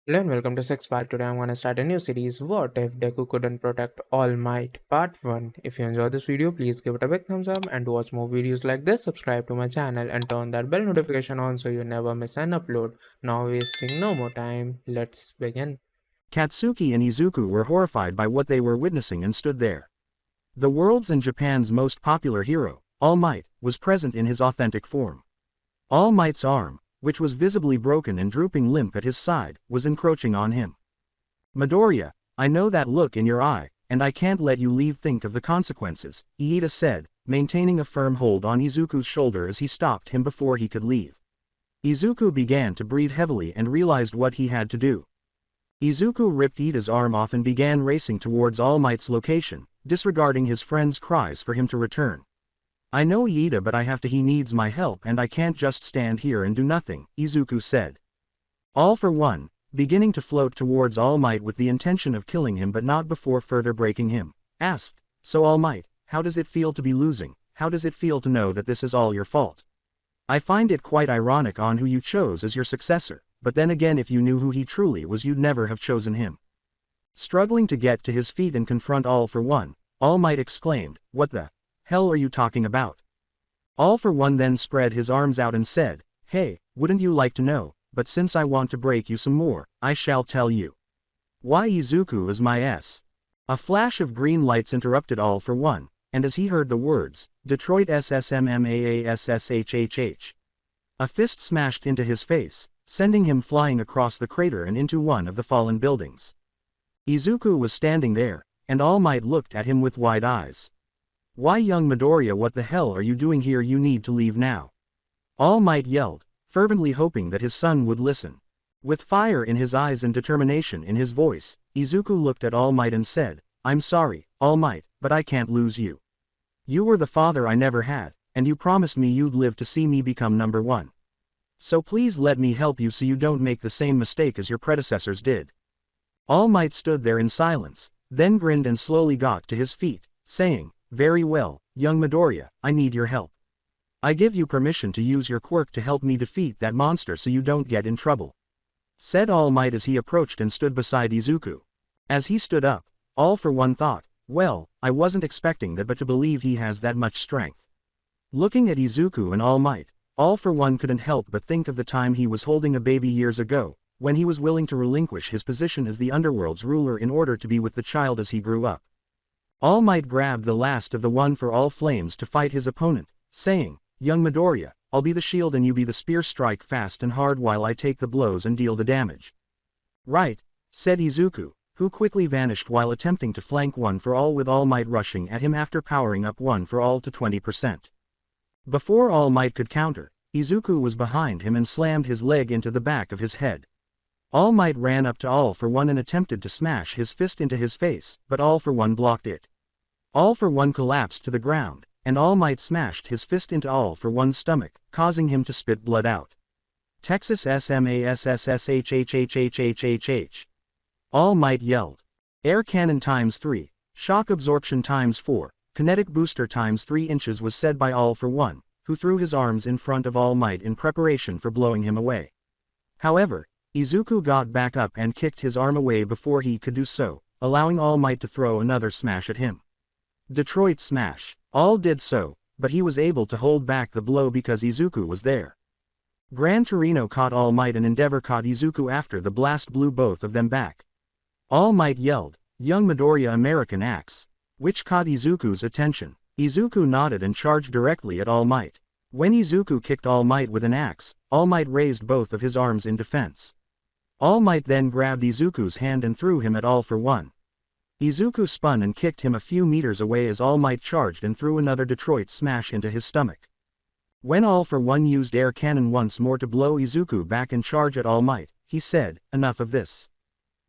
Hello and welcome to Six Part. Today I'm gonna start a new series. What if Deku couldn't protect All Might? Part 1. If you enjoyed this video, please give it a big thumbs up, and to watch more videos like this, subscribe to my channel and turn that bell notification on so you never miss an upload. Now wasting no more time, let's begin. Katsuki and Izuku were horrified by what they were witnessing and stood there. The world's and Japan's most popular hero, All Might, was present in his authentic form. All Might's arm, which was visibly broken and drooping limp at his side, was encroaching on him. Midoriya, I know that look in your eye, and I can't let you leave. Think of the consequences, Iida said, maintaining a firm hold on Izuku's shoulder as he stopped him before he could leave. Izuku began to breathe heavily and realized what he had to do. Izuku ripped Iida's arm off and began racing towards All Might's location, disregarding his friend's cries for him to return. I know Iida, but he needs my help and I can't just stand here and do nothing, Izuku said. All for One, beginning to float towards All Might with the intention of killing him but not before further breaking him, asked, So All Might, how does it feel to be losing? How does it feel to know that this is all your fault? I find it quite ironic on who you chose as your successor, but then again if you knew who he truly was you'd never have chosen him. Struggling to get to his feet and confront All for One, All Might exclaimed, What the hell are you talking about? All for One then spread his arms out and said, Hey, wouldn't you like to know, but since I want to break you some more, I shall tell you. Why Izuku is my S. A flash of green lights interrupted All for One, and as he heard the words, Detroit SSMMAASSHHH. A fist smashed into his face, sending him flying across the crater and into one of the fallen buildings. Izuku was standing there, and All Might looked at him with wide eyes. Why young Midoriya, what the hell are you doing here? You need to leave now. All Might yelled, fervently hoping that his son would listen. With fire in his eyes and determination in his voice, Izuku looked at All Might and said, I'm sorry, All Might, but I can't lose you. You were the father I never had, and you promised me you'd live to see me become number one. So please let me help you so you don't make the same mistake as your predecessors did. All Might stood there in silence, then grinned and slowly got to his feet, saying, Very well, young Midoriya, I need your help. I give you permission to use your quirk to help me defeat that monster so you don't get in trouble. Said All Might as he approached and stood beside Izuku. As he stood up, All for One thought, well, I wasn't expecting that but to believe he has that much strength. Looking at Izuku and All Might, All for One couldn't help but think of the time he was holding a baby years ago, when he was willing to relinquish his position as the underworld's ruler in order to be with the child as he grew up. All Might grabbed the last of the One for All flames to fight his opponent, saying, Young Midoriya, I'll be the shield and you be the spear. Strike fast and hard while I take the blows and deal the damage. Right, said Izuku, who quickly vanished while attempting to flank One for All with All Might rushing at him after powering up One for All to 20%. Before All Might could counter, Izuku was behind him and slammed his leg into the back of his head. All Might ran up to All for One and attempted to smash his fist into his face, but All for One blocked it. All for One collapsed to the ground, and All Might smashed his fist into All for One's stomach, causing him to spit blood out. Texas SMASSSHHHHHHH. All Might yelled. Air cannon ×3, shock absorption ×4, kinetic booster ×3 inches was said by All for One, who threw his arms in front of All Might in preparation for blowing him away. However, Izuku got back up and kicked his arm away before he could do so, allowing All Might to throw another smash at him. Detroit smash. All did so, but he was able to hold back the blow because Izuku was there. Gran Torino caught All Might and Endeavor caught Izuku after the blast blew both of them back. All Might yelled, Young Midoriya American Axe, which caught Izuku's attention. Izuku nodded and charged directly at All Might. When Izuku kicked All Might with an axe, All Might raised both of his arms in defense. All Might then grabbed Izuku's hand and threw him at All for One. Izuku spun and kicked him a few meters away as All Might charged and threw another Detroit smash into his stomach. When All for One used air cannon once more to blow Izuku back and charge at All Might, he said, Enough of this.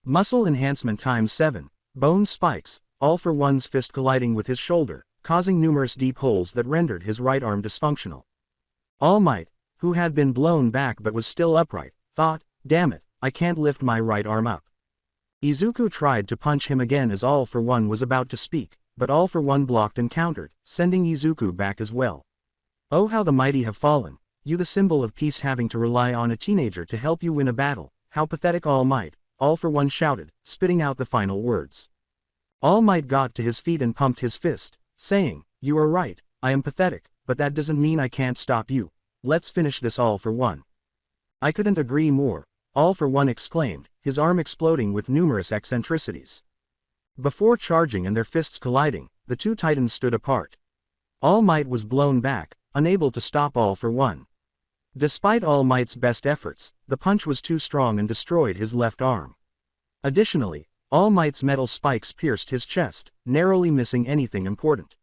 Muscle enhancement ×7, bone spikes, All for One's fist colliding with his shoulder, causing numerous deep holes that rendered his right arm dysfunctional. All Might, who had been blown back but was still upright, thought, Damn it, I can't lift my right arm up. Izuku tried to punch him again as All for One was about to speak, but All for One blocked and countered, sending Izuku back as well. Oh how the mighty have fallen, you the symbol of peace having to rely on a teenager to help you win a battle, how pathetic. All Might, All For One shouted, spitting out the final words. All Might got to his feet and pumped his fist, saying, "You are right, I am pathetic, but that doesn't mean I can't stop you. Let's finish this All For One." "I couldn't agree more," All For One exclaimed, his arm exploding with numerous eccentricities. Before charging and their fists colliding, the two titans stood apart. All Might was blown back, unable to stop All For One. Despite All Might's best efforts, the punch was too strong and destroyed his left arm. Additionally, All Might's metal spikes pierced his chest, narrowly missing anything important.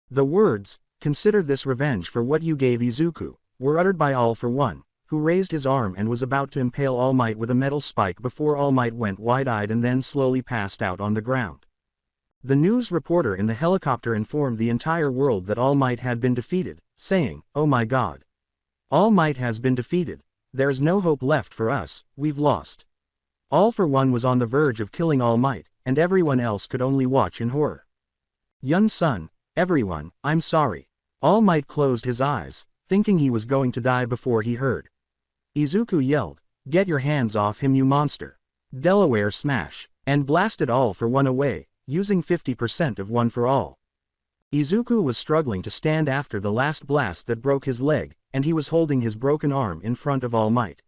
The words, "Consider this revenge for what you gave Izuku," were uttered by All For One, who raised his arm and was about to impale All Might with a metal spike before All Might went wide-eyed and then slowly passed out on the ground. The news reporter in the helicopter informed the entire world that All Might had been defeated, saying, "Oh my God. All Might has been defeated. There's no hope left for us, we've lost." All For One was on the verge of killing All Might, and everyone else could only watch in horror. "Yun-sun, everyone, I'm sorry." All Might closed his eyes, thinking he was going to die before he heard Izuku yelled, "Get your hands off him, you monster." Delaware smash, and blasted All For One away, using 50% of One For All. Izuku was struggling to stand after the last blast that broke his leg, and he was holding his broken arm in front of All Might.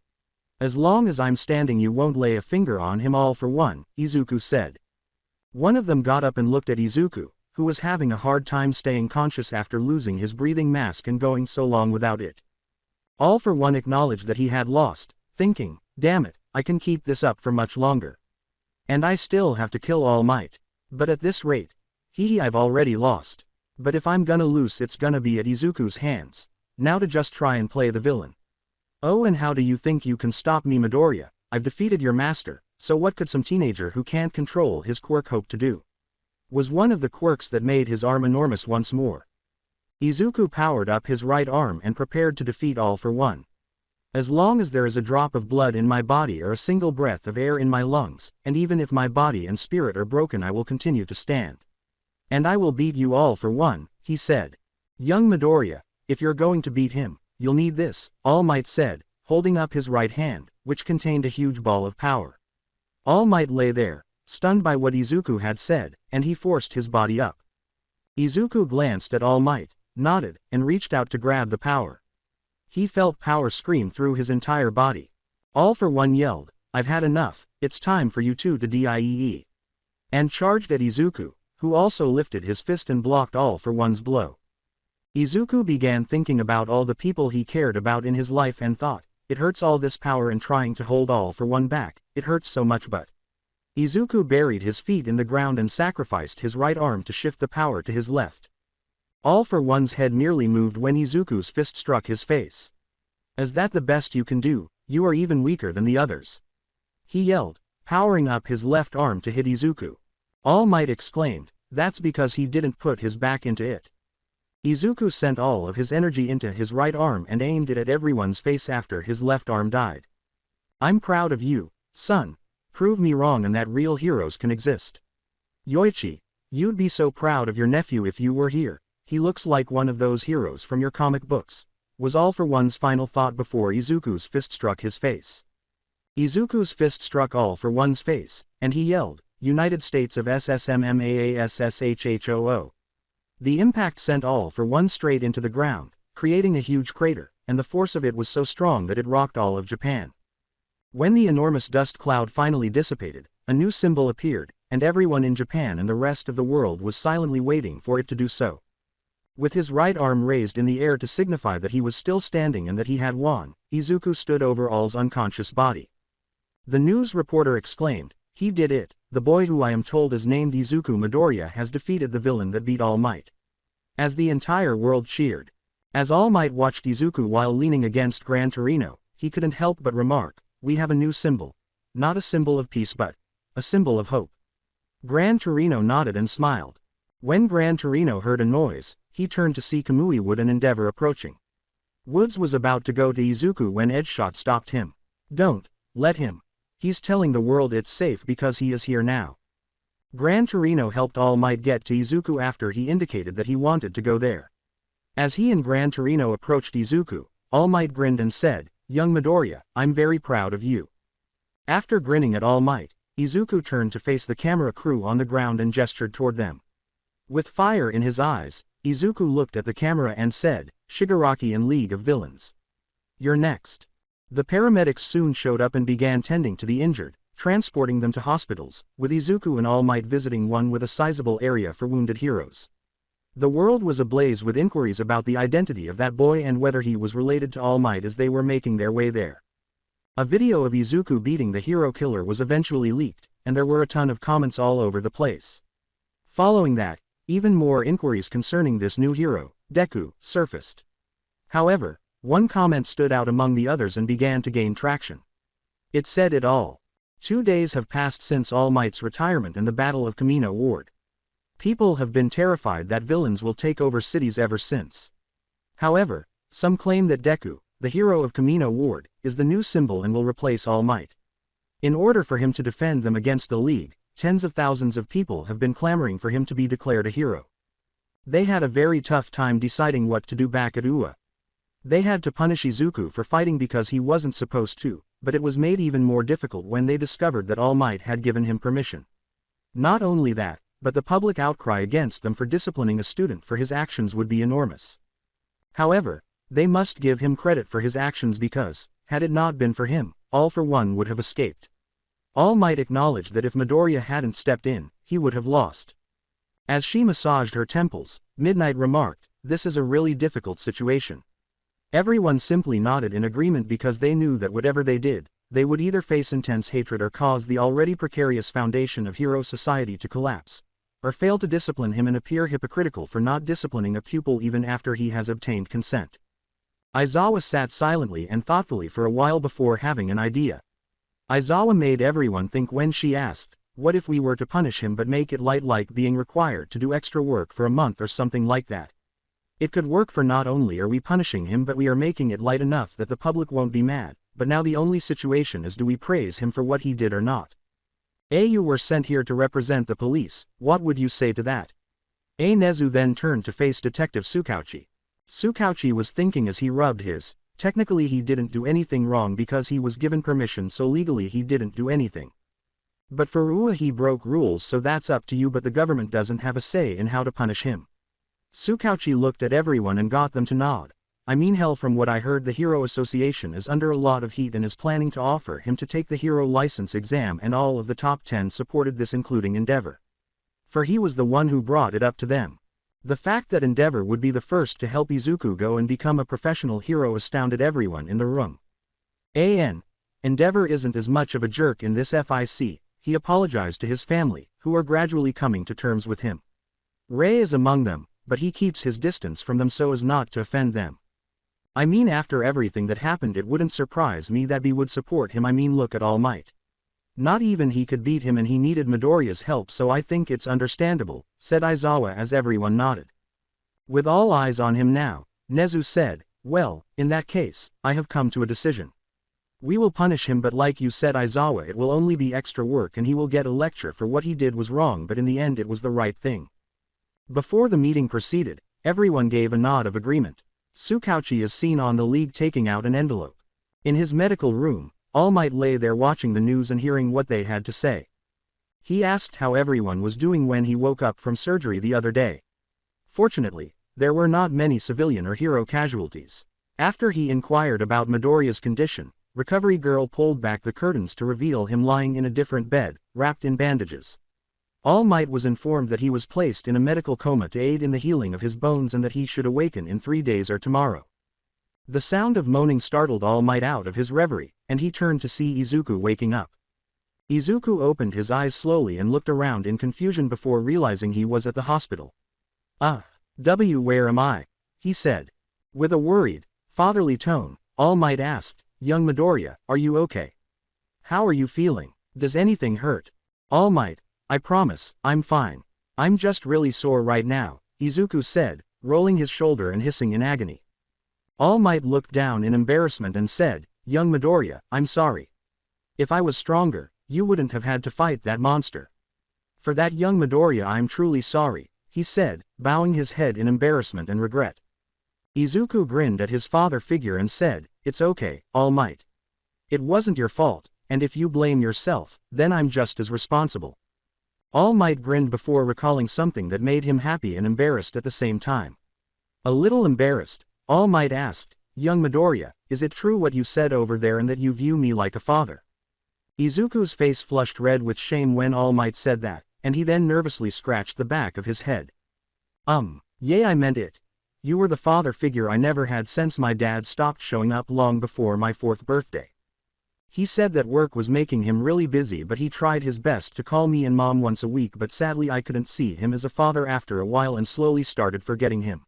"As long as I'm standing you won't lay a finger on him, All For One," Izuku said. One of them got up and looked at Izuku, who was having a hard time staying conscious after losing his breathing mask and going so long without it. All For One acknowledged that he had lost, thinking, "Damn it, I can keep this up for much longer. And I still have to kill All Might. But at this rate, I've already lost. But if I'm gonna lose it's gonna be at Izuku's hands. Now to just try and play the villain. Oh, and how do you think you can stop me, Midoriya? I've defeated your master, so what could some teenager who can't control his quirk hope to do?" Was one of the quirks that made his arm enormous once more. Izuku powered up his right arm and prepared to defeat All For One. "As long as there is a drop of blood in my body or a single breath of air in my lungs, and even if my body and spirit are broken I will continue to stand. And I will beat you All For One," he said. "Young Midoriya, if you're going to beat him, you'll need this," All Might said, holding up his right hand, which contained a huge ball of power. All Might lay there, stunned by what Izuku had said, and he forced his body up. Izuku glanced at All Might, nodded, and reached out to grab the power. He felt power scream through his entire body. All For One yelled, "I've had enough, it's time for you two to die," and charged at Izuku, who also lifted his fist and blocked All For One's blow. Izuku began thinking about all the people he cared about in his life and thought, "It hurts all this power and trying to hold All For One back, it hurts so much." But Izuku buried his feet in the ground and sacrificed his right arm to shift the power to his left. All For One's head nearly moved when Izuku's fist struck his face. "Is that the best you can do? You are even weaker than the others," he yelled, powering up his left arm to hit Izuku. All Might exclaimed, "That's because he didn't put his back into it." Izuku sent all of his energy into his right arm and aimed it at everyone's face after his left arm died. "I'm proud of you, son. Prove me wrong and that real heroes can exist. Yoichi, you'd be so proud of your nephew if you were here. He looks like one of those heroes from your comic books," was All For One's final thought before Izuku's fist struck his face. Izuku's fist struck All For One's face, and he yelled, "United States of SSMMAASSHHOO." The impact sent All For One straight into the ground, creating a huge crater, and the force of it was so strong that it rocked all of Japan. When the enormous dust cloud finally dissipated, a new symbol appeared, and everyone in Japan and the rest of the world was silently waiting for it to do so. With his right arm raised in the air to signify that he was still standing and that he had won, Izuku stood over All's unconscious body. The news reporter exclaimed, "He did it, the boy who I am told is named Izuku Midoriya has defeated the villain that beat All Might." As the entire world cheered. As All Might watched Izuku while leaning against Gran Torino, he couldn't help but remark, "We have a new symbol. Not a symbol of peace but a symbol of hope." Gran Torino nodded and smiled. When Gran Torino heard a noise, he turned to see Kamui Wood and Endeavor approaching. Woods was about to go to Izuku when Edgeshot stopped him. "Don't let him. He's telling the world it's safe because he is here now." Gran Torino helped All Might get to Izuku after he indicated that he wanted to go there. As he and Gran Torino approached Izuku, All Might grinned and said, "Young Midoriya, I'm very proud of you." After grinning at All Might, Izuku turned to face the camera crew on the ground and gestured toward them. With fire in his eyes, Izuku looked at the camera and said, "Shigaraki and League of Villains. You're next." The paramedics soon showed up and began tending to the injured, transporting them to hospitals, with Izuku and All Might visiting one with a sizable area for wounded heroes. The world was ablaze with inquiries about the identity of that boy and whether he was related to All Might as they were making their way there. A video of Izuku beating the hero killer was eventually leaked, and there were a ton of comments all over the place. Following that, even more inquiries concerning this new hero, Deku, surfaced. However, one comment stood out among the others and began to gain traction. It said it all. 2 days have passed since All Might's retirement and the Battle of Kamino Ward. People have been terrified that villains will take over cities ever since. However, some claim that Deku, the hero of Kamino Ward, is the new symbol and will replace All Might. In order for him to defend them against the League, tens of thousands of people have been clamoring for him to be declared a hero. They had a very tough time deciding what to do back at Ua. They had to punish Izuku for fighting because he wasn't supposed to, but it was made even more difficult when they discovered that All Might had given him permission. Not only that, but the public outcry against them for disciplining a student for his actions would be enormous. However, they must give him credit for his actions because, had it not been for him, All for One would have escaped. All Might acknowledged that if Midoriya hadn't stepped in, he would have lost. As she massaged her temples, Midnight remarked, "This is a really difficult situation." Everyone simply nodded in agreement because they knew that whatever they did, they would either face intense hatred or cause the already precarious foundation of hero society to collapse, or fail to discipline him and appear hypocritical for not disciplining a pupil even after he has obtained consent. Aizawa sat silently and thoughtfully for a while before having an idea. Aizawa made everyone think when she asked, "What if we were to punish him but make it light, like being required to do extra work for a month or something like that? It could work, for not only are we punishing him but we are making it light enough that the public won't be mad, but now the only situation is, do we praise him for what he did or not? You were sent here to represent the police, what would you say to that?" Nezu then turned to face Detective Tsukauchi. Tsukauchi was thinking as he rubbed his. Technically he didn't do anything wrong because he was given permission, so legally he didn't do anything. But for Ua he broke rules, so that's up to you, but the government doesn't have a say in how to punish him. Tsukauchi looked at everyone and got them to nod. "I mean, hell, from what I heard the Hero Association is under a lot of heat and is planning to offer him to take the hero license exam, and all of the top 10 supported this, including Endeavor. For he was the one who brought it up to them. The fact that Endeavor would be the first to help Izuku go and become a professional hero astounded everyone in the room. Endeavor isn't as much of a jerk in this FIC, he apologized to his family, who are gradually coming to terms with him. Ray is among them, but he keeps his distance from them so as not to offend them. I mean, after everything that happened, it wouldn't surprise me that he would support him. I mean, look at All Might. Not even he could beat him and he needed Midoriya's help, so I think it's understandable," said Aizawa as everyone nodded. With all eyes on him now, Nezu said, "Well, in that case, I have come to a decision. We will punish him, but like you said, Aizawa, it will only be extra work and he will get a lecture for what he did was wrong, but in the end it was the right thing." Before the meeting proceeded, everyone gave a nod of agreement. Tsukauchi is seen on the League taking out an envelope. In his medical room, All Might lay there watching the news and hearing what they had to say. He asked how everyone was doing when he woke up from surgery the other day. Fortunately, there were not many civilian or hero casualties. After he inquired about Midoriya's condition, Recovery Girl pulled back the curtains to reveal him lying in a different bed, wrapped in bandages. All Might was informed that he was placed in a medical coma to aid in the healing of his bones and that he should awaken in 3 days or tomorrow. The sound of moaning startled All Might out of his reverie, and he turned to see Izuku waking up. Izuku opened his eyes slowly and looked around in confusion before realizing he was at the hospital. Where am I?" he said. With a worried, fatherly tone, All Might asked, "Young Midoriya, are you okay? How are you feeling? Does anything hurt?" All Might, "I promise, I'm fine. I'm just really sore right now," Izuku said, rolling his shoulder and hissing in agony. All Might looked down in embarrassment and said, "Young Midoriya, I'm sorry. If I was stronger, you wouldn't have had to fight that monster. For that, young Midoriya, I'm truly sorry," he said, bowing his head in embarrassment and regret. Izuku grinned at his father figure and said, "It's okay, All Might. It wasn't your fault, and if you blame yourself, then I'm just as responsible. All Might grinned before recalling something that made him happy and embarrassed at the same time. A little embarrassed, All Might asked, "Young Midoriya, is it true what you said over there and that you view me like a father?" Izuku's face flushed red with shame when All Might said that, and he then nervously scratched the back of his head. Yeah, I meant it. You were the father figure I never had since my dad stopped showing up long before my 4th birthday. He said that work was making him really busy, but he tried his best to call me and mom once a week, but sadly I couldn't see him as a father after a while and slowly started forgetting him.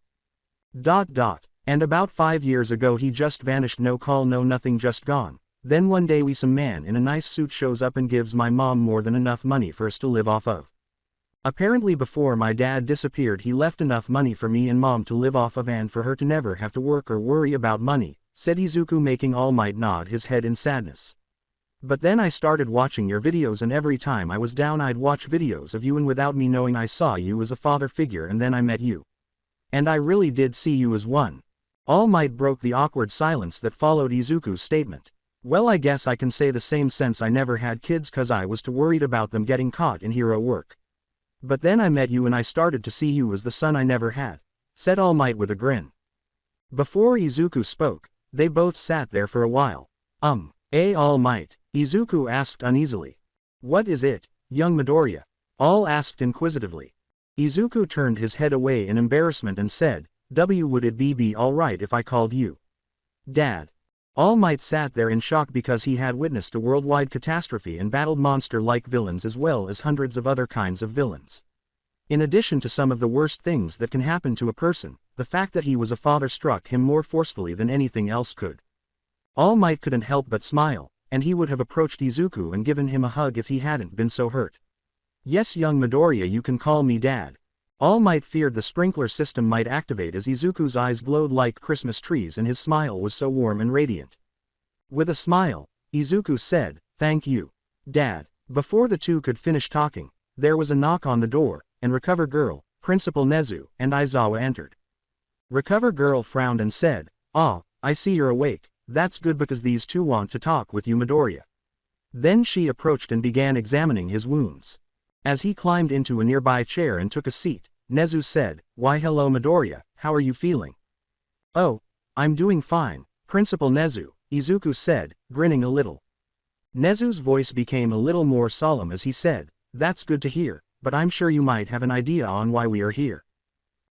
And about 5 years ago he just vanished, no call no nothing, just gone. Then one day some man in a nice suit shows up and gives my mom more than enough money for us to live off of. Apparently before my dad disappeared he left enough money for me and mom to live off of and for her to never have to work or worry about money, said Izuku, making All Might nod his head in sadness. But then I started watching your videos, and every time I was down I'd watch videos of you, and without me knowing I saw you as a father figure, and then I met you. And I really did see you as one. All Might broke the awkward silence that followed Izuku's statement. Well, I guess I can say the same, since I never had kids cause I was too worried about them getting caught in hero work. But then I met you and I started to see you as the son I never had, said All Might with a grin. Before Izuku spoke, they both sat there for a while. All Might? Izuku asked uneasily. What is it, young Midoriya? All asked inquisitively. Izuku turned his head away in embarrassment and said, would it be alright if I called you Dad? All Might sat there in shock because he had witnessed a worldwide catastrophe and battled monster-like villains as well as hundreds of other kinds of villains. In addition to some of the worst things that can happen to a person, the fact that he was a father struck him more forcefully than anything else could. All Might couldn't help but smile, and he would have approached Izuku and given him a hug if he hadn't been so hurt. Yes, young Midoriya, you can call me Dad. All Might feared the sprinkler system might activate as Izuku's eyes glowed like Christmas trees and his smile was so warm and radiant. With a smile, Izuku said, "Thank you, Dad." Before the two could finish talking, there was a knock on the door, and Recover Girl, Principal Nezu, and Aizawa entered. Recover Girl frowned and said, "Ah, I see you're awake. That's good because these two want to talk with you, Midoriya." Then she approached and began examining his wounds. As he climbed into a nearby chair and took a seat, Nezu said, "Why hello Midoriya, how are you feeling?" "Oh, I'm doing fine, Principal Nezu," Izuku said, grinning a little. Nezu's voice became a little more solemn as he said, "That's good to hear, but I'm sure you might have an idea on why we are here."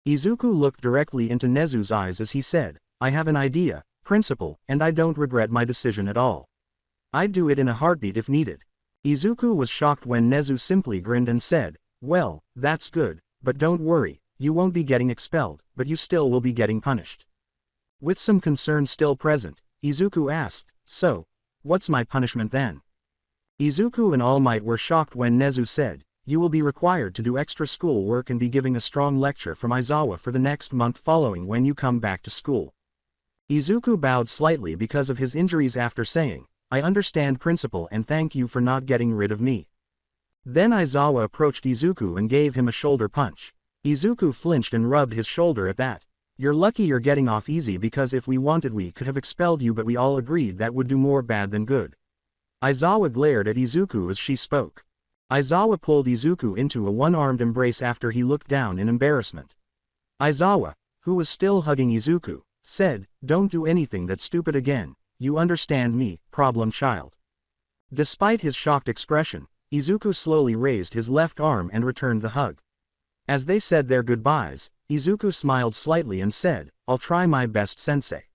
Izuku looked directly into Nezu's eyes as he said, "I have an idea, Principal, and I don't regret my decision at all. I'd do it in a heartbeat if needed." Izuku was shocked when Nezu simply grinned and said, "Well, that's good. But don't worry, you won't be getting expelled, but you still will be getting punished." With some concern still present, Izuku asked, "So, what's my punishment then?" Izuku and All Might were shocked when Nezu said, "You will be required to do extra school work and be giving a strong lecture from Aizawa for the next month following when you come back to school." Izuku bowed slightly because of his injuries after saying, "I understand, Principal, and thank you for not getting rid of me." Then Aizawa approached Izuku and gave him a shoulder punch. Izuku flinched and rubbed his shoulder at that. "You're lucky you're getting off easy, because if we wanted we could have expelled you, but we all agreed that would do more bad than good." Aizawa glared at Izuku as she spoke. Aizawa pulled Izuku into a one-armed embrace after he looked down in embarrassment. Aizawa, who was still hugging Izuku, said, "Don't do anything that stupid again, you understand me, problem child." Despite his shocked expression, Izuku slowly raised his left arm and returned the hug. As they said their goodbyes, Izuku smiled slightly and said, "I'll try my best, sensei."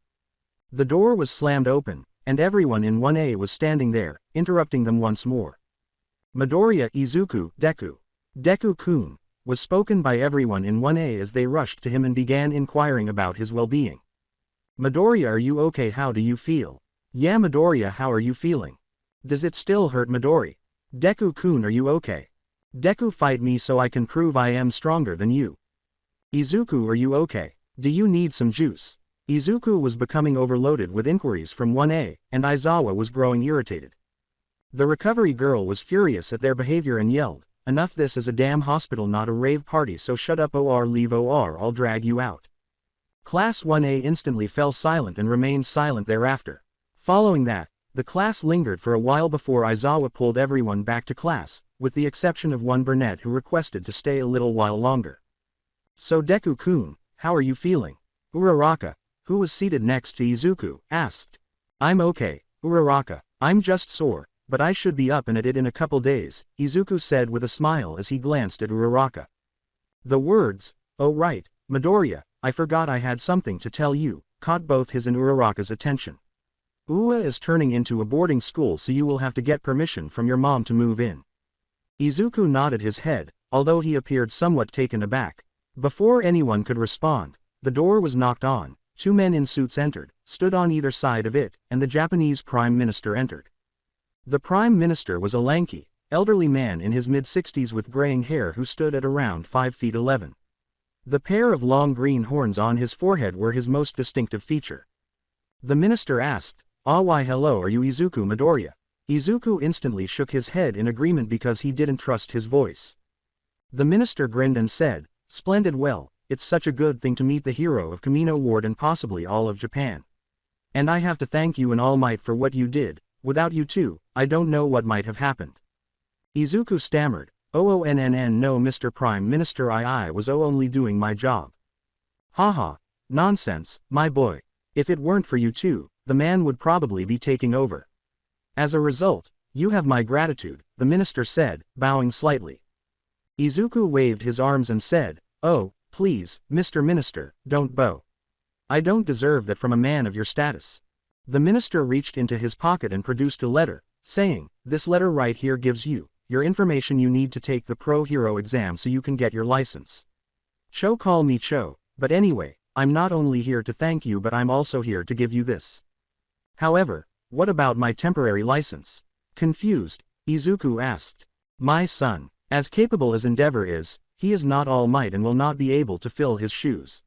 The door was slammed open, and everyone in 1A was standing there, interrupting them once more. "Midoriya, Izuku, Deku. Deku-kun," was spoken by everyone in 1A as they rushed to him and began inquiring about his well-being. "Midoriya, are you okay? How do you feel?" "Yeah, Midoriya, how are you feeling?" "Does it still hurt, Midori?" "Deku-kun, are you okay?" "Deku, fight me so I can prove I am stronger than you." "Izuku, are you okay? Do you need some juice?" Izuku was becoming overloaded with inquiries from 1A, and Aizawa was growing irritated. The recovery girl was furious at their behavior and yelled, "Enough, this is a damn hospital, not a rave party, so shut up or leave or I'll drag you out." Class 1A instantly fell silent and remained silent thereafter. Following that, The class lingered for a while before Aizawa pulled everyone back to class, with the exception of one brunette who requested to stay a little while longer. "So Deku-kun, how are you feeling?" Uraraka, who was seated next to Izuku, asked. "I'm okay, Uraraka, I'm just sore, but I should be up and at it in a couple days," Izuku said with a smile as he glanced at Uraraka. The words, "Oh right, Midoriya, I forgot I had something to tell you," caught both his and Uraraka's attention. "Ua is turning into a boarding school, so you will have to get permission from your mom to move in." Izuku nodded his head, although he appeared somewhat taken aback. Before anyone could respond, the door was knocked on, 2 men in suits entered, stood on either side of it, and the Japanese Prime Minister entered. The Prime Minister was a lanky, elderly man in his mid-60s with graying hair who stood at around 5 feet 11. The pair of long green horns on his forehead were his most distinctive feature. The minister asked, "Ah, why hello, are you Izuku Midoriya?" Izuku instantly shook his head in agreement because he didn't trust his voice. The minister grinned and said, "Splendid, well, it's such a good thing to meet the hero of Kamino Ward and possibly all of Japan. And I have to thank you and All Might for what you did. Without you two, I don't know what might have happened." Izuku stammered, "OONNN no Mr. Prime Minister, I was only doing my job." "Haha, nonsense, my boy. If it weren't for you two, the man would probably be taking over. As a result, you have my gratitude," the minister said, bowing slightly. Izuku waved his arms and said, "Oh, please, Mr. Minister, don't bow. I don't deserve that from a man of your status." The minister reached into his pocket and produced a letter, saying, "This letter right here gives you your information you need to take the Pro Hero exam so you can get your license. Cho, call me Cho, but anyway, I'm not only here to thank you but I'm also here to give you this. However, what about my temporary license?" Confused, Izuku asked. "My son, as capable as Endeavor is, he is not All Might and will not be able to fill his shoes.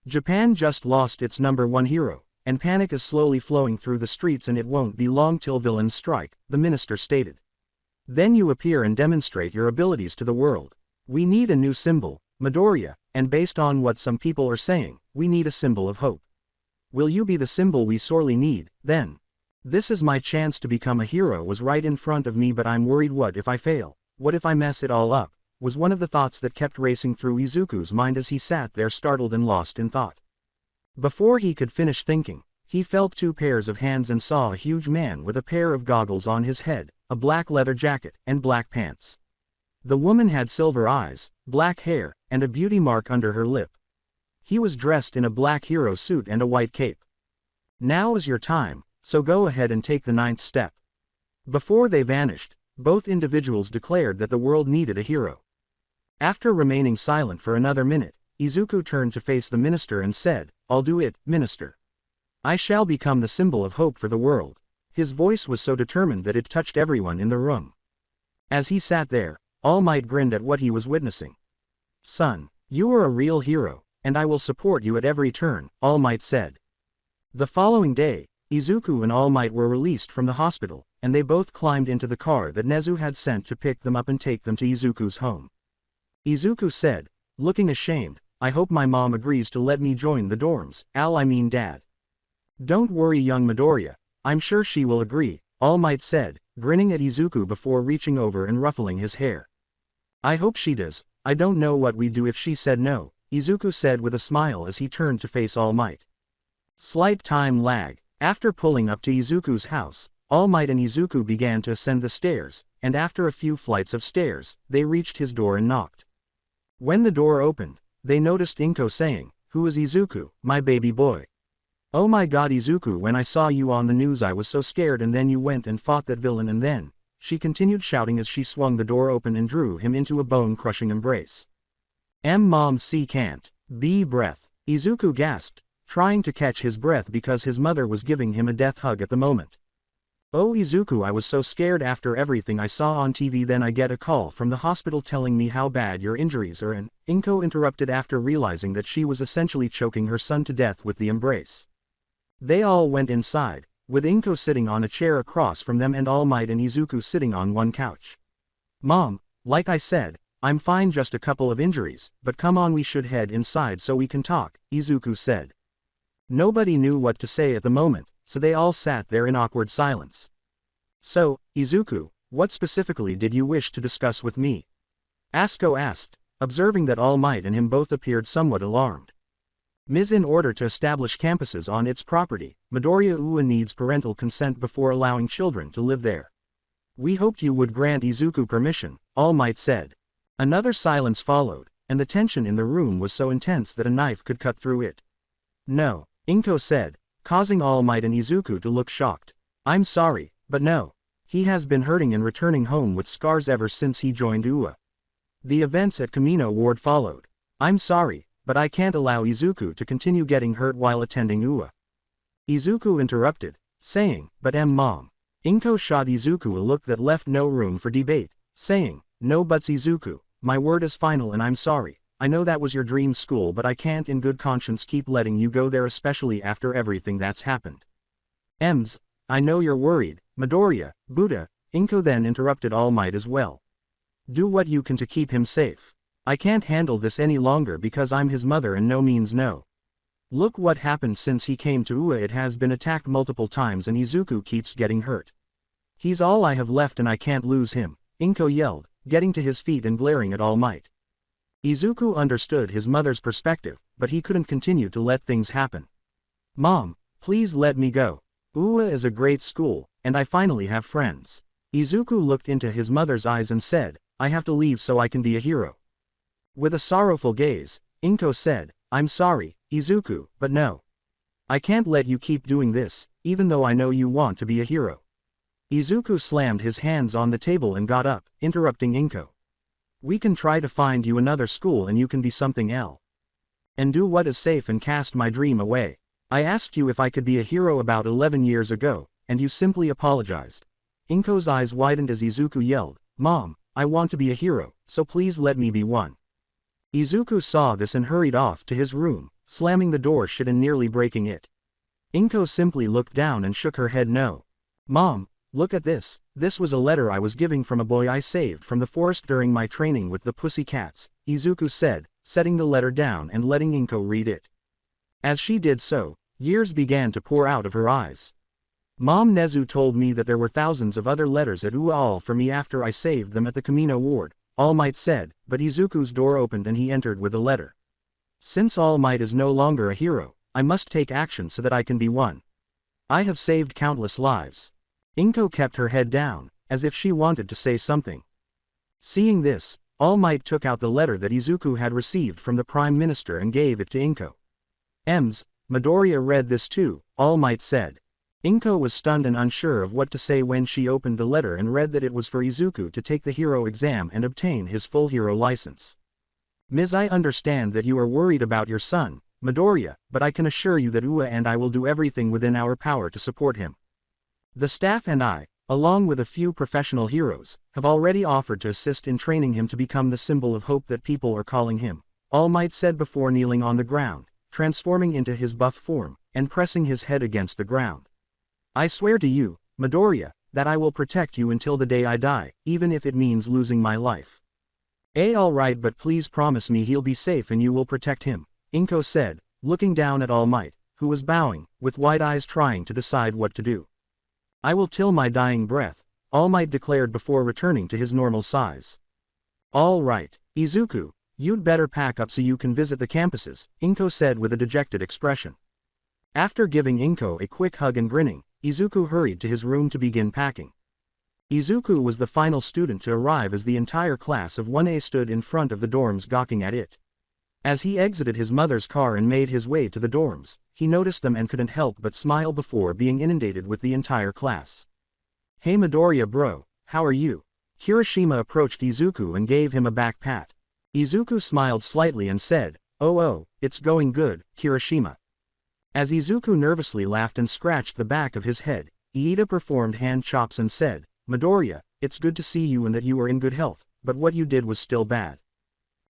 Japan just lost its #1 hero, and panic is slowly flowing through the streets and it won't be long till villains strike," the minister stated. "Then you appear and demonstrate your abilities to the world. We need a new symbol, Midoriya, and based on what some people are saying, we need a symbol of hope. Will you be the symbol we sorely need, then? This is my chance to become a hero was right in front of me, but I'm worried, what if I fail? What if I mess it all up?" was one of the thoughts that kept racing through Izuku's mind as he sat there startled and lost in thought. Before he could finish thinking, he felt 2 pairs of hands and saw a huge man with a pair of goggles on his head, a black leather jacket, and black pants. The woman had silver eyes, black hair, and a beauty mark under her lip. He was dressed in a black hero suit and a white cape. "Now is your time, so go ahead and take the 9th step." Before they vanished, both individuals declared that the world needed a hero. After remaining silent for another minute, Izuku turned to face the minister and said, "I'll do it, minister. I shall become the symbol of hope for the world." His voice was so determined that it touched everyone in the room. As he sat there, All Might grinned at what he was witnessing. "Son, you are a real hero, and I will support you at every turn," All Might said. The following day, Izuku and All Might were released from the hospital, and they both climbed into the car that Nezu had sent to pick them up and take them to Izuku's home. Izuku said, looking ashamed, "I hope my mom agrees to let me join the dorms, I mean Dad." "Don't worry, young Midoriya, I'm sure she will agree," All Might said, grinning at Izuku before reaching over and ruffling his hair. "I hope she does. I don't know what we'd do if she said no," Izuku said with a smile as he turned to face All Might. Slight time lag. After pulling up to Izuku's house, All Might and Izuku began to ascend the stairs, and after a few flights of stairs, they reached his door and knocked. When the door opened, they noticed Inko saying, "Who is Izuku, my baby boy? Oh my god, Izuku, when I saw you on the news I was so scared, and then you went and fought that villain, and then," she continued shouting as she swung the door open and drew him into a bone-crushing embrace. Mom, C can't be breath," Izuku gasped, trying to catch his breath because his mother was giving him a death hug at the moment. "Oh Izuku, I was so scared after everything I saw on TV, then I get a call from the hospital telling me how bad your injuries are," and Inko interrupted after realizing that she was essentially choking her son to death with the embrace. They all went inside, with Inko sitting on a chair across from them and All Might and Izuku sitting on one couch. "Mom, like I said, I'm fine, just a couple of injuries, but come on, we should head inside so we can talk," Izuku said. Nobody knew what to say at the moment, so they all sat there in awkward silence. So, Izuku, what specifically did you wish to discuss with me? Asuko asked, observing that All Might and him both appeared somewhat alarmed. Ms. In order to establish campuses on its property, Midoriya Uwa needs parental consent before allowing children to live there. We hoped you would grant Izuku permission, All Might said. Another silence followed, and the tension in the room was so intense that a knife could cut through it. No, Inko said, causing All Might and Izuku to look shocked. I'm sorry, but no. He has been hurting and returning home with scars ever since he joined UA. The events at Kamino Ward followed. I'm sorry, but I can't allow Izuku to continue getting hurt while attending UA. Izuku interrupted, saying, but Mom. Inko shot Izuku a look that left no room for debate, saying, no buts Izuku, my word is final and I'm sorry. I know that was your dream school but I can't in good conscience keep letting you go there especially after everything that's happened. I know you're worried, Midoriya, Buddha, Inko then interrupted All Might as well. Do what you can to keep him safe. I can't handle this any longer because I'm his mother and no means no. Look what happened since he came to UA. It has been attacked multiple times and Izuku keeps getting hurt. He's all I have left and I can't lose him, Inko yelled, getting to his feet and glaring at All Might. Izuku understood his mother's perspective, but he couldn't continue to let things happen. Mom, please let me go. UA is a great school, and I finally have friends. Izuku looked into his mother's eyes and said, I have to leave so I can be a hero. With a sorrowful gaze, Inko said, I'm sorry, Izuku, but no. I can't let you keep doing this, even though I know you want to be a hero. Izuku slammed his hands on the table and got up, interrupting Inko. We can try to find you another school and you can be something else. And do what is safe and cast my dream away. I asked you if I could be a hero about 11 years ago, and you simply apologized. Inko's eyes widened as Izuku yelled, Mom, I want to be a hero, so please let me be one. Izuku saw this and hurried off to his room, slamming the door shut and nearly breaking it. Inko simply looked down and shook her head no. Mom, look at this. This was a letter I was giving from a boy I saved from the forest during my training with the Pussycats, Izuku said, setting the letter down and letting Inko read it. As she did so, tears began to pour out of her eyes. Mom Nezu told me that there were thousands of other letters at UA all for me after I saved them at the Kamino Ward, All Might said, but Izuku's door opened and he entered with a letter. Since All Might is no longer a hero, I must take action so that I can be one. I have saved countless lives. Inko kept her head down, as if she wanted to say something. Seeing this, All Might took out the letter that Izuku had received from the Prime Minister and gave it to Inko. Midoriya read this too, All Might said. Inko was stunned and unsure of what to say when she opened the letter and read that it was for Izuku to take the hero exam and obtain his full hero license. Ms. I understand that you are worried about your son, Midoriya, but I can assure you that UA and I will do everything within our power to support him. The staff and I, along with a few professional heroes, have already offered to assist in training him to become the symbol of hope that people are calling him, All Might said before kneeling on the ground, transforming into his buff form, and pressing his head against the ground. I swear to you, Midoriya, that I will protect you until the day I die, even if it means losing my life. Alright, but please promise me he'll be safe and you will protect him, Inko said, looking down at All Might, who was bowing, with wide eyes trying to decide what to do. I will till my dying breath, All Might declared before returning to his normal size. All right, Izuku, you'd better pack up so you can visit the campuses, Inko said with a dejected expression. After giving Inko a quick hug and grinning, Izuku hurried to his room to begin packing. Izuku was the final student to arrive as the entire class of 1A stood in front of the dorms gawking at it. As he exited his mother's car and made his way to the dorms, he noticed them and couldn't help but smile before being inundated with the entire class. Hey Midoriya bro, how are you? Kirishima approached Izuku and gave him a back pat. Izuku smiled slightly and said, Oh, it's going good, Kirishima. As Izuku nervously laughed and scratched the back of his head, Iida performed hand chops and said, Midoriya, it's good to see you and that you are in good health, but what you did was still bad.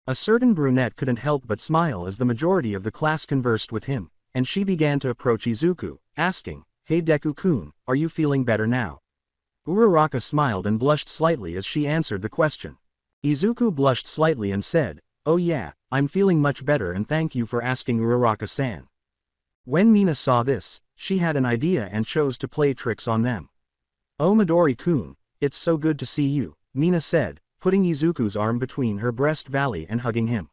A certain brunette couldn't help but smile as the majority of the class conversed with him, and she began to approach Izuku, asking, Hey Deku-kun, are you feeling better now? Uraraka smiled and blushed slightly as she answered the question. Izuku blushed slightly and said, Oh yeah, I'm feeling much better and thank you for asking Uraraka-san. When Mina saw this, she had an idea and chose to play tricks on them. "Oh Midori-kun, it's so good to see you," Mina said, putting Izuku's arm between her breast valley and hugging him.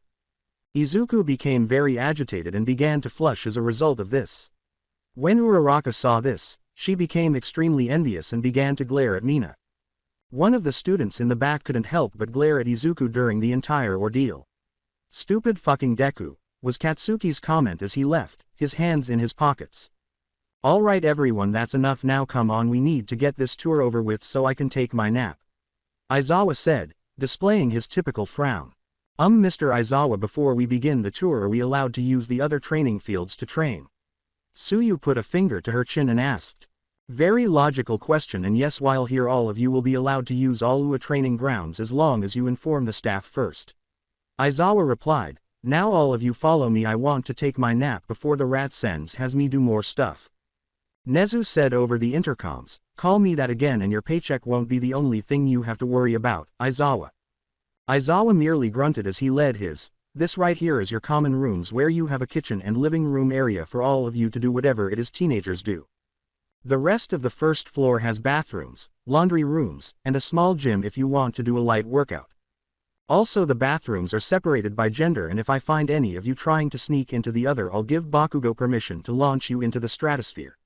Izuku became very agitated and began to flush as a result of this. When Uraraka saw this, she became extremely envious and began to glare at Mina. One of the students in the back couldn't help but glare at Izuku during the entire ordeal. "Stupid fucking Deku," was Katsuki's comment as he left, his hands in his pockets. "Alright everyone, that's enough now, come on, we need to get this tour over with so I can take my nap," Aizawa said, displaying his typical frown. Mr. Aizawa, before we begin the tour, are we allowed to use the other training fields to train?" Suyu put a finger to her chin and asked. "Very logical question, and yes, while here all of you will be allowed to use all UA training grounds as long as you inform the staff first," Aizawa replied. "Now all of you follow me, I want to take my nap before the rat sends has me do more stuff." Nezu said over the intercoms, "Call me that again and your paycheck won't be the only thing you have to worry about, Aizawa." Aizawa merely grunted as he led his, "This right here is your common rooms where you have a kitchen and living room area for all of you to do whatever it is teenagers do. The rest of the first floor has bathrooms, laundry rooms, and a small gym if you want to do a light workout. Also the bathrooms are separated by gender, and if I find any of you trying to sneak into the other, I'll give Bakugo permission to launch you into the stratosphere."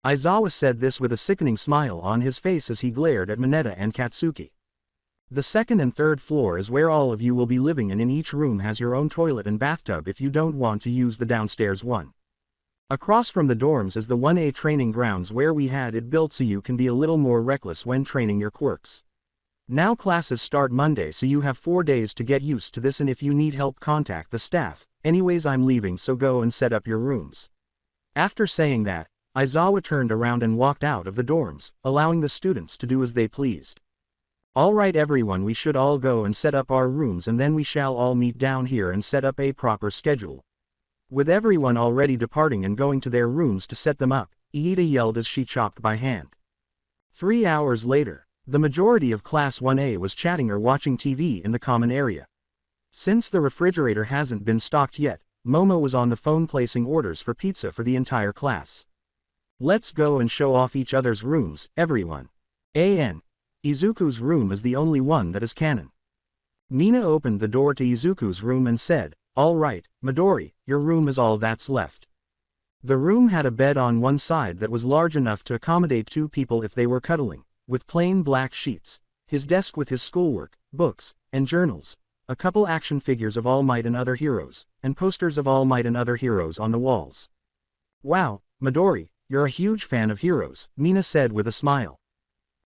Aizawa said this with a sickening smile on his face as he glared at Mineta and Katsuki. "The second and third floor is where all of you will be living, and in each room has your own toilet and bathtub if you don't want to use the downstairs one. Across from the dorms is the 1A training grounds where we had it built so you can be a little more reckless when training your quirks. Now classes start Monday, so you have 4 days to get used to this, and if you need help contact the staff. Anyways, I'm leaving, so go and set up your rooms." After saying that, Aizawa turned around and walked out of the dorms, allowing the students to do as they pleased. "Alright everyone, we should all go and set up our rooms, and then we shall all meet down here and set up a proper schedule." With everyone already departing and going to their rooms to set them up, Iida yelled as she chopped by hand. 3 hours later, the majority of Class 1A was chatting or watching TV in the common area. Since the refrigerator hasn't been stocked yet, Momo was on the phone placing orders for pizza for the entire class. "Let's go and show off each other's rooms, everyone. Izuku's room is the only one that is canon." Mina opened the door to Izuku's room and said, "All right, Midori, your room is all that's left." The room had a bed on one side that was large enough to accommodate 2 people if they were cuddling, with plain black sheets, his desk with his schoolwork, books, and journals, a couple action figures of All Might and Other Heroes, and posters of All Might and Other Heroes on the walls. "Wow, Midori, you're a huge fan of heroes," Mina said with a smile.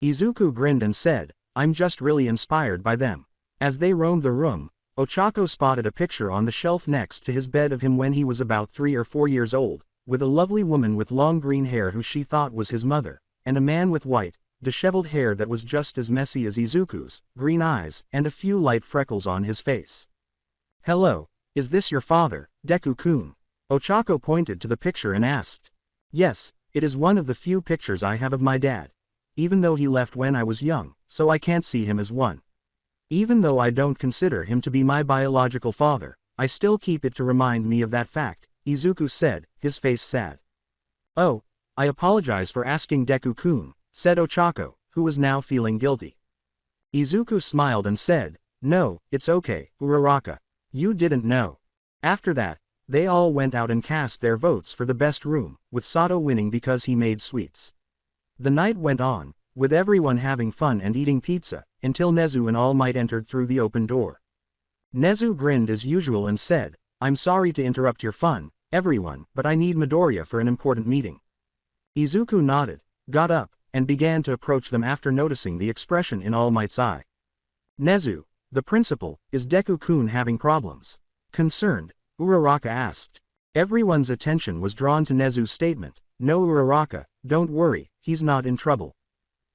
Izuku grinned and said, "I'm just really inspired by them." As they roamed the room, Ochako spotted a picture on the shelf next to his bed of him when he was about 3 or 4 years old, with a lovely woman with long green hair who she thought was his mother, and a man with white, disheveled hair that was just as messy as Izuku's, green eyes, and a few light freckles on his face. "Hello, is this your father, Deku-kun?" Ochako pointed to the picture and asked. "Yes, it is one of the few pictures I have of my dad. Even though he left when I was young, so I can't see him as one. Even though I don't consider him to be my biological father, I still keep it to remind me of that fact," Izuku said, his face sad. "Oh, I apologize for asking, Deku-kun," said Ochako, who was now feeling guilty. Izuku smiled and said, "No, it's okay, Uraraka. You didn't know." After that, they all went out and cast their votes for the best room, with Sato winning because he made sweets. The night went on, with everyone having fun and eating pizza, until Nezu and All Might entered through the open door. Nezu grinned as usual and said, "I'm sorry to interrupt your fun, everyone, but I need Midoriya for an important meeting." Izuku nodded, got up, and began to approach them after noticing the expression in All Might's eye. "Nezu, the principal, is Deku-kun having problems?" Concerned, Uraraka asked. Everyone's attention was drawn to Nezu's statement, "No Uraraka, don't worry, he's not in trouble.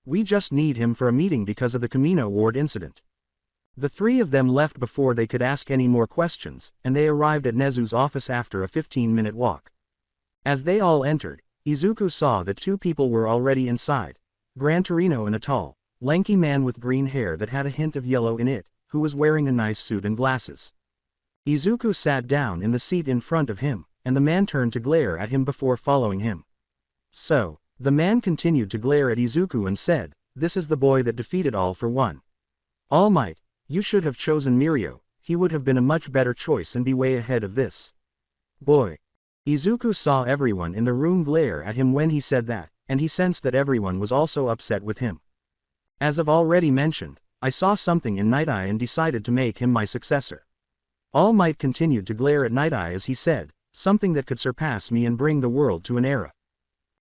We just need him for a meeting because of the Kamino Ward incident." The 3 of them left before they could ask any more questions, and they arrived at Nezu's office after a 15-minute walk. As they all entered, Izuku saw that 2 people were already inside, Gran Torino and a tall, lanky man with green hair that had a hint of yellow in it, who was wearing a nice suit and glasses. Izuku sat down in the seat in front of him, and the man turned to glare at him before following him. So, the man continued to glare at Izuku and said, "This is the boy that defeated All for One. All Might, you should have chosen Mirio, he would have been a much better choice and be way ahead of this boy." Izuku saw everyone in the room glare at him when he said that, and he sensed that everyone was also upset with him. As I've already mentioned, I saw something in Night Eye and decided to make him my successor. All Might continued to glare at Night Eye as he said, "Something that could surpass me and bring the world to an era."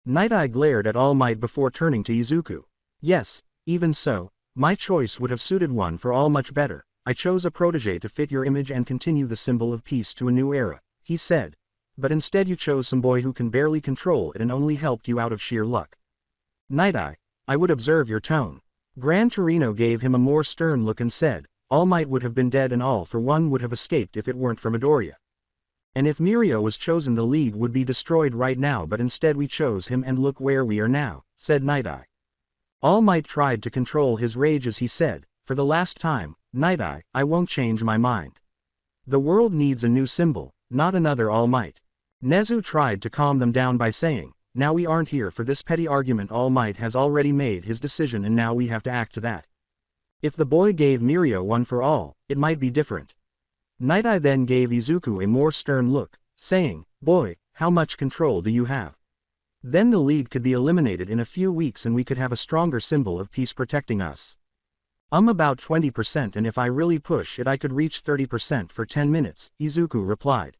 Night Eye glared at All Might before turning to Izuku. "Yes, even so, my choice would have suited one for all much better. I chose a protege to fit your image and continue the symbol of peace to a new era," he said. "But instead you chose some boy who can barely control it and only helped you out of sheer luck. Night Eye, I would observe your tone." Gran Torino gave him a more stern look and said, "All Might would have been dead and All for One would have escaped if it weren't for Midoriya. And if Mirio was chosen the league would be destroyed right now, but instead we chose him and look where we are now," said Night Eye. All Might tried to control his rage as he said, "For the last time, Night Eye, I won't change my mind. The world needs a new symbol, not another All Might." Nezu tried to calm them down by saying, "Now we aren't here for this petty argument. All Might has already made his decision and now we have to act to that. If the boy gave Mirio one for all, it might be different." Night Eye then gave Izuku a more stern look, saying, "Boy, how much control do you have? Then the league could be eliminated in a few weeks and we could have a stronger symbol of peace protecting us." About 20%, and if I really push it I could reach 30% for 10 minutes, Izuku replied.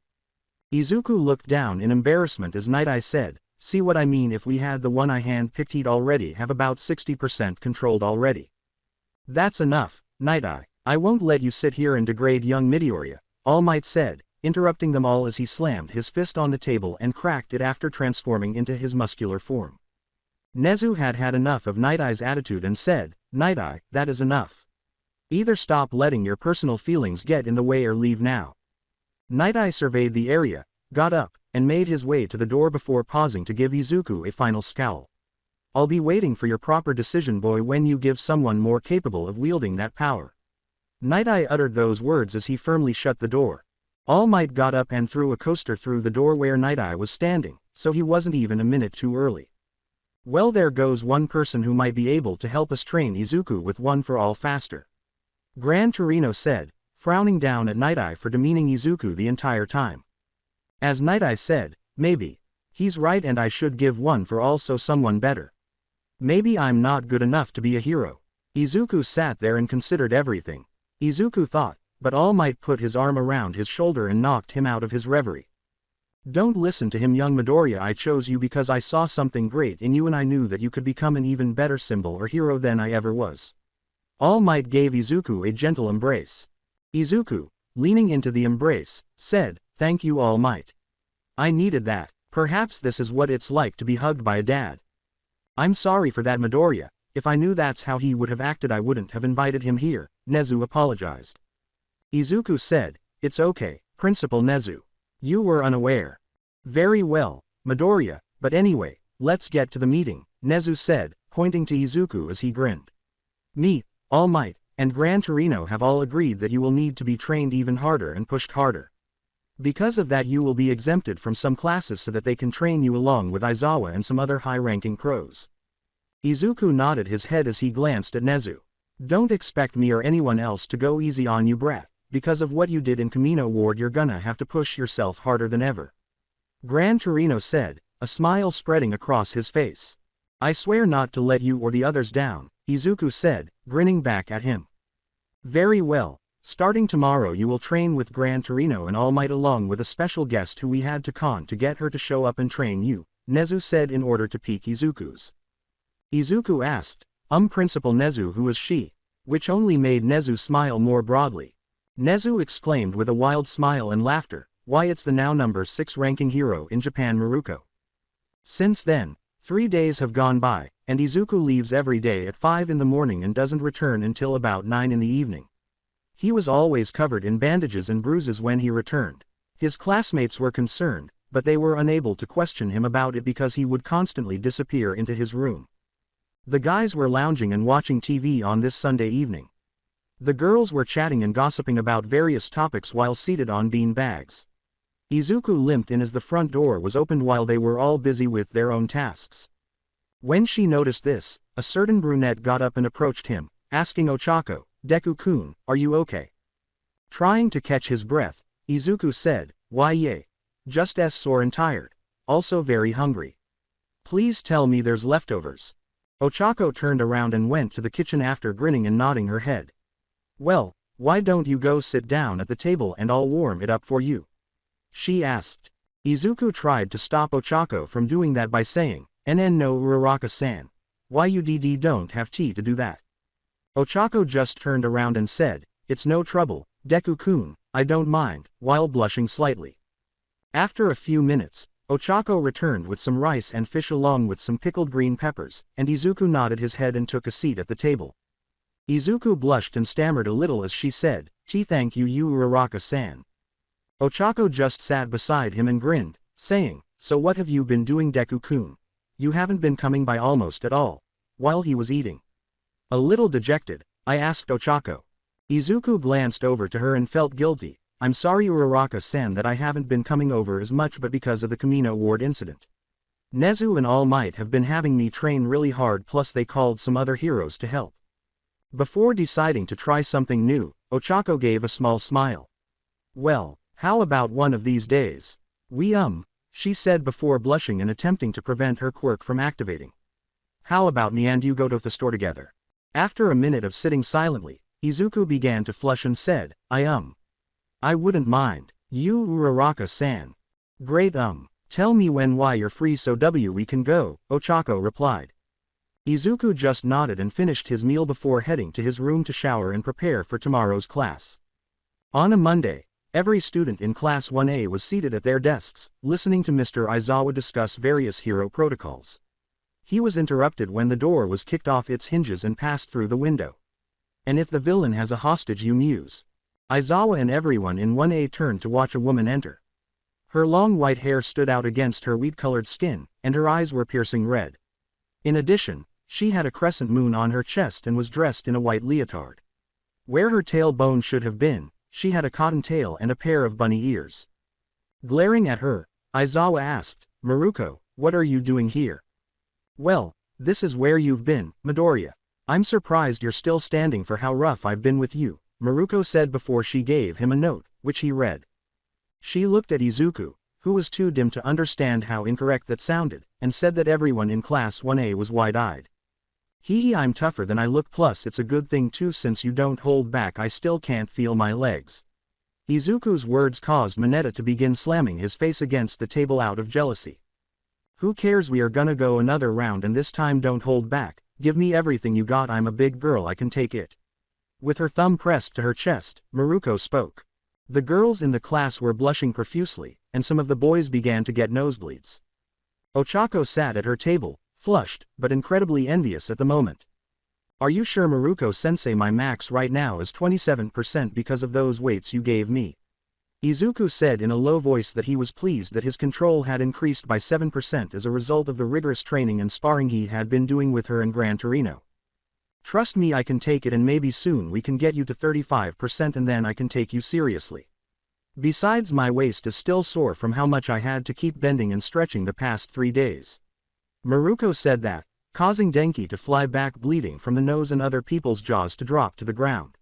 Izuku looked down in embarrassment as Night Eye said, "See what I mean? If we had the one I hand-picked he'd already have about 60% controlled already." "That's enough, Night Eye, I won't let you sit here and degrade young Midoriya," All Might said, interrupting them all as he slammed his fist on the table and cracked it after transforming into his muscular form. Nezu had had enough of Night Eye's attitude and said, "Night Eye, that is enough. Either stop letting your personal feelings get in the way or leave now." Night Eye surveyed the area, got up, and made his way to the door before pausing to give Izuku a final scowl. "I'll be waiting for your proper decision, boy, when you give someone more capable of wielding that power." Night Eye uttered those words as he firmly shut the door. All Might got up and threw a coaster through the door where Night Eye was standing, so he wasn't even a minute too early. "Well, there goes one person who might be able to help us train Izuku with One for All faster," Gran Torino said, frowning down at Night Eye for demeaning Izuku the entire time. As Night Eye said, "Maybe. He's right and I should give One for All so someone better. Maybe I'm not good enough to be a hero." Izuku sat there and considered everything. Izuku thought, but All Might put his arm around his shoulder and knocked him out of his reverie. "Don't listen to him, young Midoriya. I chose you because I saw something great in you and I knew that you could become an even better symbol or hero than I ever was." All Might gave Izuku a gentle embrace. Izuku, leaning into the embrace, said, "Thank you, All Might. I needed that. Perhaps this is what it's like to be hugged by a dad. I'm sorry for that, Midoriya. If I knew that's how he would have acted I wouldn't have invited him here," Nezu apologized. Izuku said, "It's okay, Principal Nezu. You were unaware." "Very well, Midoriya, but anyway, let's get to the meeting," Nezu said, pointing to Izuku as he grinned. "Me, All Might, and Gran Torino have all agreed that you will need to be trained even harder and pushed harder. Because of that you will be exempted from some classes so that they can train you along with Aizawa and some other high-ranking pros." Izuku nodded his head as he glanced at Nezu. "Don't expect me or anyone else to go easy on you, brat. Because of what you did in Kamino Ward you're gonna have to push yourself harder than ever," Gran Torino said, a smile spreading across his face. "I swear not to let you or the others down," Izuku said, grinning back at him. "Very well. Starting tomorrow you will train with Gran Torino and All Might along with a special guest who we had to con to get her to show up and train you," Nezu said in order to pique Izuku's. Izuku asked, Principal Nezu, who is she?" Which only made Nezu smile more broadly. Nezu exclaimed with a wild smile and laughter, "Why, it's the now number 6 ranking hero in Japan, Maruko." Since then, 3 days have gone by, and Izuku leaves every day at 5 in the morning and doesn't return until about 9 in the evening. He was always covered in bandages and bruises when he returned. His classmates were concerned, but they were unable to question him about it because he would constantly disappear into his room. The guys were lounging and watching TV on this Sunday evening. The girls were chatting and gossiping about various topics while seated on bean bags. Izuku limped in as the front door was opened while they were all busy with their own tasks. When she noticed this, a certain brunette got up and approached him, asking Ochako, "Deku-kun, are you okay?" Trying to catch his breath, Izuku said, "Why yay. Just as sore and tired. Also very hungry. Please tell me there's leftovers." Ochako turned around and went to the kitchen after grinning and nodding her head. "Well, why don't you go sit down at the table and I'll warm it up for you?" she asked. Izuku tried to stop Ochako from doing that by saying, "NN no Uraraka-san. Why you don't have tea to do that?" Ochako just turned around and said, "It's no trouble, Deku-kun, I don't mind," while blushing slightly. After a few minutes, Ochako returned with some rice and fish along with some pickled green peppers, and Izuku nodded his head and took a seat at the table. Izuku blushed and stammered a little as she said, "Tea, thank you Uraraka-san." Ochako just sat beside him and grinned, saying, "So what have you been doing, Deku-kun? You haven't been coming by almost at all," while he was eating. A little dejected, I asked Ochako. Izuku glanced over to her and felt guilty. "I'm sorry Uraraka-san that I haven't been coming over as much, but because of the Kamino Ward incident. Nezu and All Might have been having me train really hard, plus they called some other heroes to help." Before deciding to try something new, Ochako gave a small smile. "Well, how about one of these days? She said before blushing and attempting to prevent her quirk from activating. "How about me and you go to the store together?" After a minute of sitting silently, Izuku began to flush and said, I wouldn't mind. You Uraraka-san. Great Tell me why you're free so we can go," Ochako replied. Izuku just nodded and finished his meal before heading to his room to shower and prepare for tomorrow's class. On a Monday, every student in Class 1A was seated at their desks, listening to Mr. Aizawa discuss various hero protocols. He was interrupted when the door was kicked off its hinges and passed through the window. "And if the villain has a hostage, you muse." Aizawa and everyone in 1A turned to watch a woman enter. Her long white hair stood out against her wheat-colored skin, and her eyes were piercing red. In addition, she had a crescent moon on her chest and was dressed in a white leotard. Where her tailbone should have been, she had a cotton tail and a pair of bunny ears. Glaring at her, Aizawa asked, "Maruko, what are you doing here?" "Well, this is where you've been, Midoriya. I'm surprised you're still standing for how rough I've been with you," Maruko said before she gave him a note, which he read. She looked at Izuku, who was too dim to understand how incorrect that sounded, and said that everyone in Class 1A was wide-eyed. I'm tougher than I look, plus it's a good thing too since you don't hold back. I still can't feel my legs." Izuku's words caused Mineta to begin slamming his face against the table out of jealousy. "Who cares, we are gonna go another round and this time don't hold back, give me everything you got, I'm a big girl, I can take it." With her thumb pressed to her chest, Maruko spoke. The girls in the class were blushing profusely, and some of the boys began to get nosebleeds. Ochako sat at her table, flushed, but incredibly envious at the moment. "Are you sure, Maruko-sensei? My max right now is 27% because of those weights you gave me." Izuku said in a low voice that he was pleased that his control had increased by 7% as a result of the rigorous training and sparring he had been doing with her in Gran Torino. "Trust me, I can take it, and maybe soon we can get you to 35% and then I can take you seriously. Besides, my waist is still sore from how much I had to keep bending and stretching the past 3 days." Maruko said that, causing Denki to fly back bleeding from the nose and other people's jaws to drop to the ground.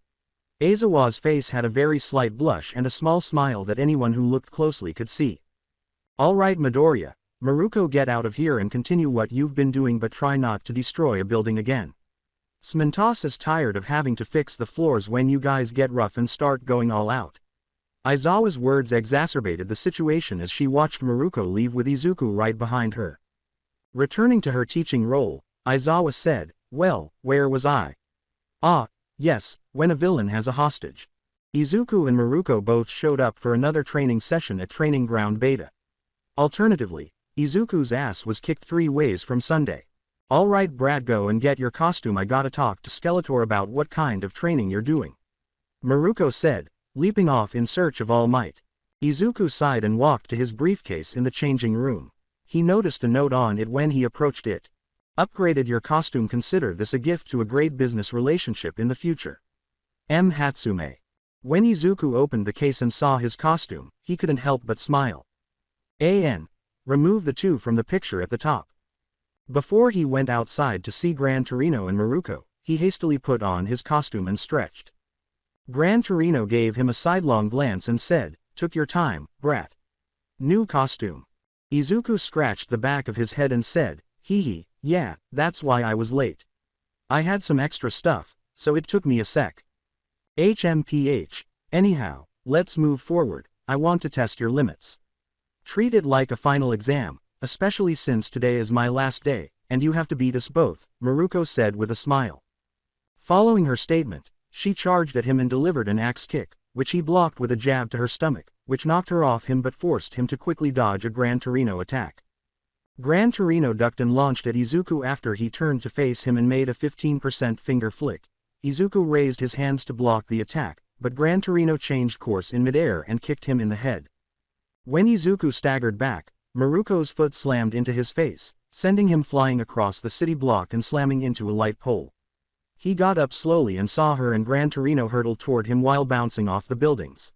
Aizawa's face had a very slight blush and a small smile that anyone who looked closely could see. "All right, Midoriya, Maruko, get out of here and continue what you've been doing, but try not to destroy a building again. Smintos is tired of having to fix the floors when you guys get rough and start going all out." Aizawa's words exacerbated the situation as she watched Maruko leave with Izuku right behind her. Returning to her teaching role, Aizawa said, "Well, where was I? Yes, when a villain has a hostage." Izuku and Maruko both showed up for another training session at Training Ground Beta. Alternatively, Izuku's ass was kicked 3 ways from Sunday. "All right, Brad, go and get your costume. I gotta talk to Skeletor about what kind of training you're doing," Maruko said, leaping off in search of All Might. Izuku sighed and walked to his briefcase in the changing room. He noticed a note on it when he approached it. "Upgraded your costume. Consider this a gift to a great business relationship in the future. M. Hatsume." When Izuku opened the case and saw his costume, he couldn't help but smile. Remove the two from the picture at the top. Before he went outside to see Gran Torino and Maruko, he hastily put on his costume and stretched. Gran Torino gave him a sidelong glance and said, "Took your time, brat. New costume." Izuku scratched the back of his head and said, "Hee, yeah, that's why I was late. I had some extra stuff, so it took me a sec. HMPH. Anyhow, let's move forward, I want to test your limits. Treat it like a final exam, especially since today is my last day, and you have to beat us both," Maruko said with a smile. Following her statement, she charged at him and delivered an axe kick, which he blocked with a jab to her stomach, which knocked her off him but forced him to quickly dodge a Gran Torino attack. Gran Torino ducked and launched at Izuku after he turned to face him and made a 15% finger flick. Izuku raised his hands to block the attack, but Gran Torino changed course in midair and kicked him in the head. When Izuku staggered back, Maruko's foot slammed into his face, sending him flying across the city block and slamming into a light pole. He got up slowly and saw her and Gran Torino hurtle toward him while bouncing off the buildings.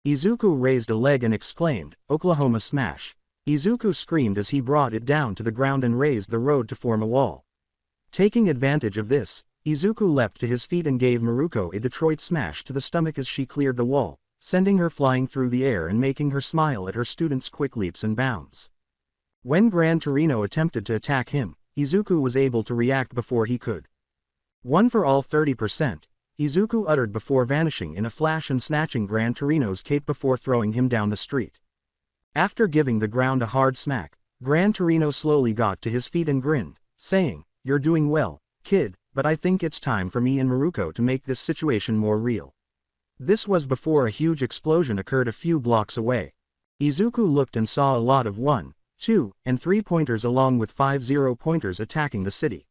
Izuku raised a leg and exclaimed, "Oklahoma Smash." Izuku screamed as he brought it down to the ground and raised the road to form a wall. Taking advantage of this, Izuku leapt to his feet and gave Maruko a Detroit smash to the stomach as she cleared the wall, sending her flying through the air and making her smile at her students' quick leaps and bounds. When Gran Torino attempted to attack him, Izuku was able to react before he could. "One for all 30%, Izuku uttered before vanishing in a flash and snatching Gran Torino's cape before throwing him down the street. After giving the ground a hard smack, Gran Torino slowly got to his feet and grinned, saying, "You're doing well, kid, but I think it's time for me and Maruko to make this situation more real." This was before a huge explosion occurred a few blocks away. Izuku looked and saw a lot of 1, 2, and 3-pointers along with 5 0-pointers attacking the city.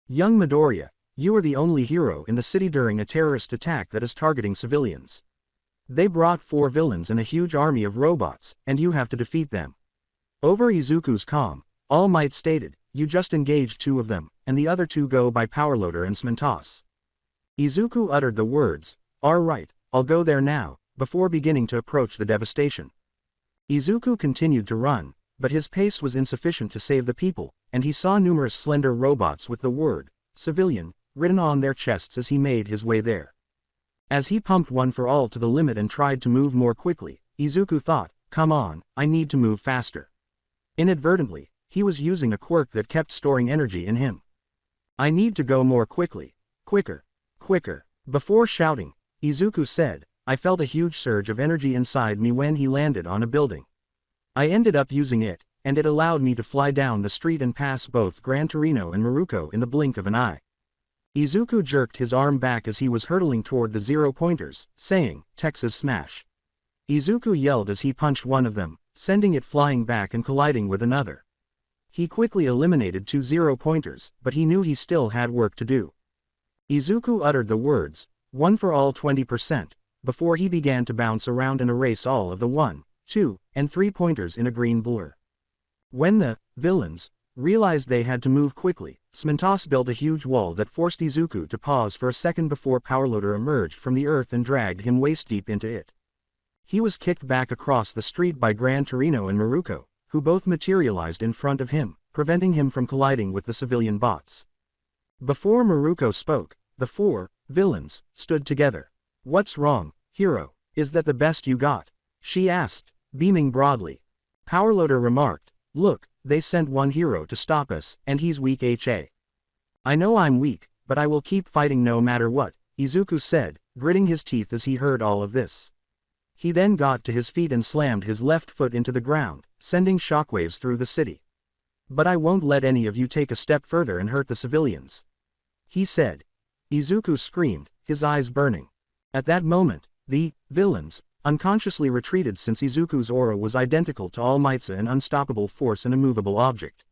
"Young Midoriya, you are the only hero in the city during a terrorist attack that is targeting civilians. They brought 4 villains and a huge army of robots, and you have to defeat them." Over Izuku's comm, All Might stated, "You just engaged 2 of them, and the other 2 go by Powerloader and Smentos." Izuku uttered the words, "Alright, I'll go there now," before beginning to approach the devastation. Izuku continued to run, but his pace was insufficient to save the people, and he saw numerous slender robots with the word, "Civilian," written on their chests as he made his way there. As he pumped One for All to the limit and tried to move more quickly, Izuku thought, "Come on, I need to move faster." Inadvertently, he was using a quirk that kept storing energy in him. "I need to go more quickly. Quicker. Quicker." Before shouting, Izuku said, "I felt a huge surge of energy inside me when he landed on a building. I ended up using it, and it allowed me to fly down the street and pass both Gran Torino and Maruko in the blink of an eye." Izuku jerked his arm back as he was hurtling toward the 0-pointers, saying, "Texas Smash." Izuku yelled as he punched one of them, sending it flying back and colliding with another. He quickly eliminated 2 0-pointers, but he knew he still had work to do. Izuku uttered the words, "One for all 20%, before he began to bounce around and erase all of the 1, 2, and 3-pointers in a green blur. When the villains realized they had to move quickly, Smentos built a huge wall that forced Izuku to pause for a second before Powerloader emerged from the earth and dragged him waist-deep into it. He was kicked back across the street by Gran Torino and Maruko, who both materialized in front of him, preventing him from colliding with the civilian bots. Before Maruko spoke, the 4 villains stood together. "What's wrong, hero? Is that the best you got?" she asked, beaming broadly. Powerloader remarked, "Look, they sent one hero to stop us, and he's weak. I know I'm weak, but I will keep fighting no matter what," Izuku said, gritting his teeth as he heard all of this. He then got to his feet and slammed his left foot into the ground, sending shockwaves through the city. "But I won't let any of you take a step further and hurt the civilians," he said. Izuku screamed, his eyes burning. At that moment, the villains unconsciously retreated since Izuku's aura was identical to All Might's an unstoppable force and immovable object.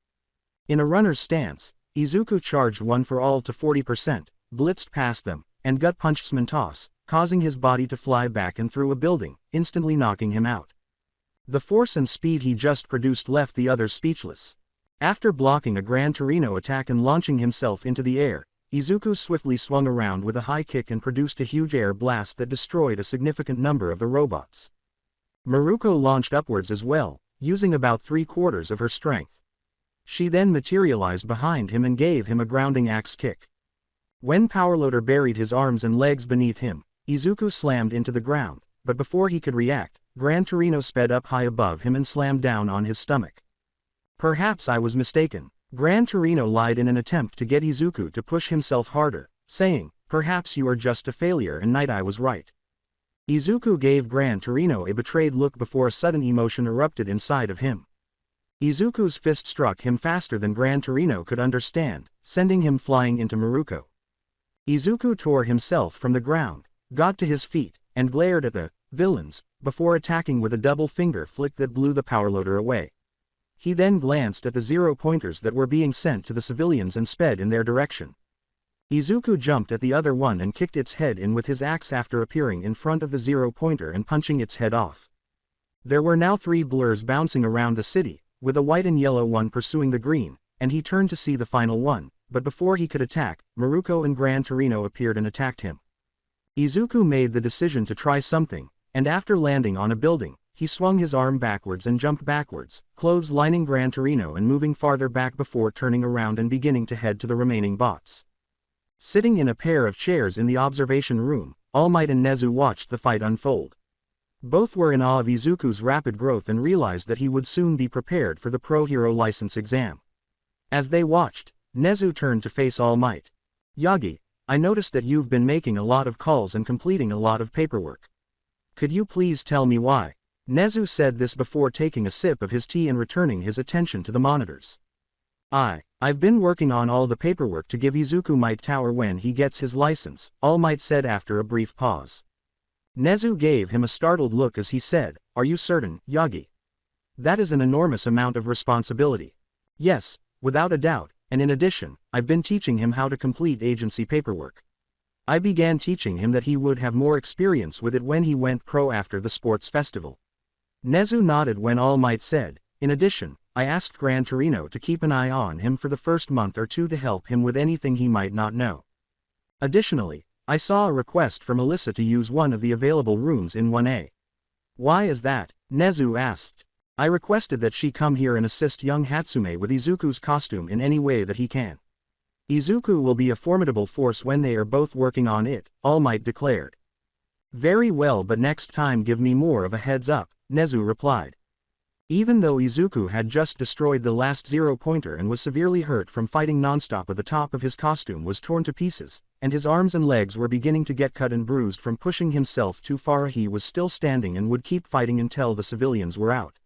In a runner's stance, Izuku charged One for All to 40%, blitzed past them, and gut-punched Smentos, causing his body to fly back and through a building, instantly knocking him out. The force and speed he just produced left the others speechless. After blocking a Gran Torino attack and launching himself into the air, Izuku swiftly swung around with a high kick and produced a huge air blast that destroyed a significant number of the robots. Maruko launched upwards as well, using about 3/4 of her strength. She then materialized behind him and gave him a grounding axe kick. When Powerloader buried his arms and legs beneath him, Izuku slammed into the ground, but before he could react, Gran Torino sped up high above him and slammed down on his stomach. Perhaps I was mistaken. Gran Torino lied in an attempt to get Izuku to push himself harder, saying, "Perhaps you are just a failure and Night Eye was right." Izuku gave Gran Torino a betrayed look before a sudden emotion erupted inside of him. Izuku's fist struck him faster than Gran Torino could understand, sending him flying into Maruko. Izuku tore himself from the ground, got to his feet, and glared at the villains, before attacking with a double finger flick that blew the Powerloader away. He then glanced at the 0-pointers that were being sent to the civilians and sped in their direction. Izuku jumped at the other one and kicked its head in with his axe after appearing in front of the 0-pointer and punching its head off. There were now 3 blurs bouncing around the city, with a white and yellow one pursuing the green, and he turned to see the final one, but before he could attack, Maruko and Gran Torino appeared and attacked him. Izuku made the decision to try something, and after landing on a building, he swung his arm backwards and jumped backwards, clothes-lining Gran Torino and moving farther back before turning around and beginning to head to the remaining bots. Sitting in a pair of chairs in the observation room, All Might and Nezu watched the fight unfold. Both were in awe of Izuku's rapid growth and realized that he would soon be prepared for the Pro Hero license exam. As they watched, Nezu turned to face All Might. "Yagi, I noticed that you've been making a lot of calls and completing a lot of paperwork. Could you please tell me why?" Nezu said this before taking a sip of his tea and returning his attention to the monitors. I've been working on all the paperwork to give Izuku Might Tower when he gets his license," All Might said after a brief pause. Nezu gave him a startled look as he said, "Are you certain, Yagi? That is an enormous amount of responsibility." "Yes, without a doubt, and in addition, I've been teaching him how to complete agency paperwork. I began teaching him that he would have more experience with it when he went pro after the sports festival." Nezu nodded when All Might said, "In addition, I asked Gran Torino to keep an eye on him for the first month or two to help him with anything he might not know. Additionally, I saw a request from Alyssa to use one of the available rooms in 1A. "Why is that?" Nezu asked. "I requested that she come here and assist young Hatsume with Izuku's costume in any way that he can. Izuku will be a formidable force when they are both working on it," All Might declared. "Very well, but next time give me more of a heads up," Nezu replied. Even though Izuku had just destroyed the last 0-pointer and was severely hurt from fighting nonstop, the top of his costume was torn to pieces, and his arms and legs were beginning to get cut and bruised from pushing himself too far, he was still standing and would keep fighting until the civilians were out.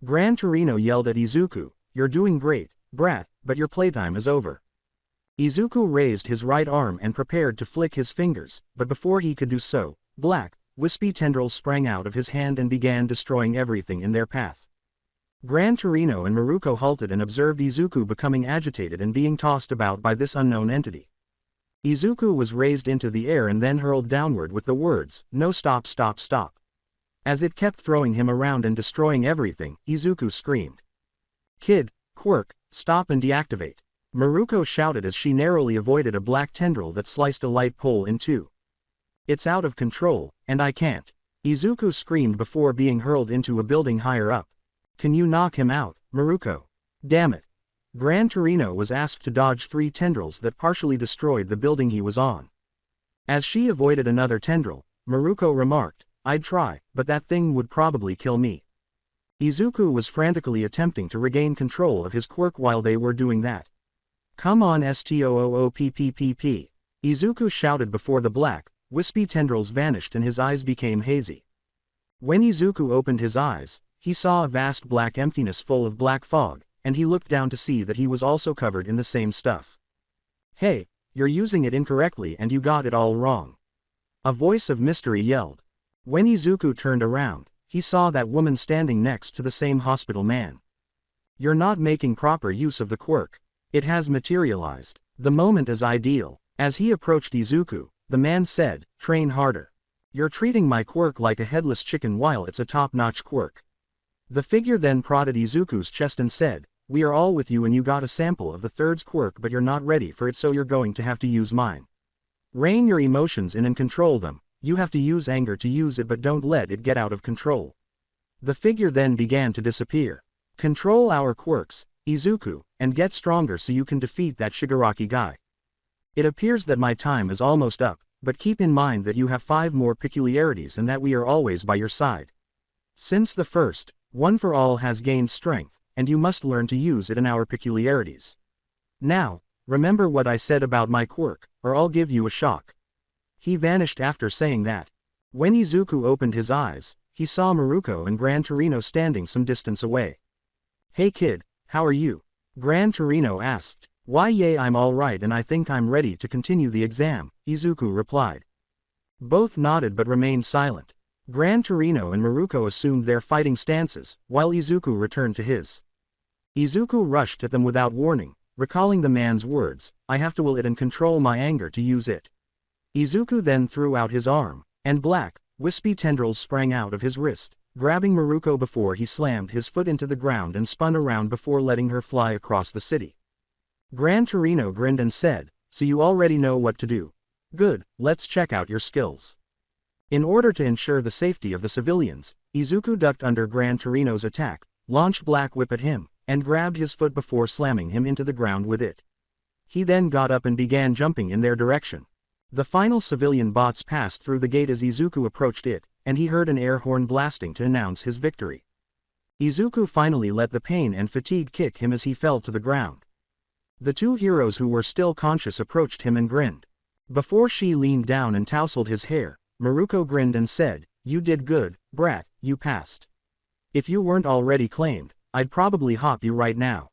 Gran Torino yelled at Izuku, "You're doing great, brat, but your playtime is over." Izuku raised his right arm and prepared to flick his fingers, but before he could do so, black, wispy tendrils sprang out of his hand and began destroying everything in their path. Gran Torino and Maruko halted and observed Izuku becoming agitated and being tossed about by this unknown entity. Izuku was raised into the air and then hurled downward with the words, "No, stop, stop, stop." As it kept throwing him around and destroying everything, Izuku screamed, "Kid, quirk, stop and deactivate." Maruko shouted as she narrowly avoided a black tendril that sliced a light pole in two. "It's out of control, and I can't." Izuku screamed before being hurled into a building higher up. "Can you knock him out, Maruko?" "Damn it." Gran Torino was asked to dodge 3 tendrils that partially destroyed the building he was on. As she avoided another tendril, Maruko remarked, "I'd try, but that thing would probably kill me." Izuku was frantically attempting to regain control of his quirk while they were doing that. "Come on, STOOOPPPP. Izuku shouted before the black, wispy tendrils vanished and his eyes became hazy. When Izuku opened his eyes, he saw a vast black emptiness full of black fog, and he looked down to see that he was also covered in the same stuff. "Hey, you're using it incorrectly and you got it all wrong." A voice of mystery yelled. When Izuku turned around, he saw that woman standing next to the same hospital man. "You're not making proper use of the quirk. It has materialized. The moment is ideal." As he approached Izuku, the man said, "Train harder. You're treating my quirk like a headless chicken while it's a top-notch quirk." The figure then prodded Izuku's chest and said, We are all with you and you got a sample of the third's quirk but you're not ready for it so you're going to have to use mine. Rein your emotions in and control them, you have to use anger to use it but don't let it get out of control. The figure then began to disappear. Control our quirks, Izuku, and get stronger so you can defeat that Shigaraki guy. It appears that my time is almost up, but keep in mind that you have 5 more peculiarities and that we are always by your side. Since the first, one for all has gained strength, and you must learn to use it in our peculiarities. Now, remember what I said about my quirk, or I'll give you a shock. He vanished after saying that. When Izuku opened his eyes, he saw Maruko and Gran Torino standing some distance away. Hey kid, how are you? Gran Torino asked. Why yay I'm alright and I think I'm ready to continue the exam, Izuku replied. Both nodded but remained silent. Gran Torino and Maruko assumed their fighting stances, while Izuku returned to his. Izuku rushed at them without warning, recalling the man's words, I have to will it and control my anger to use it. Izuku then threw out his arm, and black, wispy tendrils sprang out of his wrist, grabbing Maruko before he slammed his foot into the ground and spun around before letting her fly across the city. Gran Torino grinned and said, so you already know what to do. Good, let's check out your skills. In order to ensure the safety of the civilians, Izuku ducked under Gran Torino's attack, launched Black Whip at him, and grabbed his foot before slamming him into the ground with it. He then got up and began jumping in their direction. The final civilian bots passed through the gate as Izuku approached it, and he heard an air horn blasting to announce his victory. Izuku finally let the pain and fatigue kick him as he fell to the ground. The 2 heroes who were still conscious approached him and grinned. Before she leaned down and tousled his hair, Maruko grinned and said, you did good, brat, you passed. If you weren't already claimed, I'd probably hop you right now.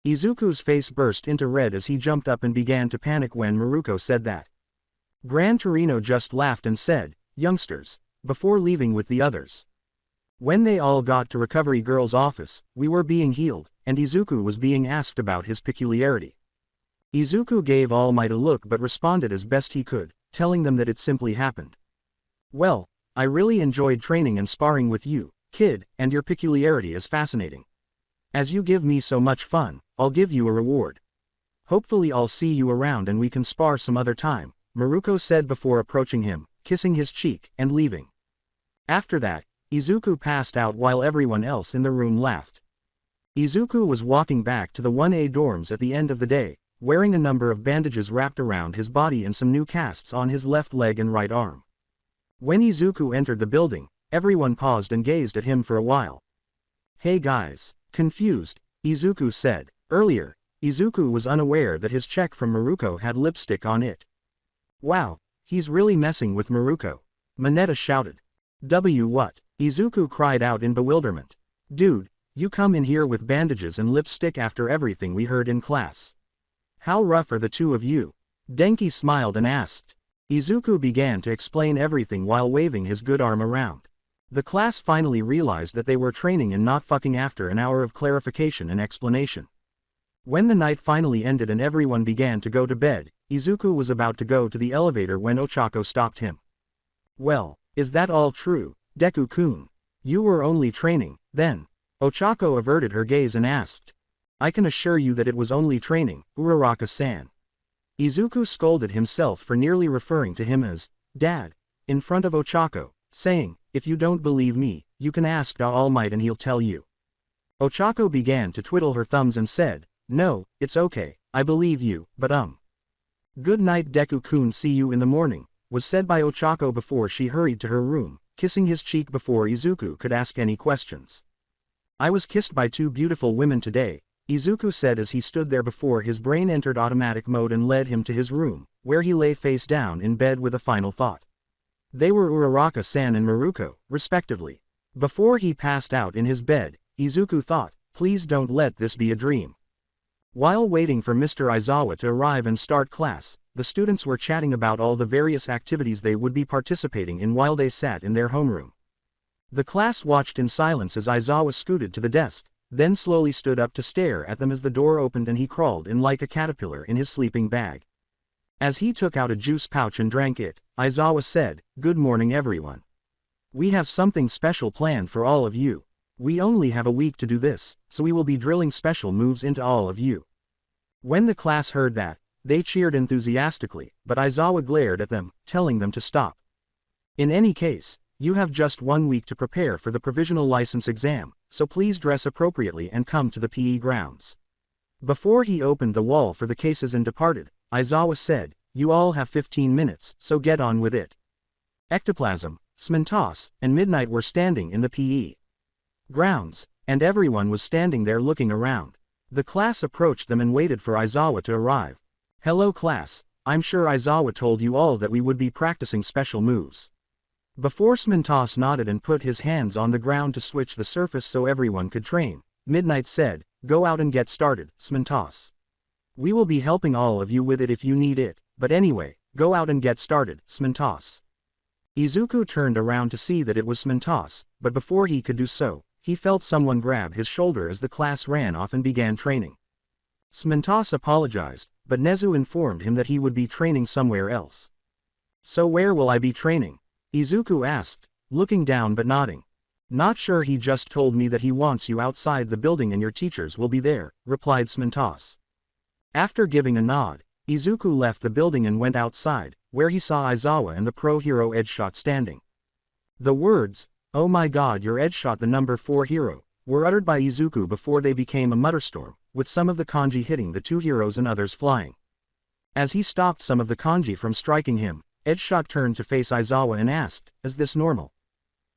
Izuku's face burst into red as he jumped up and began to panic when Maruko said that. Gran Torino just laughed and said, youngsters, before leaving with the others. When they all got to Recovery Girl's office, we were being healed, and Izuku was being asked about his peculiarity. Izuku gave All Might a look but responded as best he could, telling them that it simply happened. Well, I really enjoyed training and sparring with you, kid, and your peculiarity is fascinating. As you give me so much fun, I'll give you a reward. Hopefully I'll see you around and we can spar some other time, Maruko said before approaching him, kissing his cheek, and leaving. After that, Izuku passed out while everyone else in the room laughed. Izuku was walking back to the 1A dorms at the end of the day, wearing a number of bandages wrapped around his body and some new casts on his left leg and right arm. When Izuku entered the building, everyone paused and gazed at him for a while. Hey guys. Confused, Izuku said. Earlier, Izuku was unaware that his check from Maruko had lipstick on it. Wow, he's really messing with Maruko. Mineta shouted. What? Izuku cried out in bewilderment. Dude, you come in here with bandages and lipstick after everything we heard in class. How rough are the 2 of you? Denki smiled and asked. Izuku began to explain everything while waving his good arm around. The class finally realized that they were training and not fucking after an hour of clarification and explanation. When the night finally ended and everyone began to go to bed, Izuku was about to go to the elevator when Ochako stopped him. Well, is that all true, Deku-kun? You were only training, then? Ochako averted her gaze and asked. I can assure you that it was only training, Uraraka-san. Izuku scolded himself for nearly referring to him as Dad in front of Ochako, saying, if you don't believe me, you can ask All Might and he'll tell you. Ochako began to twiddle her thumbs and said, no, it's okay, I believe you, but Good night Deku-kun, see you in the morning, was said by Ochako before she hurried to her room, kissing his cheek before Izuku could ask any questions. I was kissed by 2 beautiful women today, Izuku said as he stood there before his brain entered automatic mode and led him to his room, where he lay face down in bed with a final thought. They were Uraraka-san and Maruko, respectively. Before he passed out in his bed, Izuku thought, please don't let this be a dream. While waiting for Mr. Aizawa to arrive and start class, the students were chatting about all the various activities they would be participating in while they sat in their homeroom. The class watched in silence as Aizawa scooted to the desk, then slowly stood up to stare at them as the door opened and he crawled in like a caterpillar in his sleeping bag. As he took out a juice pouch and drank it, Aizawa said, good morning everyone. We have something special planned for all of you. We only have a week to do this, so we will be drilling special moves into all of you. When the class heard that, they cheered enthusiastically, but Aizawa glared at them, telling them to stop. In any case, you have just 1 week to prepare for the provisional license exam, so please dress appropriately and come to the PE grounds. Before he opened the wall for the cases and departed, Aizawa said, you all have 15 minutes, so get on with it. Ectoplasm, Smintos, and Midnight were standing in the PE grounds, and everyone was standing there looking around. The class approached them and waited for Aizawa to arrive. Hello class, I'm sure Aizawa told you all that we would be practicing special moves. Before Smintos nodded and put his hands on the ground to switch the surface so everyone could train, Midnight said, go out and get started, Smintos. We will be helping all of you with it if you need it, but anyway, go out and get started, Smintos. Izuku turned around to see that it was Smintos, but before he could do so, he felt someone grab his shoulder as the class ran off and began training. Smintos apologized, but Nezu informed him that he would be training somewhere else. So where will I be training? Izuku asked, looking down but nodding. Not sure, he just told me that he wants you outside the building and your teachers will be there, replied Smintos. After giving a nod, Izuku left the building and went outside, where he saw Aizawa and the pro hero Edgeshot standing. The words, "Oh my god, you're Edgeshot the number 4 hero," were uttered by Izuku before they became a mutterstorm, with some of the kanji hitting the two heroes and others flying. As he stopped some of the kanji from striking him, Edgeshot turned to face Aizawa and asked, is this normal?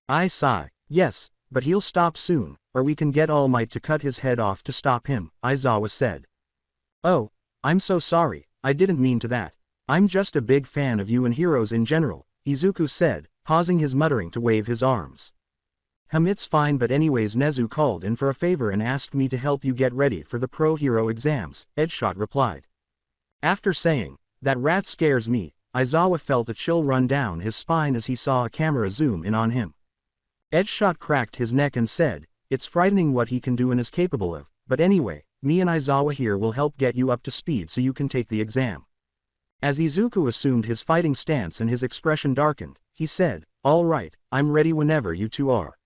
I sigh, yes, but he'll stop soon, or we can get All Might to cut his head off to stop him, Aizawa said. Oh, I'm so sorry, I didn't mean to that. I'm just a big fan of you and heroes in general, Izuku said, pausing his muttering to wave his arms. It's fine, but anyways, Nezu called in for a favor and asked me to help you get ready for the pro hero exams, Edgeshot replied. After saying, that rat scares me, Aizawa felt a chill run down his spine as he saw a camera zoom in on him. Edgeshot cracked his neck and said, it's frightening what he can do and is capable of, but anyway, me and Aizawa here will help get you up to speed so you can take the exam. As Izuku assumed his fighting stance and his expression darkened, he said, all right, I'm ready whenever you two are.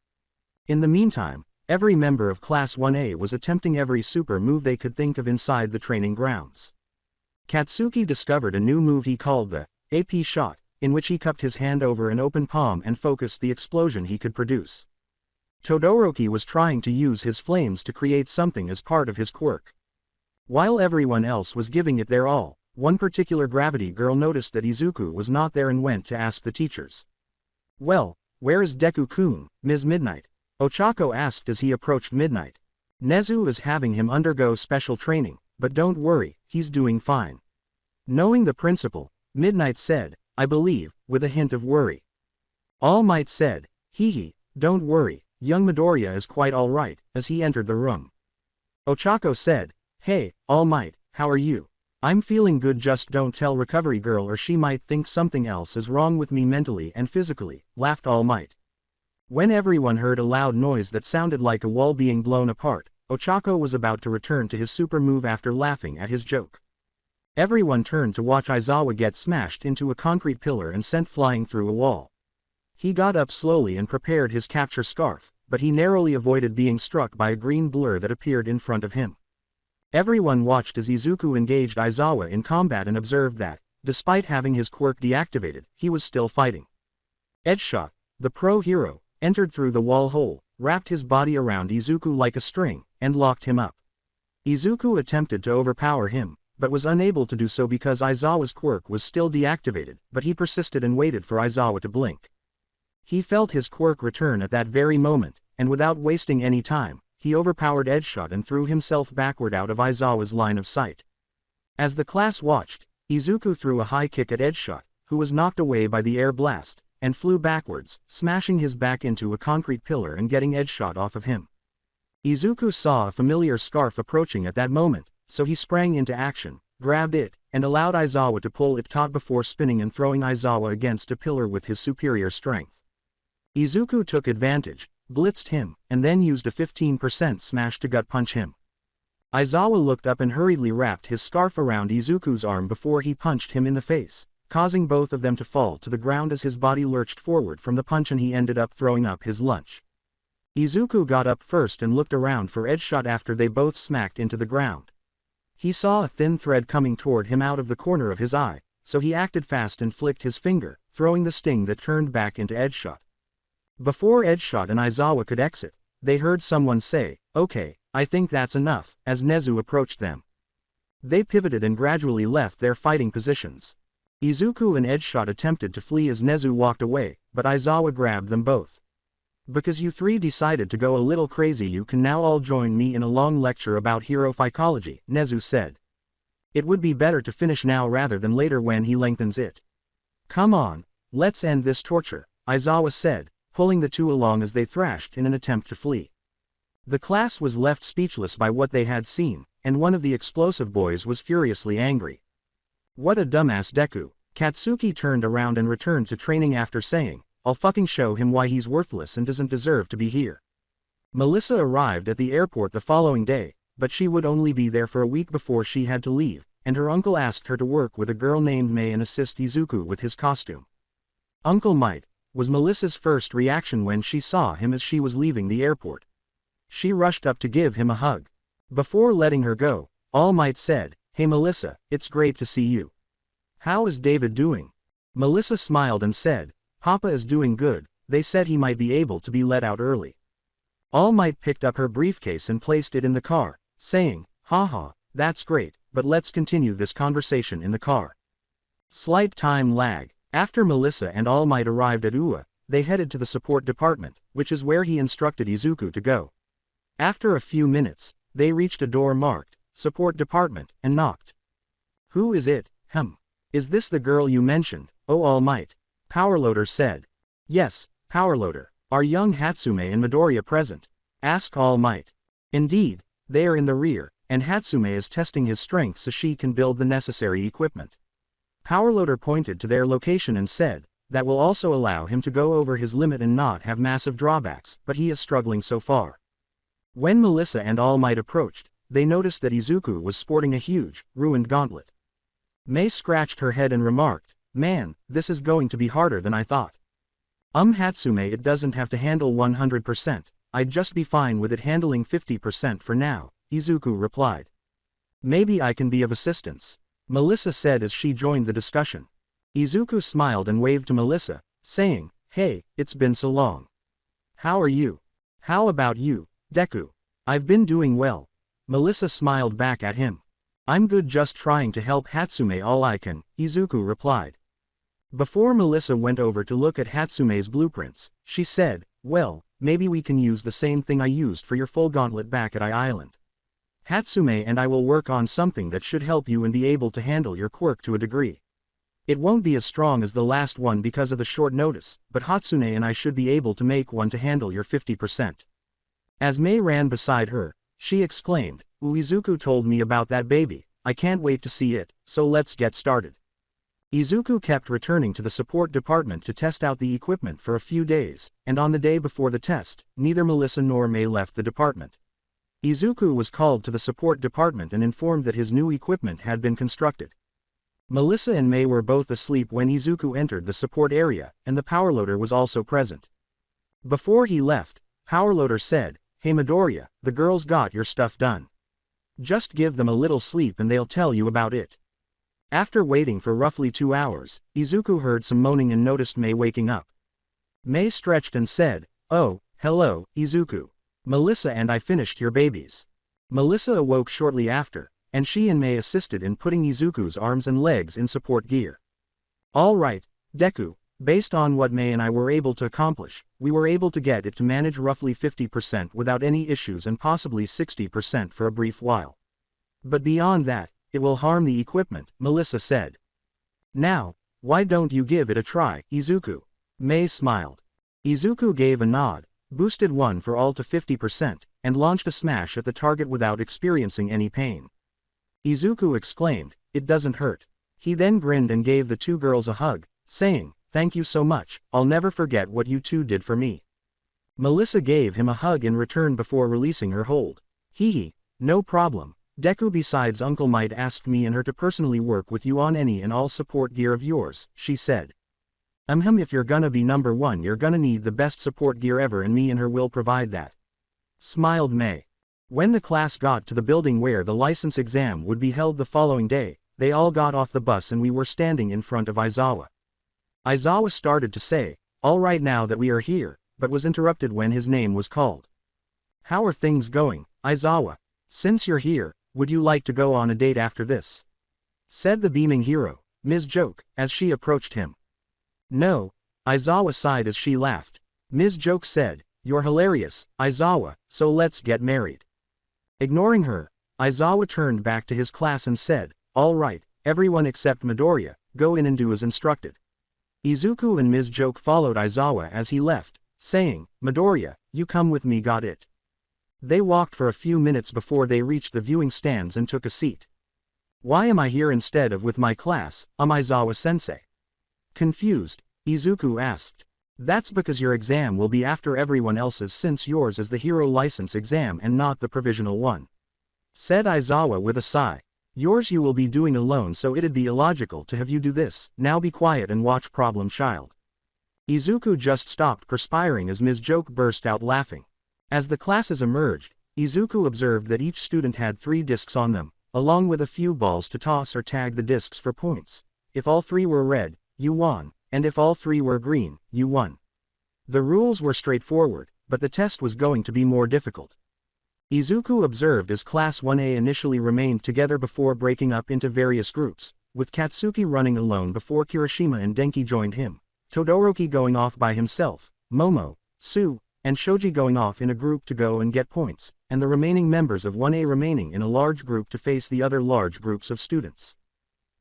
In the meantime, every member of Class 1A was attempting every super move they could think of inside the training grounds. Katsuki discovered a new move he called the AP shot, in which he cupped his hand over an open palm and focused the explosion he could produce. Todoroki was trying to use his flames to create something as part of his quirk. While everyone else was giving it their all, one particular gravity girl noticed that Izuku was not there and went to ask the teachers. Well, where is Deku-kun, Ms. Midnight? Ochako asked as he approached Midnight. Nezu is having him undergo special training, but don't worry, he's doing fine. Knowing the principal, Midnight said, I believe, with a hint of worry. All Might said, hee, don't worry, young Midoriya is quite alright, as he entered the room. Ochako said, hey, All Might, how are you? I'm feeling good, just don't tell Recovery Girl or she might think something else is wrong with me mentally and physically, laughed All Might. When everyone heard a loud noise that sounded like a wall being blown apart, Ochako was about to return to his super move after laughing at his joke. Everyone turned to watch Aizawa get smashed into a concrete pillar and sent flying through a wall. He got up slowly and prepared his capture scarf, but he narrowly avoided being struck by a green blur that appeared in front of him. Everyone watched as Izuku engaged Aizawa in combat and observed that, despite having his quirk deactivated, he was still fighting. Edgeshot, the pro hero, entered through the wall hole, wrapped his body around Izuku like a string, and locked him up. Izuku attempted to overpower him, but was unable to do so because Aizawa's quirk was still deactivated, but he persisted and waited for Aizawa to blink. He felt his quirk return at that very moment, and without wasting any time, he overpowered Edgeshot and threw himself backward out of Aizawa's line of sight. As the class watched, Izuku threw a high kick at Edgeshot, who was knocked away by the air blast, and flew backwards, smashing his back into a concrete pillar and getting Edgeshot off of him. Izuku saw a familiar scarf approaching at that moment, so he sprang into action, grabbed it, and allowed Aizawa to pull it taut before spinning and throwing Aizawa against a pillar with his superior strength. Izuku took advantage, blitzed him, and then used a 15% smash to gut punch him. Aizawa looked up and hurriedly wrapped his scarf around Izuku's arm before he punched him in the face, causing both of them to fall to the ground as his body lurched forward from the punch and he ended up throwing up his lunch. Izuku got up first and looked around for Edgeshot after they both smacked into the ground. He saw a thin thread coming toward him out of the corner of his eye, so he acted fast and flicked his finger, throwing the sting that turned back into Edgeshot. Before Edgeshot and Aizawa could exit, they heard someone say, "Okay, I think that's enough," as Nezu approached them. They pivoted and gradually left their fighting positions. Izuku and Edgeshot attempted to flee as Nezu walked away, but Aizawa grabbed them both. "Because you three decided to go a little crazy, you can now all join me in a long lecture about hero psychology," Nezu said. "It would be better to finish now rather than later when he lengthens it. Come on, let's end this torture," Aizawa said, pulling the two along as they thrashed in an attempt to flee. The class was left speechless by what they had seen, and one of the explosive boys was furiously angry. "What a dumbass Deku." Katsuki turned around and returned to training after saying, "I'll fucking show him why he's worthless and doesn't deserve to be here." Melissa arrived at the airport the following day, but she would only be there for a week before she had to leave, and her uncle asked her to work with a girl named Mei and assist Izuku with his costume. "Uncle Might," was Melissa's first reaction when she saw him as she was leaving the airport. She rushed up to give him a hug. Before letting her go, All Might said, "Hey Melissa, it's great to see you. How is David doing?" Melissa smiled and said, "Papa is doing good, they said he might be able to be let out early." All Might picked up her briefcase and placed it in the car, saying, "Haha, that's great, but let's continue this conversation in the car." Slight time lag. After Melissa and All Might arrived at UA, they headed to the support department, which is where he instructed Izuku to go. After a few minutes, they reached a door marked, "Support Department," and knocked. "Who is it, Is this the girl you mentioned, oh All Might?" Powerloader said. "Yes, Powerloader. Are young Hatsume and Midoriya present?" asked All Might. "Indeed, they are in the rear, and Hatsume is testing his strength so she can build the necessary equipment." Powerloader pointed to their location and said, "That will also allow him to go over his limit and not have massive drawbacks, but he is struggling so far." When Melissa and All Might approached, they noticed that Izuku was sporting a huge, ruined gauntlet. Mei scratched her head and remarked, "Man, this is going to be harder than I thought." Hatsume, it doesn't have to handle 100%, I'd just be fine with it handling 50% for now," Izuku replied. "Maybe I can be of assistance," Melissa said as she joined the discussion. Izuku smiled and waved to Melissa, saying, "Hey, it's been so long. How are you? How about you, Deku?" "I've been doing well." Melissa smiled back at him. "I'm good, just trying to help Hatsume all I can," Izuku replied. Before Melissa went over to look at Hatsume's blueprints, she said, "Well, maybe we can use the same thing I used for your full gauntlet back at Island. Hatsume and I will work on something that should help you and be able to handle your quirk to a degree. It won't be as strong as the last one because of the short notice, but Hatsune and I should be able to make one to handle your 50%. As Mei ran beside her, she exclaimed, "Izuku told me about that baby, I can't wait to see it, so let's get started." Izuku kept returning to the support department to test out the equipment for a few days, and on the day before the test, neither Melissa nor Mei left the department. Izuku was called to the support department and informed that his new equipment had been constructed. Melissa and Mei were both asleep when Izuku entered the support area, and the powerloader was also present. Before he left, Powerloader said, "Hey Midoriya, the girls got your stuff done. Just give them a little sleep and they'll tell you about it." After waiting for roughly 2 hours, Izuku heard some moaning and noticed Mei waking up. Mei stretched and said, "Oh, hello, Izuku. Melissa and I finished your babies." Melissa awoke shortly after, and she and Mei assisted in putting Izuku's arms and legs in support gear. "All right, Deku, based on what Mei and I were able to accomplish, we were able to get it to manage roughly 50% without any issues and possibly 60% for a brief while. But beyond that, it will harm the equipment," Melissa said. "Now, why don't you give it a try, Izuku?" Mei smiled. Izuku gave a nod, boosted one for all to 50%, and launched a smash at the target without experiencing any pain. Izuku exclaimed, "It doesn't hurt." He then grinned and gave the two girls a hug, saying, "Thank you so much, I'll never forget what you two did for me." Melissa gave him a hug in return before releasing her hold. "Hee, no problem. Deku, besides Uncle Might asked me and her to personally work with you on any and all support gear of yours," she said. If you're gonna be number one, you're gonna need the best support gear ever, and me and her will provide that. Smiled May. When the class got to the building where the license exam would be held the following day, they all got off the bus and we were standing in front of Aizawa. Aizawa started to say, "All right now that we are here," but was interrupted when his name was called. "How are things going, Aizawa? Since you're here, would you like to go on a date after this?" said the beaming hero, Ms. Joke, as she approached him. "No," Aizawa sighed as she laughed. Ms. Joke said, "You're hilarious, Aizawa, so let's get married." Ignoring her, Aizawa turned back to his class and said, "All right, everyone except Midoriya, go in and do as instructed." Izuku and Ms. Joke followed Aizawa as he left, saying, "Midoriya, you come with me, got it?" They walked for a few minutes before they reached the viewing stands and took a seat. "Why am I here instead of with my class, Aizawa-sensei?" Confused, Izuku asked. "That's because your exam will be after everyone else's, since yours is the hero license exam and not the provisional one," said Aizawa with a sigh. "Yours you will be doing alone, so it'd be illogical to have you do this. Now be quiet and watch, problem child." Izuku just stopped perspiring as Ms. Joke burst out laughing. As the classes emerged, Izuku observed that each student had 3 discs on them, along with a few balls to toss or tag the discs for points. If all 3 were red, you won, and if all 3 were green, you won. The rules were straightforward, but the test was going to be more difficult. Izuku observed as Class 1A initially remained together before breaking up into various groups, with Katsuki running alone before Kirishima and Denki joined him, Todoroki going off by himself, Momo, Tsu, and Shoji going off in a group to go and get points, and the remaining members of 1A remaining in a large group to face the other large groups of students.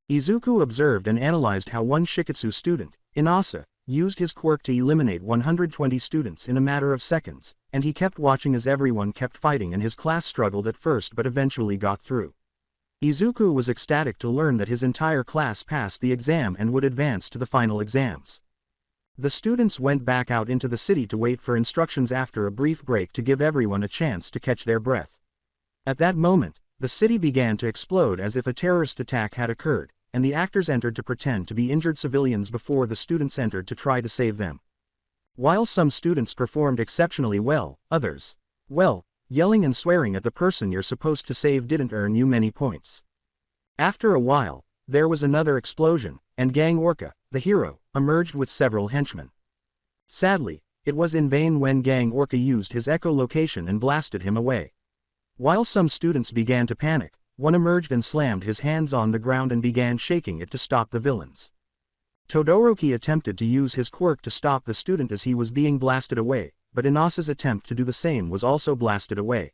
Izuku observed and analyzed how one Shiketsu student, Inasa, used his quirk to eliminate 120 students in a matter of seconds, and he kept watching as everyone kept fighting and his class struggled at first but eventually got through. Izuku was ecstatic to learn that his entire class passed the exam and would advance to the final exams. The students went back out into the city to wait for instructions after a brief break to give everyone a chance to catch their breath. At that moment, the city began to explode as if a terrorist attack had occurred, and the actors entered to pretend to be injured civilians before the students entered to try to save them. While some students performed exceptionally well, others, well, yelling and swearing at the person you're supposed to save didn't earn you many points. After a while, there was another explosion, and Gang Orca, the hero, emerged with several henchmen. Sadly, it was in vain when Gang Orca used his echolocation and blasted him away. While some students began to panic, one emerged and slammed his hands on the ground and began shaking it to stop the villains. Todoroki attempted to use his quirk to stop the student as he was being blasted away, but Inasa's attempt to do the same was also blasted away.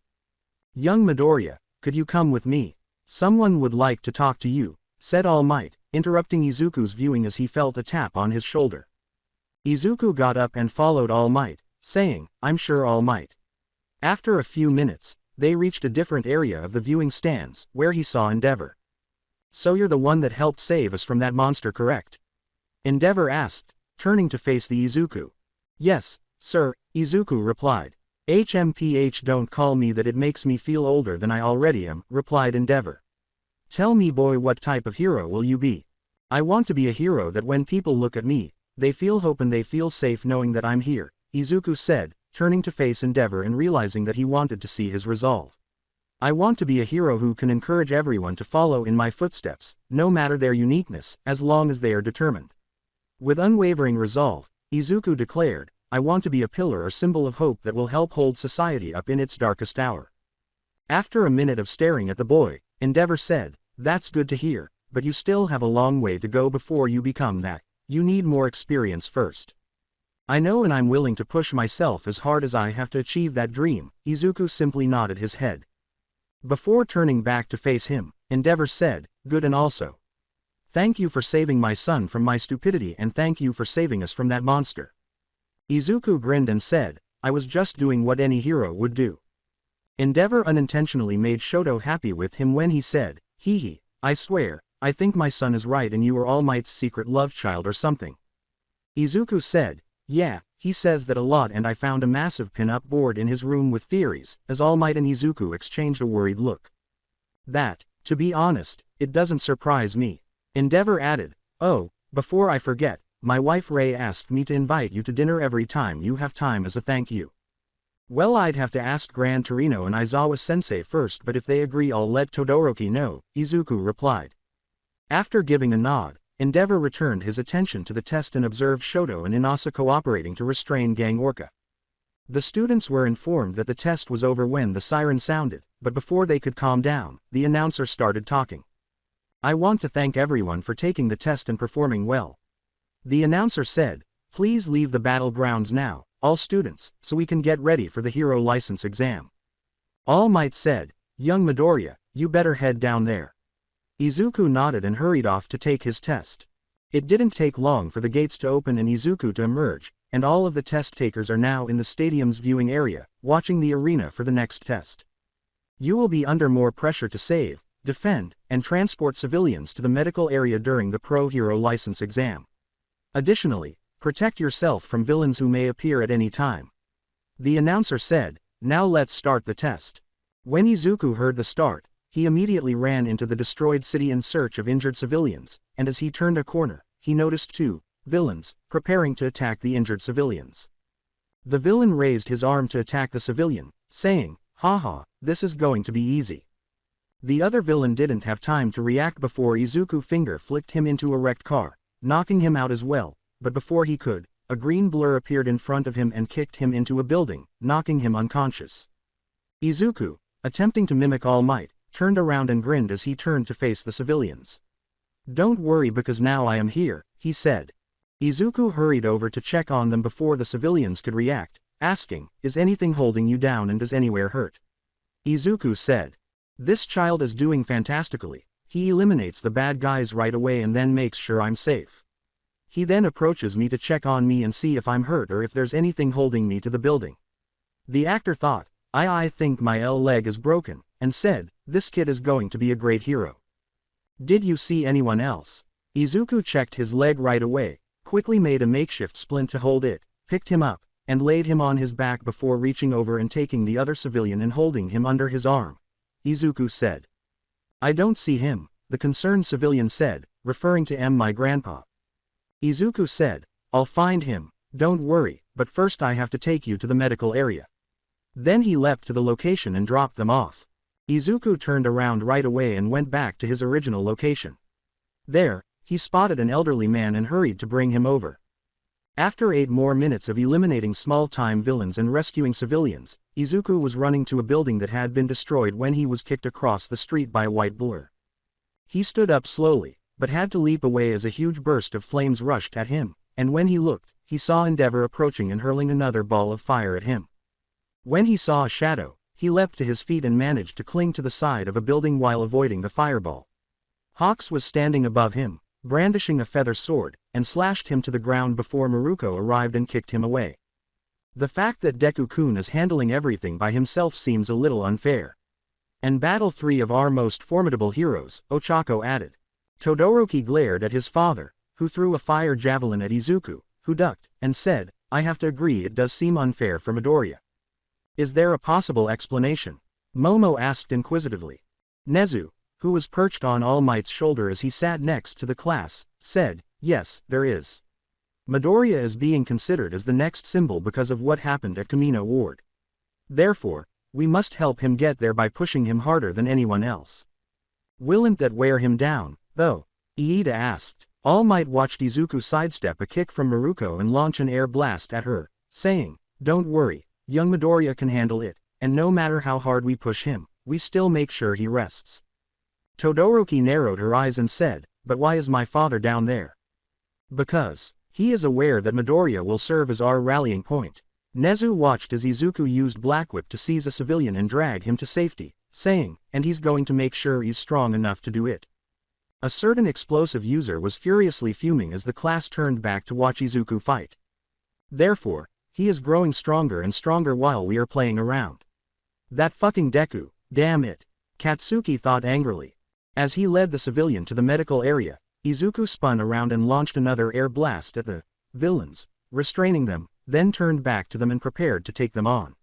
"Young Midoriya, could you come with me? Someone would like to talk to you," said All Might, interrupting Izuku's viewing as he felt a tap on his shoulder. Izuku got up and followed All Might, saying, "I'm sure, All Might." After a few minutes, they reached a different area of the viewing stands, where he saw Endeavor. "So you're the one that helped save us from that monster, correct?" Endeavor asked, turning to face the Izuku. "Yes, sir," Izuku replied. "HMPH, don't call me that, it makes me feel older than I already am," replied Endeavor. "Tell me, boy, what type of hero will you be?" "I want to be a hero that when people look at me, they feel hope and they feel safe knowing that I'm here," Izuku said, turning to face Endeavor and realizing that he wanted to see his resolve. "I want to be a hero who can encourage everyone to follow in my footsteps, no matter their uniqueness, as long as they are determined." With unwavering resolve, Izuku declared, "I want to be a pillar or symbol of hope that will help hold society up in its darkest hour." After a minute of staring at the boy, Endeavor said, "That's good to hear, but you still have a long way to go before you become that. You need more experience first." "I know, and I'm willing to push myself as hard as I have to achieve that dream," Izuku simply nodded his head. Before turning back to face him, Endeavor said, "Good, and also thank you for saving my son from my stupidity, and thank you for saving us from that monster." Izuku grinned and said, "I was just doing what any hero would do." Endeavor unintentionally made Shoto happy with him when he said, "Hee hee, I swear, I think my son is right and you are All Might's secret love child or something." Izuku said, "Yeah, he says that a lot, and I found a massive pin-up board in his room with theories," as All Might and Izuku exchanged a worried look. "That, to be honest, it doesn't surprise me." Endeavor added, "Oh, before I forget, my wife Ray asked me to invite you to dinner every time you have time as a thank you. Well, I'd have to ask Gran Torino and Aizawa-sensei first, but if they agree I'll let Todoroki know, Izuku replied. After giving a nod, Endeavor returned his attention to the test and observed Shoto and Inasa cooperating to restrain Gang Orca. The students were informed that the test was over when the siren sounded, but before they could calm down, the announcer started talking. I want to thank everyone for taking the test and performing well. The announcer said, please leave the battlegrounds now, all students, so we can get ready for the hero license exam. All Might said, young Midoriya, you better head down there. Izuku nodded and hurried off to take his test. It didn't take long for the gates to open and Izuku to emerge, and all of the test takers are now in the stadium's viewing area, watching the arena for the next test. You will be under more pressure to save, defend, and transport civilians to the medical area during the Pro Hero License exam. Additionally, protect yourself from villains who may appear at any time. The announcer said, now let's start the test. When Izuku heard the start, he immediately ran into the destroyed city in search of injured civilians, and as he turned a corner, he noticed two villains preparing to attack the injured civilians. The villain raised his arm to attack the civilian, saying, haha, this is going to be easy. The other villain didn't have time to react before Izuku finger flicked him into a wrecked car, knocking him out as well, but before he could, a green blur appeared in front of him and kicked him into a building, knocking him unconscious. Izuku, attempting to mimic All Might, turned around and grinned as he turned to face the civilians. Don't worry because now I am here, he said. Izuku hurried over to check on them before the civilians could react, asking, is anything holding you down and does anywhere hurt? Izuku said. This child is doing fantastically. He eliminates the bad guys right away and then makes sure I'm safe. He then approaches me to check on me and see if I'm hurt or if there's anything holding me to the building. The actor thought, I think my leg is broken, and said, this kid is going to be a great hero. Did you see anyone else? Izuku checked his leg right away, quickly made a makeshift splint to hold it, picked him up, and laid him on his back before reaching over and taking the other civilian and holding him under his arm. Izuku said. I don't see him, the concerned civilian said, referring to my grandpa. Izuku said, I'll find him, don't worry, but first I have to take you to the medical area. Then he leapt to the location and dropped them off. Izuku turned around right away and went back to his original location. There, he spotted an elderly man and hurried to bring him over. After 8 more minutes of eliminating small-time villains and rescuing civilians, Izuku was running to a building that had been destroyed when he was kicked across the street by a white blur. He stood up slowly, but had to leap away as a huge burst of flames rushed at him, and when he looked, he saw Endeavor approaching and hurling another ball of fire at him. When he saw a shadow, he leapt to his feet and managed to cling to the side of a building while avoiding the fireball. Hawks was standing above him, brandishing a feather sword, and slashed him to the ground before Maruko arrived and kicked him away. The fact that Deku-kun is handling everything by himself seems a little unfair. And battle 3 of our most formidable heroes, Ochako added. Todoroki glared at his father, who threw a fire javelin at Izuku, who ducked, and said, I have to agree it does seem unfair for Midoriya. Is there a possible explanation? Momo asked inquisitively. Nezu, who was perched on All Might's shoulder as he sat next to the class, said, yes, there is. Midoriya is being considered as the next symbol because of what happened at Kamino Ward. Therefore, we must help him get there by pushing him harder than anyone else. Willn't that wear him down, though? Iida asked. All Might watched Izuku sidestep a kick from Maruko and launch an air blast at her, saying, don't worry, young Midoriya can handle it, and no matter how hard we push him, we still make sure he rests. Todoroki narrowed her eyes and said, but why is my father down there? Because he is aware that Midoriya will serve as our rallying point. Nezu watched as Izuku used Black Whip to seize a civilian and drag him to safety, saying, and he's going to make sure he's strong enough to do it. A certain explosive user was furiously fuming as the class turned back to watch Izuku fight. Therefore, he is growing stronger and stronger while we are playing around. That fucking Deku, damn it. Katsuki thought angrily. As he led the civilian to the medical area, Izuku spun around and launched another air blast at the villains, restraining them, then turned back to them and prepared to take them on.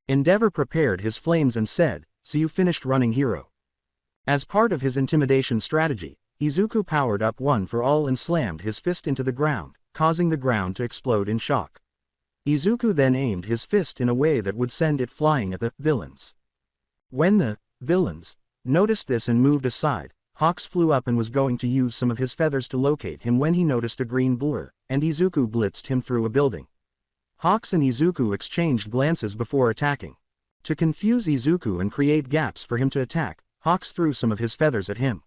Endeavor prepared his flames and said, so you finished running, hero. As part of his intimidation strategy, Izuku powered up One for All and slammed his fist into the ground, causing the ground to explode in shock. Izuku then aimed his fist in a way that would send it flying at the villains. When the villains noticed this and moved aside, Hawks flew up and was going to use some of his feathers to locate him when he noticed a green blur, and Izuku blitzed him through a building. Hawks and Izuku exchanged glances before attacking. To confuse Izuku and create gaps for him to attack, Hawks threw some of his feathers at him.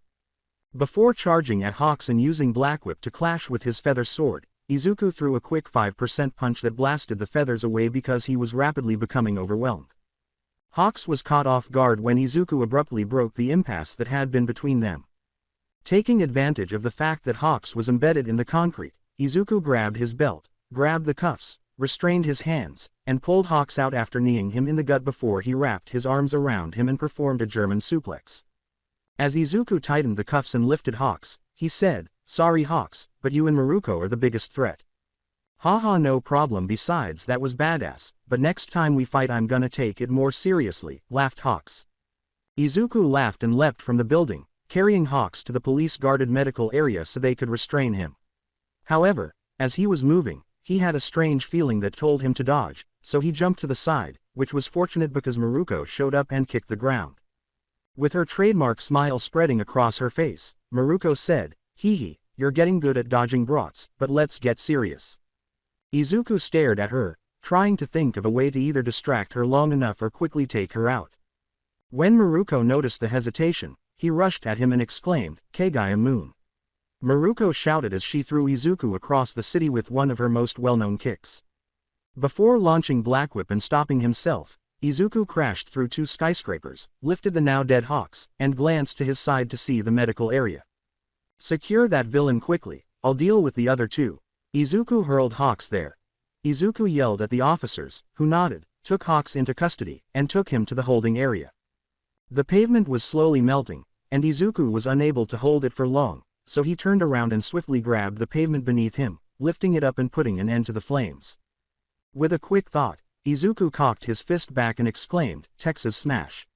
Before charging at Hawks and using Black Whip to clash with his feather sword, Izuku threw a quick 5% punch that blasted the feathers away because he was rapidly becoming overwhelmed. Hawks was caught off guard when Izuku abruptly broke the impasse that had been between them. Taking advantage of the fact that Hawks was embedded in the concrete, Izuku grabbed his belt, grabbed the cuffs, restrained his hands, and pulled Hawks out after kneeing him in the gut before he wrapped his arms around him and performed a German suplex. As Izuku tightened the cuffs and lifted Hawks, he said, "Sorry Hawks, but you and Maruko are the biggest threat." "Haha, no problem, besides that was badass, but next time we fight I'm gonna take it more seriously," laughed Hawks. Izuku laughed and leapt from the building, carrying Hawks to the police-guarded medical area so they could restrain him. However, as he was moving, he had a strange feeling that told him to dodge, so he jumped to the side, which was fortunate because Maruko showed up and kicked the ground. With her trademark smile spreading across her face, Maruko said, "Hee hee, you're getting good at dodging brats, but let's get serious." Izuku stared at her, trying to think of a way to either distract her long enough or quickly take her out. When Maruko noticed the hesitation, he rushed at him and exclaimed, "Kagaya Moon." Maruko shouted as she threw Izuku across the city with one of her most well-known kicks. Before launching Black Whip and stopping himself, Izuku crashed through 2 skyscrapers, lifted the now-dead Hawks, and glanced to his side to see the medical area. "Secure that villain quickly, I'll deal with the other 2. Izuku hurled Hawks there. Izuku yelled at the officers, who nodded, took Hawks into custody, and took him to the holding area. The pavement was slowly melting, and Izuku was unable to hold it for long, so he turned around and swiftly grabbed the pavement beneath him, lifting it up and putting an end to the flames. With a quick thought, Izuku cocked his fist back and exclaimed, "Texas Smash."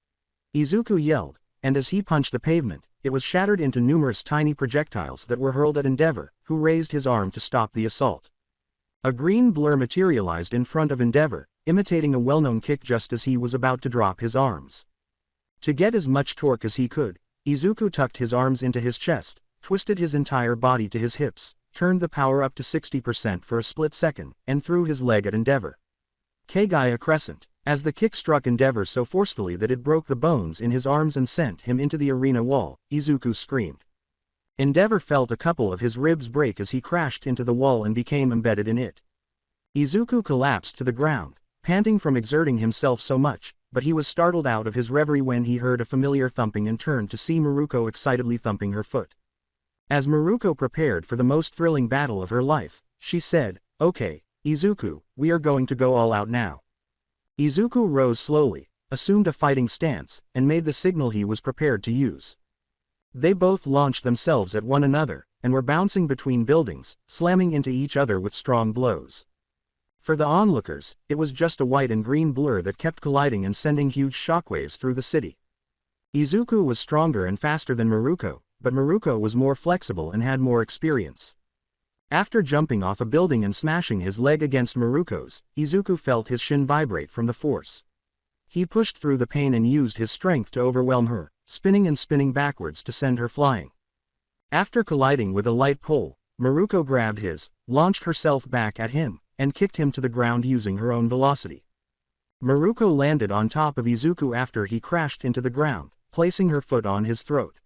Izuku yelled, and as he punched the pavement, it was shattered into numerous tiny projectiles that were hurled at Endeavor, who raised his arm to stop the assault. A green blur materialized in front of Endeavor, imitating a well-known kick just as he was about to drop his arms. To get as much torque as he could, Izuku tucked his arms into his chest, twisted his entire body to his hips, turned the power up to 60% for a split second, and threw his leg at Endeavor. Kagaya Crescent, as the kick struck Endeavor so forcefully that it broke the bones in his arms and sent him into the arena wall, Izuku screamed. Endeavor felt a couple of his ribs break as he crashed into the wall and became embedded in it. Izuku collapsed to the ground, panting from exerting himself so much, but he was startled out of his reverie when he heard a familiar thumping and turned to see Maruko excitedly thumping her foot. As Maruko prepared for the most thrilling battle of her life, she said, "Okay, Izuku, we are going to go all out now." Izuku rose slowly, assumed a fighting stance, and made the signal he was prepared to use. They both launched themselves at one another, and were bouncing between buildings, slamming into each other with strong blows. For the onlookers, it was just a white and green blur that kept colliding and sending huge shockwaves through the city. Izuku was stronger and faster than Maruko, but Maruko was more flexible and had more experience. After jumping off a building and smashing his leg against Maruko's, Izuku felt his shin vibrate from the force. He pushed through the pain and used his strength to overwhelm her, spinning and spinning backwards to send her flying. After colliding with a light pole, Maruko grabbed his, launched herself back at him, and kicked him to the ground using her own velocity. Maruko landed on top of Izuku after he crashed into the ground, placing her foot on his throat.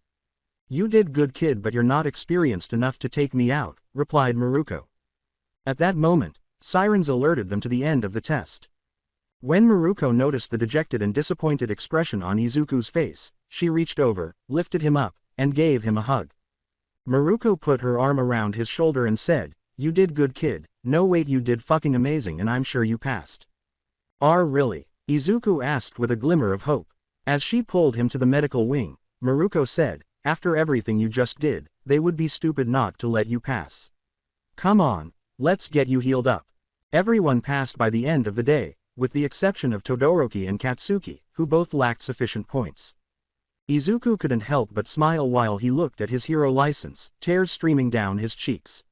"You did good, kid, but you're not experienced enough to take me out," replied Maruko. At that moment, sirens alerted them to the end of the test. When Maruko noticed the dejected and disappointed expression on Izuku's face, she reached over, lifted him up, and gave him a hug. Maruko put her arm around his shoulder and said, "You did good, kid. No wait, you did fucking amazing and I'm sure you passed." Really?" Izuku asked with a glimmer of hope. As she pulled him to the medical wing, Maruko said, "After everything you just did, they would be stupid not to let you pass. Come on, let's get you healed up." Everyone passed by the end of the day, with the exception of Todoroki and Katsuki, who both lacked sufficient points. Izuku couldn't help but smile while he looked at his hero license, tears streaming down his cheeks.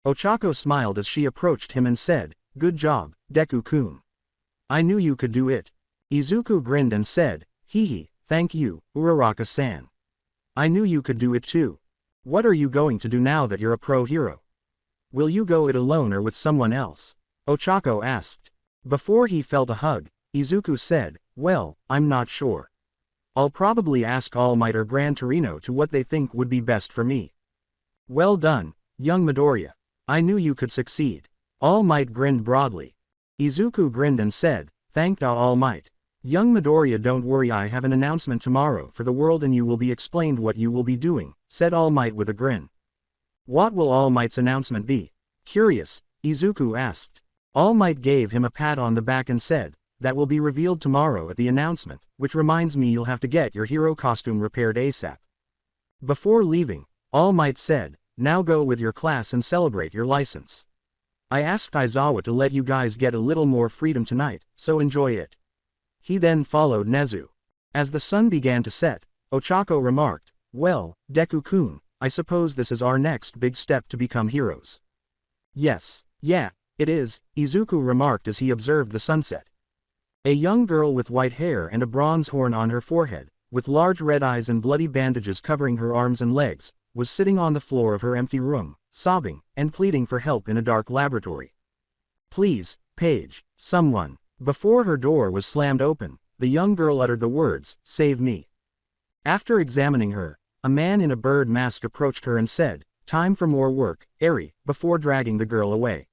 Ochako smiled as she approached him and said, "Good job, Deku-kun. I knew you could do it." Izuku grinned and said, "Hee hee, thank you, Uraraka-san. I knew you could do it too. What are you going to do now that you're a pro hero? Will you go it alone or with someone else?" Ochako asked. Before he felt a hug, Izuku said, "Well, I'm not sure. I'll probably ask All Might or Gran Torino to what they think would be best for me." "Well done, young Midoriya. I knew you could succeed." All Might grinned broadly. Izuku grinned and said, "Thank All Might. Young Midoriya, don't worry, I have an announcement tomorrow for the world and you will be explained what you will be doing," said All Might with a grin. "What will All Might's announcement be?" Curious, Izuku asked. All Might gave him a pat on the back and said, "That will be revealed tomorrow at the announcement, which reminds me you'll have to get your hero costume repaired ASAP." Before leaving, All Might said, "Now go with your class and celebrate your license. I asked Aizawa to let you guys get a little more freedom tonight, so enjoy it." He then followed Nezu. As the sun began to set, Ochako remarked, "Well, Deku-kun, I suppose this is our next big step to become heroes." "Yes, yeah, it is," Izuku remarked as he observed the sunset. A young girl with white hair and a bronze horn on her forehead, with large red eyes and bloody bandages covering her arms and legs, was sitting on the floor of her empty room, sobbing, and pleading for help in a dark laboratory. "Please, page, someone." Before her door was slammed open, the young girl uttered the words, "Save me." After examining her, a man in a bird mask approached her and said, "Time for more work, Eri," before dragging the girl away.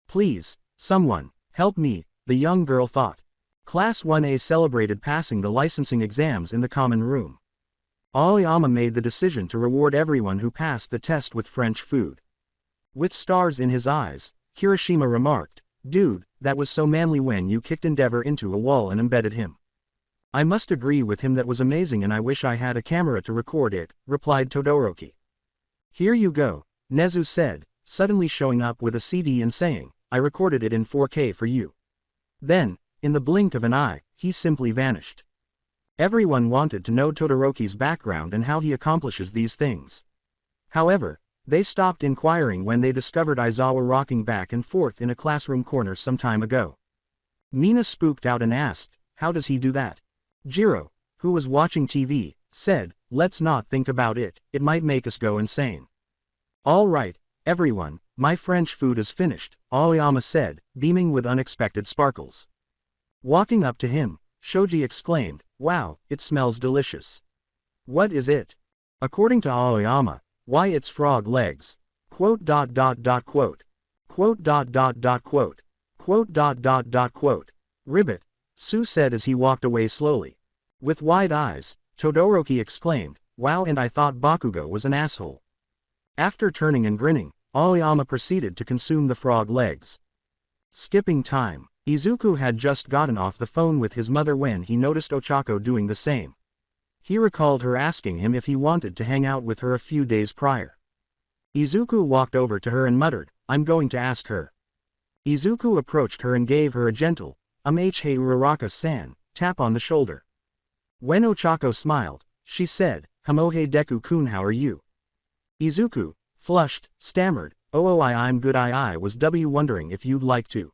"Please, someone, help me," the young girl thought. Class 1A celebrated passing the licensing exams in the common room. Aoyama made the decision to reward everyone who passed the test with French food. With stars in his eyes, Kirishima remarked, "Dude, that was so manly when you kicked Endeavor into a wall and embedded him." "I must agree with him, that was amazing and I wish I had a camera to record it," replied Todoroki. "Here you go," Nezu said, suddenly showing up with a CD and saying, "I recorded it in 4K for you." Then, in the blink of an eye, he simply vanished. Everyone wanted to know Todoroki's background and how he accomplishes these things. However, they stopped inquiring when they discovered Aizawa rocking back and forth in a classroom corner some time ago. Mina spooked out and asked, "How does he do that?" Jiro, who was watching TV, said, "Let's not think about it, it might make us go insane." "All right, everyone, my French food is finished," Aoyama said, beaming with unexpected sparkles. Walking up to him, Shoji exclaimed, "Wow, it smells delicious." "What is it?" According to Aoyama, "Why, it's frog legs." Quote. Quote. Quote. "Ribbit," Sue said as he walked away slowly. With wide eyes, Todoroki exclaimed, "Wow, and I thought Bakugo was an asshole." After turning and grinning, Aoyama proceeded to consume the frog legs. Skipping time, Izuku had just gotten off the phone with his mother when he noticed Ochako doing the same. He recalled her asking him if he wanted to hang out with her a few days prior. Izuku walked over to her and muttered, "I'm going to ask her." Izuku approached her and gave her a gentle, "Hey Uraraka-san," tap on the shoulder. When Ochako smiled, she said, "Hey Deku-kun, how are you?" Izuku, flushed, stammered, "Oh, I'm good, I was wondering if you'd like to."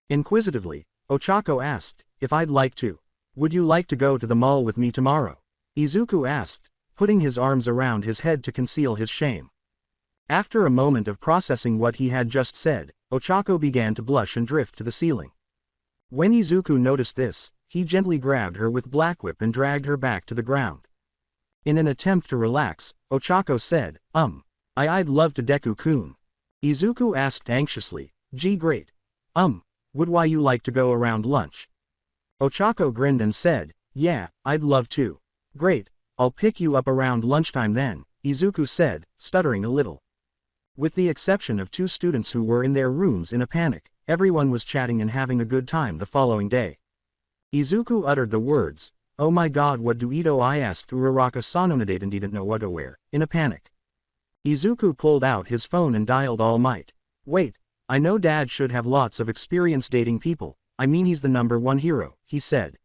Inquisitively, Ochako asked, "If I'd like to. Would you like to go to the mall with me tomorrow?" Izuku asked, putting his arms around his head to conceal his shame. After a moment of processing what he had just said, Ochako began to blush and drift to the ceiling. When Izuku noticed this, he gently grabbed her with Black Whip and dragged her back to the ground. In an attempt to relax, Ochako said, I'd love to Deku-kun." Izuku asked anxiously, "Gee, great. Would why you like to go around lunch?" Ochako grinned and said, "Yeah, I'd love to." "Great, I'll pick you up around lunchtime then," Izuku said, stuttering a little. With the exception of 2 students who were in their rooms in a panic, everyone was chatting and having a good time the following day. Izuku uttered the words, "Oh my god, what do I asked Uraraka-sanonadate and didn't know what to wear," in a panic. Izuku pulled out his phone and dialed All Might. "Wait, I know Dad should have lots of experience dating people, I mean he's the #1 hero," he said.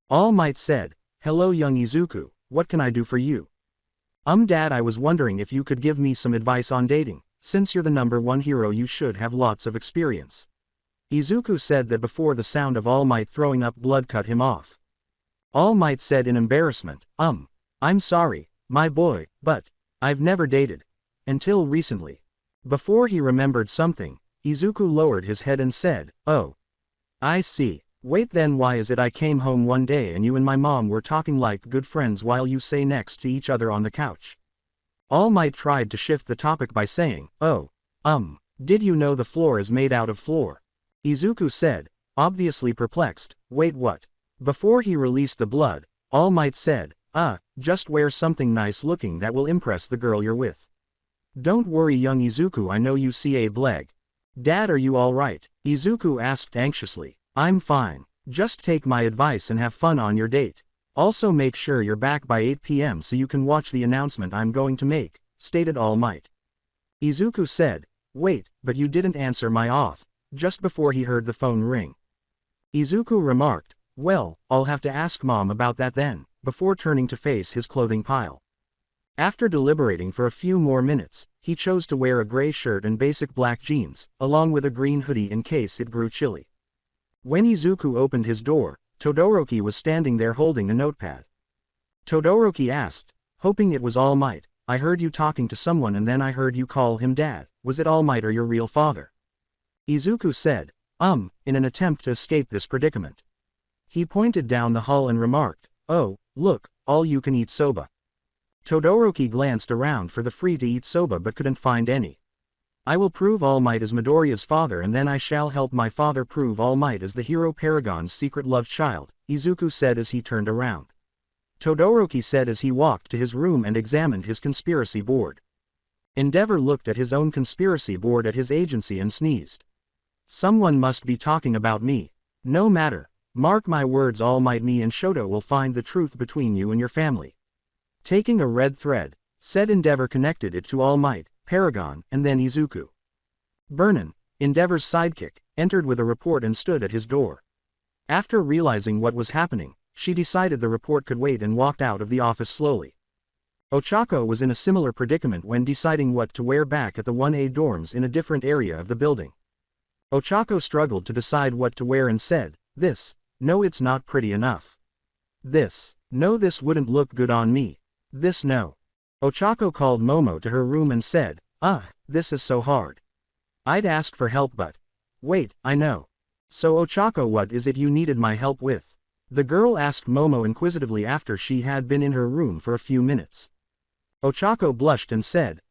All Might said, "Hello young Izuku, what can I do for you?" Dad, I was wondering if you could give me some advice on dating," Since you're the #1 hero you should have lots of experience. Izuku said that before the sound of All Might throwing up blood cut him off. All Might said in embarrassment, I'm sorry, my boy, but I've never dated. Until recently. Before he remembered something, Izuku lowered his head and said, oh. I see. Wait, then why is it I came home one day and you and my mom were talking like good friends while you sat next to each other on the couch? All Might tried to shift the topic by saying, oh. Did you know the floor is made out of floor? Izuku said, obviously perplexed, wait, what? Before he released the blood, All Might said, just wear something nice looking that will impress the girl you're with. Don't worry young Izuku, I know you see a bleg. Dad, are you alright? Izuku asked anxiously. I'm fine. Just take my advice and have fun on your date. Also make sure you're back by 8 p.m. so you can watch the announcement I'm going to make, stated All Might. Izuku said, wait, but you didn't answer my off, just before he heard the phone ring. Izuku remarked, well, I'll have to ask Mom about that then, before turning to face his clothing pile. After deliberating for a few more minutes, he chose to wear a gray shirt and basic black jeans, along with a green hoodie in case it grew chilly. When Izuku opened his door, Todoroki was standing there holding a notepad. Todoroki asked, hoping it was All Might, I heard you talking to someone and then I heard you call him Dad, was it All Might or your real father? Izuku said, in an attempt to escape this predicament. He pointed down the hall and remarked, oh, look, all-you-can-eat soba. Todoroki glanced around for the free-to-eat soba but couldn't find any. I will prove All Might is Midoriya's father and then I shall help my father prove All Might is the hero Paragon's secret love child, Izuku said as he turned around. Todoroki said as he walked to his room and examined his conspiracy board. Endeavor looked at his own conspiracy board at his agency and sneezed. Someone must be talking about me. No matter. Mark my words, All Might, me and Shoto will find the truth between you and your family. Taking a red thread, said Endeavor connected it to All Might, Paragon, and then Izuku. Vernon, Endeavor's sidekick, entered with a report and stood at his door. After realizing what was happening, she decided the report could wait and walked out of the office slowly. Ochako was in a similar predicament when deciding what to wear back at the 1A dorms in a different area of the building. Ochako struggled to decide what to wear and said, this, no, it's not pretty enough. This, no, this wouldn't look good on me. This, no. Ochako called Momo to her room and said, this is so hard. I'd ask for help but. Wait, I know. So Ochako, what is it you needed my help with? The girl asked Momo inquisitively after she had been in her room for a few minutes. Ochako blushed and said,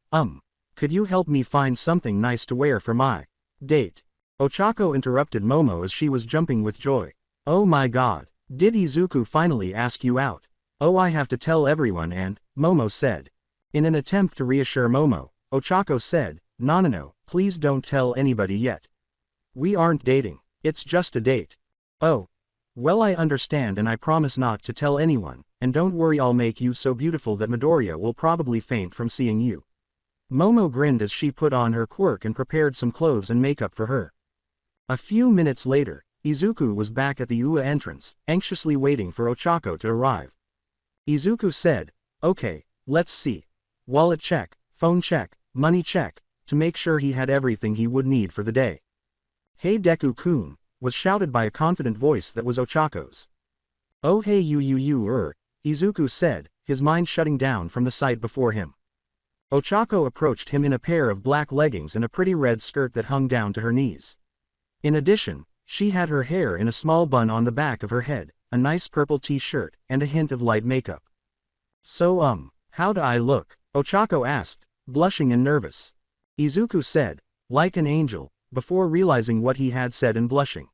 could you help me find something nice to wear for my date? Ochako interrupted Momo as she was jumping with joy. Oh my god, did Izuku finally ask you out? Oh, I have to tell everyone and, Momo said. In an attempt to reassure Momo, Ochako said, no, please don't tell anybody yet. We aren't dating, it's just a date. Oh. Well, I understand and I promise not to tell anyone, and don't worry, I'll make you so beautiful that Midoriya will probably faint from seeing you. Momo grinned as she put on her quirk and prepared some clothes and makeup for her. A few minutes later, Izuku was back at the UA entrance, anxiously waiting for Ochako to arrive. Izuku said, okay, let's see. Wallet check, phone check, money check, to make sure he had everything he would need for the day. Hey Deku-kun, was shouted by a confident voice that was Ochako's. Oh hey you, Izuku said, his mind shutting down from the sight before him. Ochako approached him in a pair of black leggings and a pretty red skirt that hung down to her knees. In addition, she had her hair in a small bun on the back of her head, a nice purple t-shirt, and a hint of light makeup. So how do I look? Ochako asked, blushing and nervous. Izuku said, like an angel, before realizing what he had said and blushing.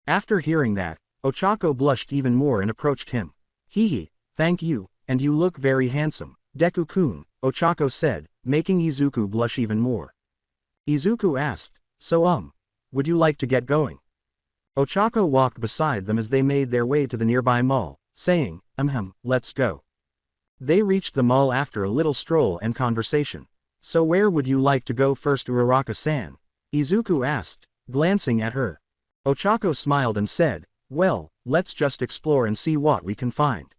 After hearing that, Ochako blushed even more and approached him. Hee, thank you, and you look very handsome, Deku-kun, Ochako said, making Izuku blush even more. Izuku asked, so would you like to get going? Ochako walked beside them as they made their way to the nearby mall, saying, let's go. They reached the mall after a little stroll and conversation. So where would you like to go first, Uraraka-san? Izuku asked, glancing at her. Ochako smiled and said, well, let's just explore and see what we can find.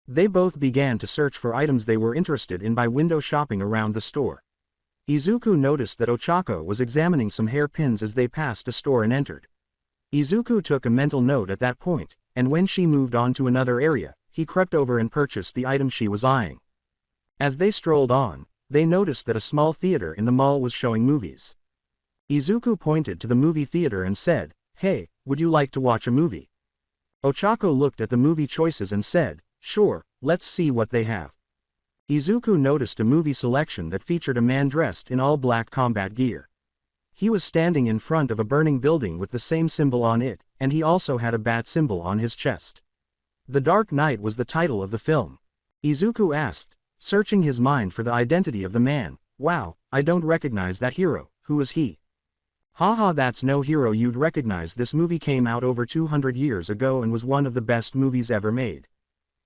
They both began to search for items they were interested in by window shopping around the store. Izuku noticed that Ochako was examining some hairpins as they passed a store and entered. Izuku took a mental note at that point, and when she moved on to another area, he crept over and purchased the item she was eyeing. As they strolled on, they noticed that a small theater in the mall was showing movies. Izuku pointed to the movie theater and said, "Hey, would you like to watch a movie?" Ochako looked at the movie choices and said, "Sure, let's see what they have." Izuku noticed a movie selection that featured a man dressed in all black combat gear. He was standing in front of a burning building with the same symbol on it, and he also had a bat symbol on his chest. The Dark Knight was the title of the film. Izuku asked, searching his mind for the identity of the man, "Wow, I don't recognize that hero, who is he?" "Haha, that's no hero you'd recognize. This movie came out over 200 years ago and was one of the best movies ever made."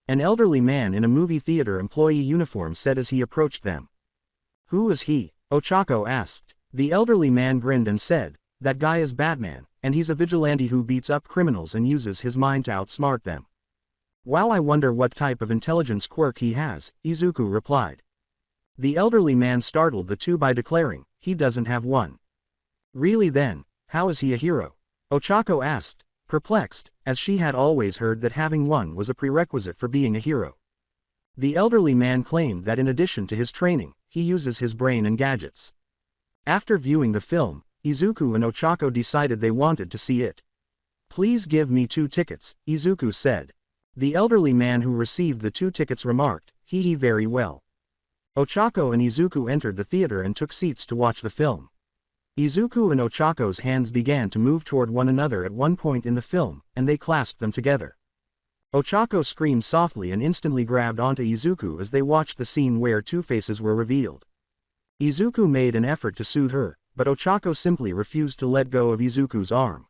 An elderly man in a movie theater employee uniform said as he approached them. "Who is he?" Ochako asked. The elderly man grinned and said, "That guy is Batman, and he's a vigilante who beats up criminals and uses his mind to outsmart them." "Wow, I wonder what type of intelligence quirk he has," Izuku replied. The elderly man startled the two by declaring, "He doesn't have one." "Really then, how is he a hero?" Ochako asked, perplexed, as she had always heard that having one was a prerequisite for being a hero. The elderly man claimed that in addition to his training, he uses his brain and gadgets. After viewing the film, Izuku and Ochako decided they wanted to see it. "Please give me 2 tickets, Izuku said. The elderly man who received the 2 tickets remarked, "Hee very well." Ochako and Izuku entered the theater and took seats to watch the film. Izuku and Ochako's hands began to move toward one another at one point in the film, and they clasped them together. Ochako screamed softly and instantly grabbed onto Izuku as they watched the scene where 2 faces were revealed. Izuku made an effort to soothe her, but Ochako simply refused to let go of Izuku's arm.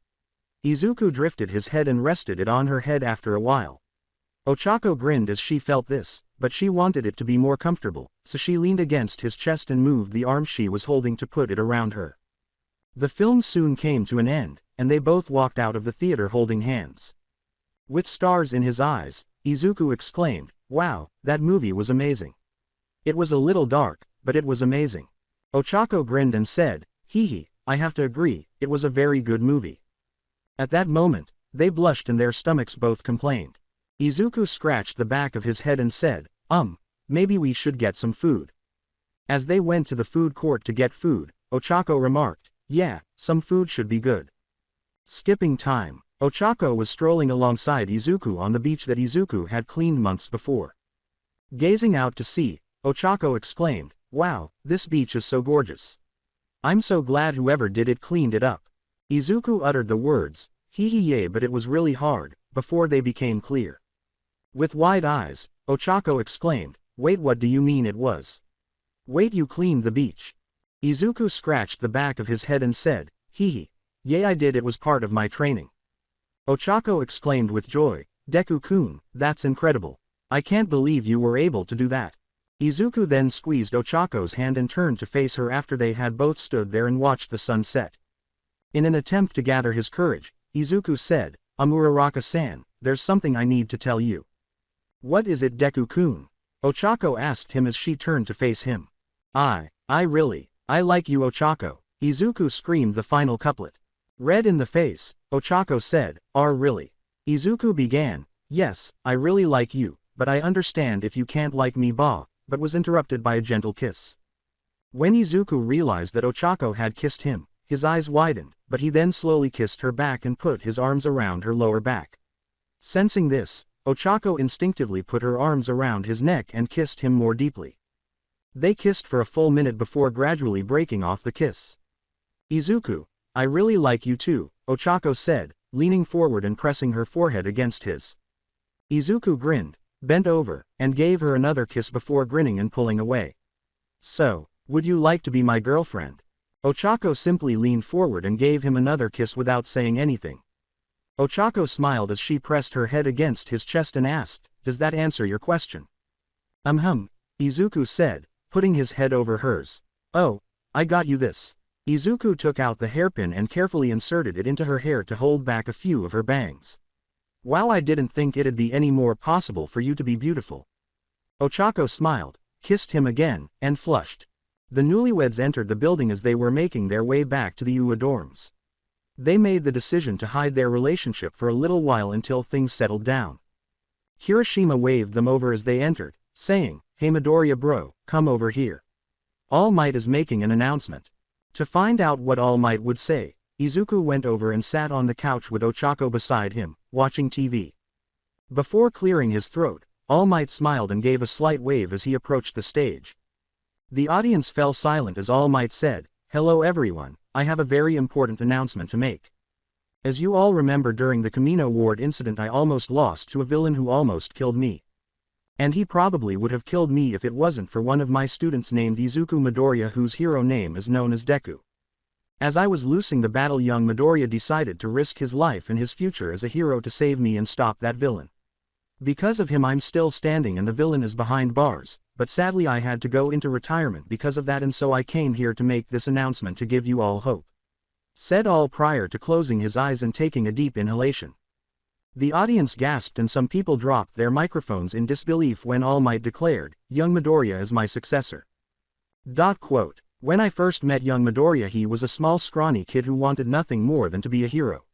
Izuku drifted his head and rested it on her head after a while. Ochako grinned as she felt this, but she wanted it to be more comfortable, so she leaned against his chest and moved the arm she was holding to put it around her. The film soon came to an end, and they both walked out of the theater holding hands. With stars in his eyes, Izuku exclaimed, "Wow, that movie was amazing. It was a little dark, but it was amazing." Ochako grinned and said, "Hee, I have to agree, it was a very good movie." At that moment, they blushed and their stomachs both complained. Izuku scratched the back of his head and said, Maybe we should get some food." As they went to the food court to get food, Ochako remarked, "Yeah, some food should be good." Skipping time, Ochako was strolling alongside Izuku on the beach that Izuku had cleaned months before. Gazing out to sea, Ochako exclaimed, "Wow, this beach is so gorgeous. I'm so glad whoever did it cleaned it up." Izuku uttered the words, "Hee yay, but it was really hard," before they became clear. With wide eyes, Ochako exclaimed, "Wait, what do you mean it was? Wait, you cleaned the beach?" Izuku scratched the back of his head and said, "Hee, yay, I did, it was part of my training." Ochako exclaimed with joy, "Deku-kun, that's incredible. I can't believe you were able to do that." Izuku then squeezed Ochako's hand and turned to face her after they had both stood there and watched the sun set. In an attempt to gather his courage, Izuku said, "Amuraraka-san, there's something I need to tell you." "What is it, Deku-kun?" Ochako asked him as she turned to face him. I like you, Ochako," Izuku screamed the final couplet. Red in the face, Ochako said, Really?" Izuku began, "Yes, I really like you, but I understand if you can't like me, but was interrupted by a gentle kiss. When Izuku realized that Ochako had kissed him, his eyes widened, but he then slowly kissed her back and put his arms around her lower back. Sensing this, Ochako instinctively put her arms around his neck and kissed him more deeply. They kissed for a full minute before gradually breaking off the kiss. "Izuku, I really like you too," Ochako said, leaning forward and pressing her forehead against his. Izuku grinned, bent over, and gave her another kiss before grinning and pulling away. "So, would you like to be my girlfriend?" Ochako simply leaned forward and gave him another kiss without saying anything. Ochako smiled as she pressed her head against his chest and asked, "Does that answer your question?" Izuku said, putting his head over hers. "Oh, I got you this." Izuku took out the hairpin and carefully inserted it into her hair to hold back a few of her bangs. "Wow, I didn't think it'd be any more possible for you to be beautiful." Ochako smiled, kissed him again, and flushed. The newlyweds entered the building as they were making their way back to the UA dorms. They made the decision to hide their relationship for a little while until things settled down. Hiroshima waved them over as they entered, saying, "Hey Midoriya bro, come over here. All Might is making an announcement." To find out what All Might would say, Izuku went over and sat on the couch with Ochako beside him, watching TV. Before clearing his throat, All Might smiled and gave a slight wave as he approached the stage. The audience fell silent as All Might said, "Hello everyone, I have a very important announcement to make. As you all remember, during the Camino Ward incident I almost lost to a villain who almost killed me. And he probably would have killed me if it wasn't for one of my students named Izuku Midoriya, whose hero name is known as Deku. As I was losing the battle, young Midoriya decided to risk his life and his future as a hero to save me and stop that villain. Because of him I'm still standing and the villain is behind bars, but sadly I had to go into retirement because of that, and so I came here to make this announcement to give you all hope," said All prior to closing his eyes and taking a deep inhalation. The audience gasped and some people dropped their microphones in disbelief when All Might declared, "Young Midoriya is my successor." Quote, "When I first met young Midoriya he was a small scrawny kid who wanted nothing more than to be a hero.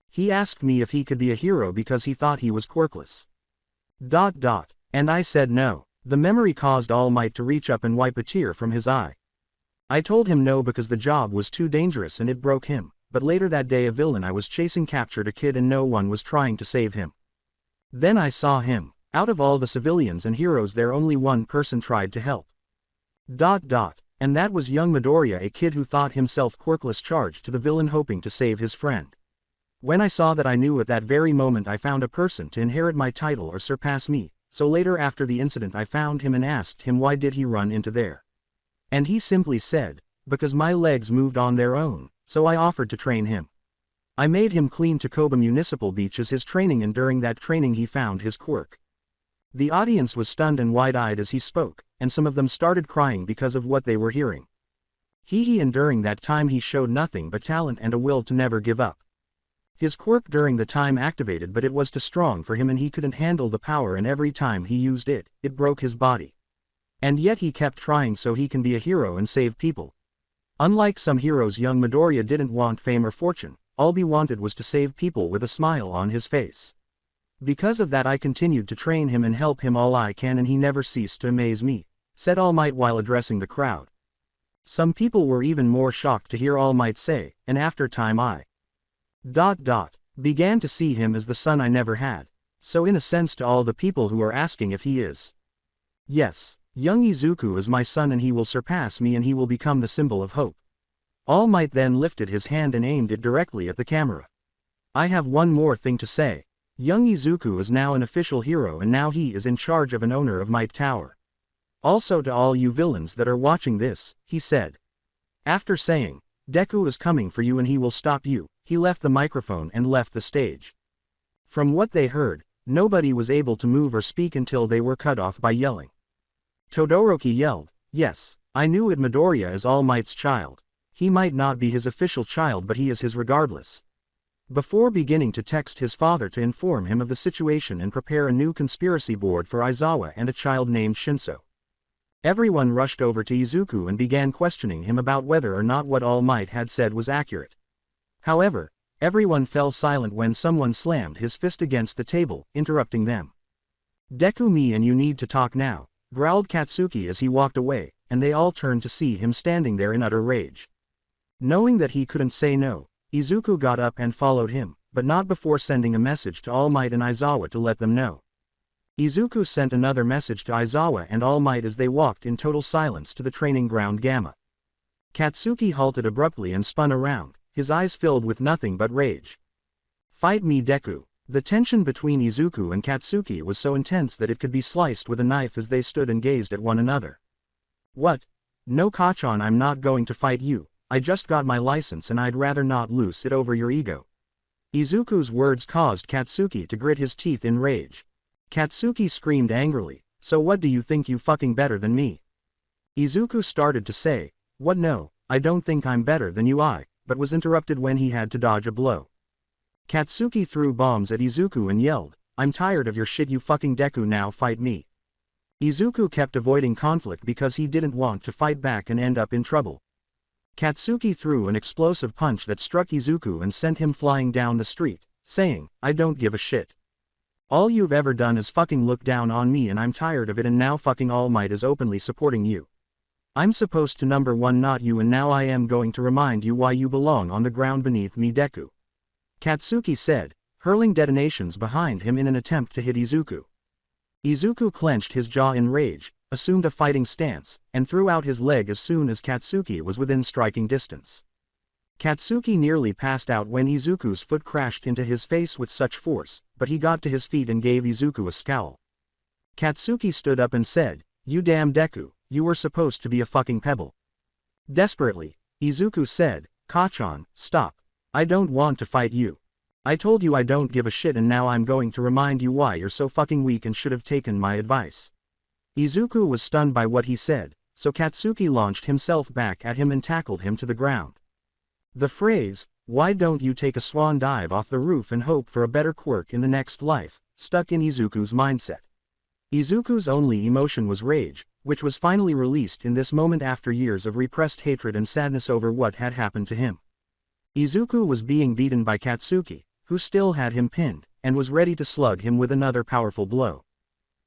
He asked me if he could be a hero because he thought he was quirkless. And I said no." The memory caused All Might to reach up and wipe a tear from his eye. "I told him no because the job was too dangerous and it broke him, but later that day a villain I was chasing captured a kid and no one was trying to save him. Then I saw him. Out of all the civilians and heroes there only one person tried to help. And that was young Midoriya, a kid who thought himself quirkless, charged to the villain hoping to save his friend. When I saw that, I knew at that very moment I found a person to inherit my title or surpass me, so later after the incident I found him and asked him why did he run into there. And he simply said, because my legs moved on their own, so I offered to train him. I made him clean Takoba Municipal Beach as his training, and during that training he found his quirk." The audience was stunned and wide-eyed as he spoke, and some of them started crying because of what they were hearing. And during that time he showed nothing but talent and a will to never give up. His quirk during the time activated, but it was too strong for him and he couldn't handle the power, and every time he used it, it broke his body. And yet he kept trying so he can be a hero and save people. Unlike some heroes, young Midoriya didn't want fame or fortune, all he wanted was to save people with a smile on his face. Because of that I continued to train him and help him all I can, and he never ceased to amaze me," said All Might while addressing the crowd. Some people were even more shocked to hear All Might say, "And after time I began to see him as the son I never had." So in a sense to all the people who are asking if he is. Yes, young Izuku is my son and he will surpass me and he will become the symbol of hope. All Might then lifted his hand and aimed it directly at the camera. "I have one more thing to say. Young Izuku is now an official hero and now he is in charge of an owner of Might Tower. Also to all you villains that are watching this," he said. After saying, "Deku is coming for you and he will stop you," he left the microphone and left the stage. From what they heard, nobody was able to move or speak until they were cut off by yelling. Todoroki yelled, "Yes, I knew it, Midoriya is All Might's child. He might not be his official child but he is his regardless." Before beginning to text his father to inform him of the situation and prepare a new conspiracy board for Aizawa and a child named Shinso. Everyone rushed over to Izuku and began questioning him about whether or not what All Might had said was accurate. However, everyone fell silent when someone slammed his fist against the table, interrupting them. "Deku, me and you need to talk now," growled Katsuki as he walked away, and they all turned to see him standing there in utter rage. Knowing that he couldn't say no, Izuku got up and followed him, but not before sending a message to All Might and Aizawa to let them know. Izuku sent another message to Aizawa and All Might as they walked in total silence to the training ground Gamma. Katsuki halted abruptly and spun around, his eyes filled with nothing but rage. "Fight me, Deku." The tension between Izuku and Katsuki was so intense that it could be sliced with a knife as they stood and gazed at one another. "What? No, Kachan, I'm not going to fight you. I just got my license and I'd rather not lose it over your ego." Izuku's words caused Katsuki to grit his teeth in rage. Katsuki screamed angrily, "So what, do you think you fucking better than me?" Izuku started to say, "What, no, I don't think I'm better than you," but was interrupted when he had to dodge a blow. Katsuki threw bombs at Izuku and yelled, "I'm tired of your shit, you fucking Deku, now fight me." Izuku kept avoiding conflict because he didn't want to fight back and end up in trouble. Katsuki threw an explosive punch that struck Izuku and sent him flying down the street, saying, "I don't give a shit. All you've ever done is fucking look down on me and I'm tired of it, and now fucking All Might is openly supporting you. I'm supposed to number one, not you, and now I am going to remind you why you belong on the ground beneath me, Deku," Katsuki said, hurling detonations behind him in an attempt to hit Izuku. Izuku clenched his jaw in rage, assumed a fighting stance, and threw out his leg as soon as Katsuki was within striking distance. Katsuki nearly passed out when Izuku's foot crashed into his face with such force, but he got to his feet and gave Izuku a scowl. Katsuki stood up and said, "You damn Deku, you were supposed to be a fucking pebble." Desperately, Izuku said, "Kachan, stop. I don't want to fight you. I told you I don't give a shit, and now I'm going to remind you why you're so fucking weak and should have taken my advice." Izuku was stunned by what he said, so Katsuki launched himself back at him and tackled him to the ground. The phrase, "Why don't you take a swan dive off the roof and hope for a better quirk in the next life," stuck in Izuku's mindset. Izuku's only emotion was rage, which was finally released in this moment after years of repressed hatred and sadness over what had happened to him. Izuku was being beaten by Katsuki, who still had him pinned, and was ready to slug him with another powerful blow.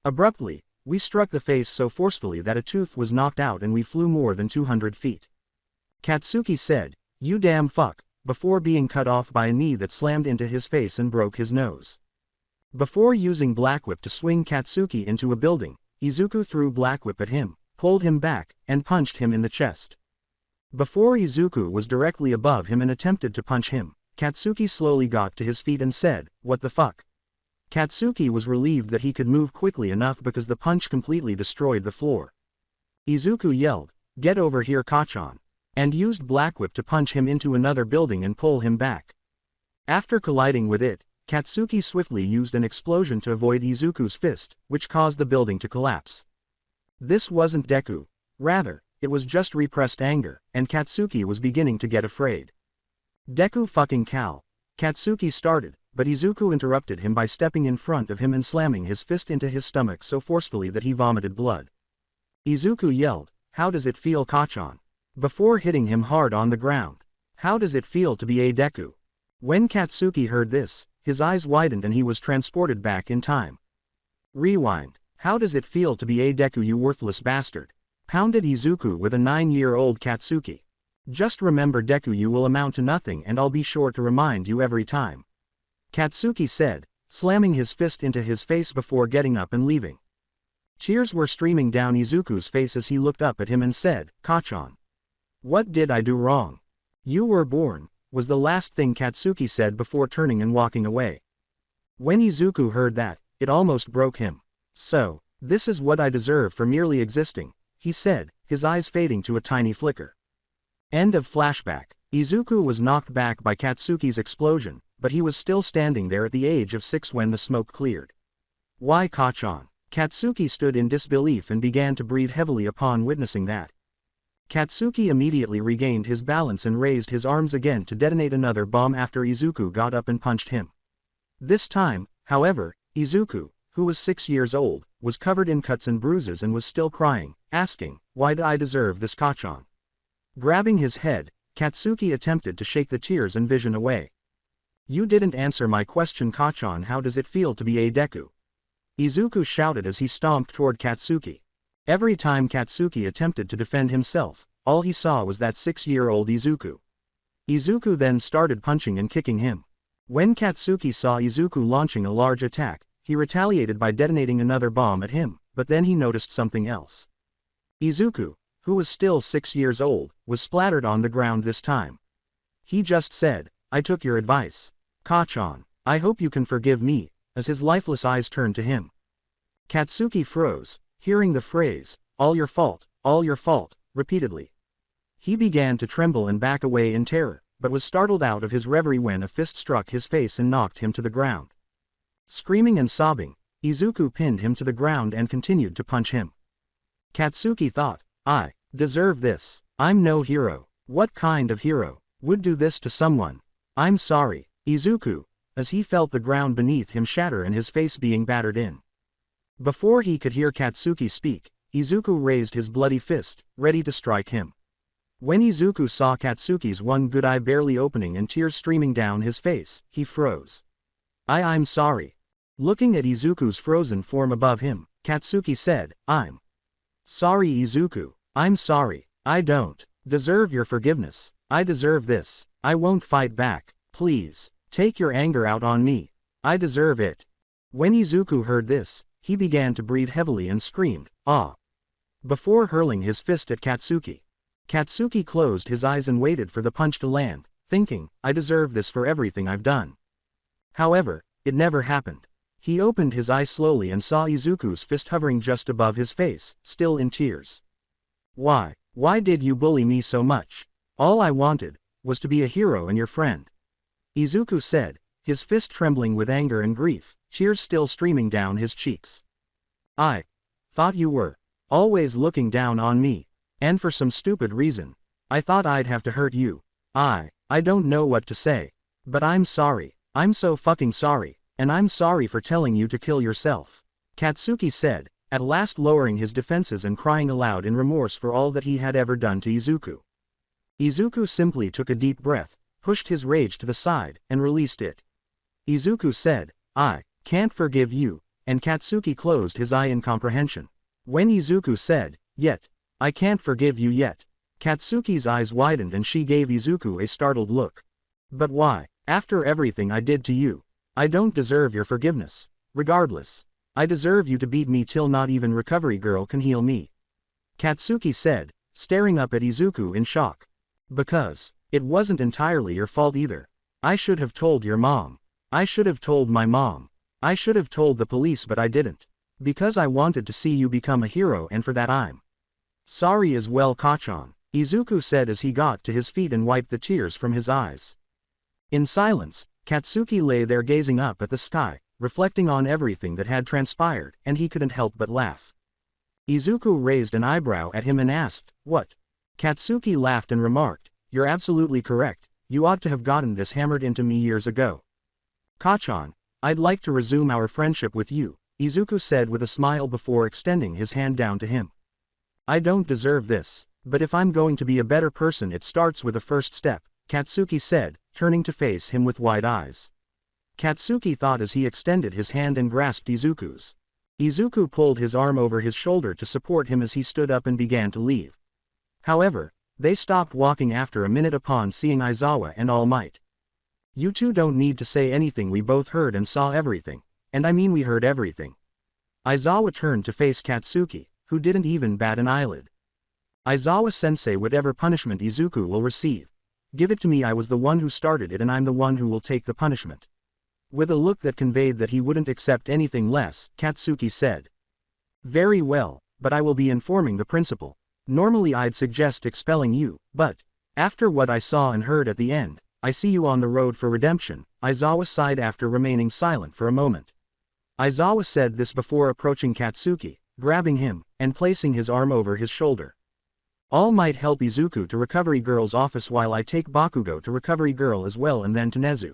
Abruptly, we struck the face so forcefully that a tooth was knocked out and we flew more than 200 feet. Katsuki said, "You damn fuck," before being cut off by a knee that slammed into his face and broke his nose. Before using Black Whip to swing Katsuki into a building, Izuku threw Black Whip at him, pulled him back, and punched him in the chest. Before Izuku was directly above him and attempted to punch him, Katsuki slowly got to his feet and said, "What the fuck?" Katsuki was relieved that he could move quickly enough because the punch completely destroyed the floor. Izuku yelled, "Get over here, Kachan," and used Black Whip to punch him into another building and pull him back. After colliding with it, Katsuki swiftly used an explosion to avoid Izuku's fist, which caused the building to collapse. This wasn't Deku. Rather, it was just repressed anger, and Katsuki was beginning to get afraid. "Deku fucking cow," Katsuki started, but Izuku interrupted him by stepping in front of him and slamming his fist into his stomach so forcefully that he vomited blood. Izuku yelled, "How does it feel, Kachan?" before hitting him hard on the ground. "How does it feel to be a Deku?" When Katsuki heard this, his eyes widened and he was transported back in time. Rewind. "How does it feel to be a Deku, you worthless bastard?" pounded Izuku with a 9-year-old Katsuki. "Just remember, Deku, you will amount to nothing, and I'll be sure to remind you every time," Katsuki said, slamming his fist into his face before getting up and leaving. Tears were streaming down Izuku's face as he looked up at him and said, "Kachan, what did I do wrong?" "You were born," was the last thing Katsuki said before turning and walking away. When Izuku heard that, it almost broke him. "So, this is what I deserve for merely existing," he said, his eyes fading to a tiny flicker. End of flashback. Izuku was knocked back by Katsuki's explosion, but he was still standing there at the age of 6 when the smoke cleared. "Why, Kachan?" Katsuki stood in disbelief and began to breathe heavily upon witnessing that. Katsuki immediately regained his balance and raised his arms again to detonate another bomb after Izuku got up and punched him. This time, however, Izuku, who was 6 years old, was covered in cuts and bruises and was still crying, asking, "Why do I deserve this, Kachan?" Grabbing his head, Katsuki attempted to shake the tears and vision away. "You didn't answer my question, Kachan. How does it feel to be a Deku?" Izuku shouted as he stomped toward Katsuki. Every time Katsuki attempted to defend himself, all he saw was that 6-year-old Izuku. Izuku then started punching and kicking him. When Katsuki saw Izuku launching a large attack, he retaliated by detonating another bomb at him, but then he noticed something else. Izuku, who was still 6 years old, was splattered on the ground this time. He just said, "I took your advice. Kachan, I hope you can forgive me," as his lifeless eyes turned to him. Katsuki froze, hearing the phrase, all your fault," repeatedly. He began to tremble and back away in terror, but was startled out of his reverie when a fist struck his face and knocked him to the ground. Screaming and sobbing, Izuku pinned him to the ground and continued to punch him. Katsuki thought, "I deserve this. I'm no hero. What kind of hero would do this to someone? I'm sorry, Izuku," as he felt the ground beneath him shatter and his face being battered in. Before he could hear Katsuki speak, Izuku raised his bloody fist, ready to strike him. When Izuku saw Katsuki's one good eye barely opening and tears streaming down his face, he froze. I'm sorry. Looking at Izuku's frozen form above him, Katsuki said, I'm sorry Izuku. I'm sorry. I don't deserve your forgiveness. I deserve this. I won't fight back. Please, take your anger out on me. I deserve it. When Izuku heard this, he began to breathe heavily and screamed, "Ah!" before hurling his fist at Katsuki. Katsuki closed his eyes and waited for the punch to land, thinking, I deserve this for everything I've done. However, it never happened. He opened his eyes slowly and saw Izuku's fist hovering just above his face, still in tears. Why did you bully me so much? All I wanted was to be a hero and your friend. Izuku said, his fist trembling with anger and grief, tears still streaming down his cheeks. I thought you were always looking down on me, and for some stupid reason, I thought I'd have to hurt you. I don't know what to say, but I'm sorry. I'm so fucking sorry, and I'm sorry for telling you to kill yourself. Katsuki said, at last lowering his defenses and crying aloud in remorse for all that he had ever done to Izuku. Izuku simply took a deep breath, pushed his rage to the side, and released it. Izuku said, I can't forgive you, and Katsuki closed his eye in comprehension. When Izuku said, yet, I can't forgive you yet, Katsuki's eyes widened and she gave Izuku a startled look. But why? After everything I did to you, I don't deserve your forgiveness. Regardless, I deserve you to beat me till not even Recovery Girl can heal me. Katsuki said, staring up at Izuku in shock. Because it wasn't entirely your fault either. I should have told your mom. I should have told my mom. I should have told the police, but I didn't. Because I wanted to see you become a hero, and for that I'm sorry as well, Kachan, Izuku said as he got to his feet and wiped the tears from his eyes. In silence, Katsuki lay there gazing up at the sky, reflecting on everything that had transpired, and he couldn't help but laugh. Izuku raised an eyebrow at him and asked, what? Katsuki laughed and remarked, you're absolutely correct, you ought to have gotten this hammered into me years ago. Kachan, I'd like to resume our friendship with you, Izuku said with a smile before extending his hand down to him. I don't deserve this, but if I'm going to be a better person it starts with a first step, Katsuki said, turning to face him with wide eyes. Katsuki thought as he extended his hand and grasped Izuku's. Izuku pulled his arm over his shoulder to support him as he stood up and began to leave. However, they stopped walking after a minute upon seeing Aizawa and All Might. You two don't need to say anything, we both heard and saw everything, and I mean we heard everything. Aizawa turned to face Katsuki, who didn't even bat an eyelid. Aizawa-sensei, whatever punishment Izuku will receive, give it to me, I was the one who started it and I'm the one who will take the punishment. With a look that conveyed that he wouldn't accept anything less, Katsuki said. Very well, but I will be informing the principal. Normally I'd suggest expelling you, but after what I saw and heard at the end, I see you on the road for redemption. Aizawa sighed after remaining silent for a moment. Aizawa said this before approaching Katsuki, grabbing him, and placing his arm over his shoulder. All Might help Izuku to Recovery Girl's office while I take Bakugo to Recovery Girl as well and then to Nezu.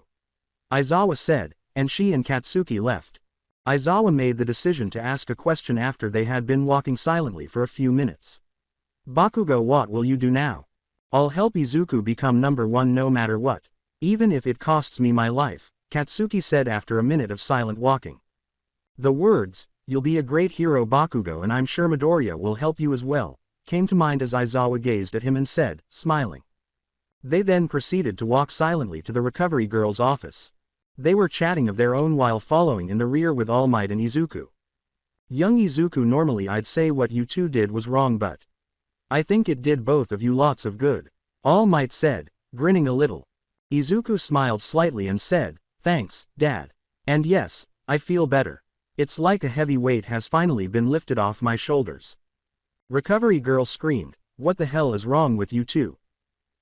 Aizawa said, and she and Katsuki left. Aizawa made the decision to ask a question after they had been walking silently for a few minutes. Bakugo, what will you do now? I'll help Izuku become number one no matter what. Even if it costs me my life, Katsuki said after a minute of silent walking. The words, you'll be a great hero Bakugo and I'm sure Midoriya will help you as well, came to mind as Aizawa gazed at him and said, smiling. They then proceeded to walk silently to the Recovery Girl's office. They were chatting of their own while following in the rear with All Might and Izuku. Young Izuku, normally I'd say what you two did was wrong, but I think it did both of you lots of good. All Might said, grinning a little. Izuku smiled slightly and said, thanks, Dad. And yes, I feel better. It's like a heavy weight has finally been lifted off my shoulders. Recovery Girl screamed, what the hell is wrong with you two?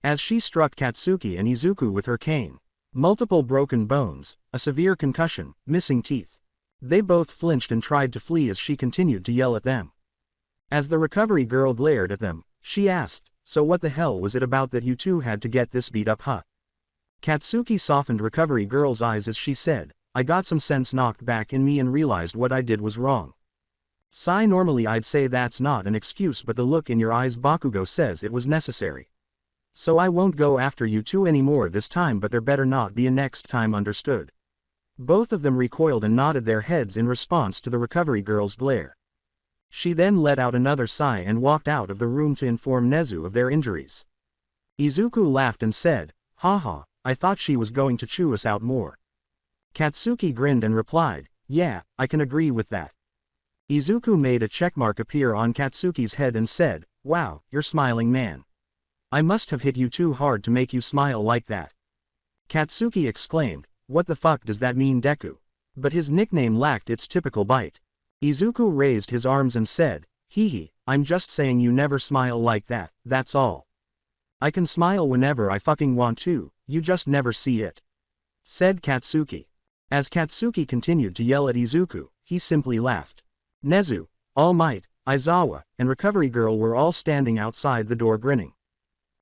As she struck Katsuki and Izuku with her cane. Multiple broken bones, a severe concussion, missing teeth. They both flinched and tried to flee as she continued to yell at them. As the Recovery Girl glared at them, she asked, so what the hell was it about that you two had to get this beat up, huh? Katsuki softened Recovery Girl's eyes as she said, I got some sense knocked back in me and realized what I did was wrong. Sigh. Normally I'd say that's not an excuse, but the look in your eyes, Bakugo, says it was necessary. So I won't go after you two anymore this time, but there better not be a next time, understood? Both of them recoiled and nodded their heads in response to the recovery girl's glare. She then let out another sigh and walked out of the room to inform Nezu of their injuries. Izuku laughed and said, "Haha, I thought she was going to chew us out more." Katsuki grinned and replied, "Yeah, I can agree with that." Izuku made a checkmark appear on Katsuki's head and said, "Wow, you're smiling, man. I must have hit you too hard to make you smile like that." Katsuki exclaimed, "What the fuck does that mean, Deku?" But his nickname lacked its typical bite. Izuku raised his arms and said, "Hee hee, I'm just saying you never smile like that, that's all. I can smile whenever I fucking want to, you just never see it," said Katsuki. As Katsuki continued to yell at Izuku, he simply laughed. Nezu, All Might, Aizawa, and Recovery Girl were all standing outside the door grinning.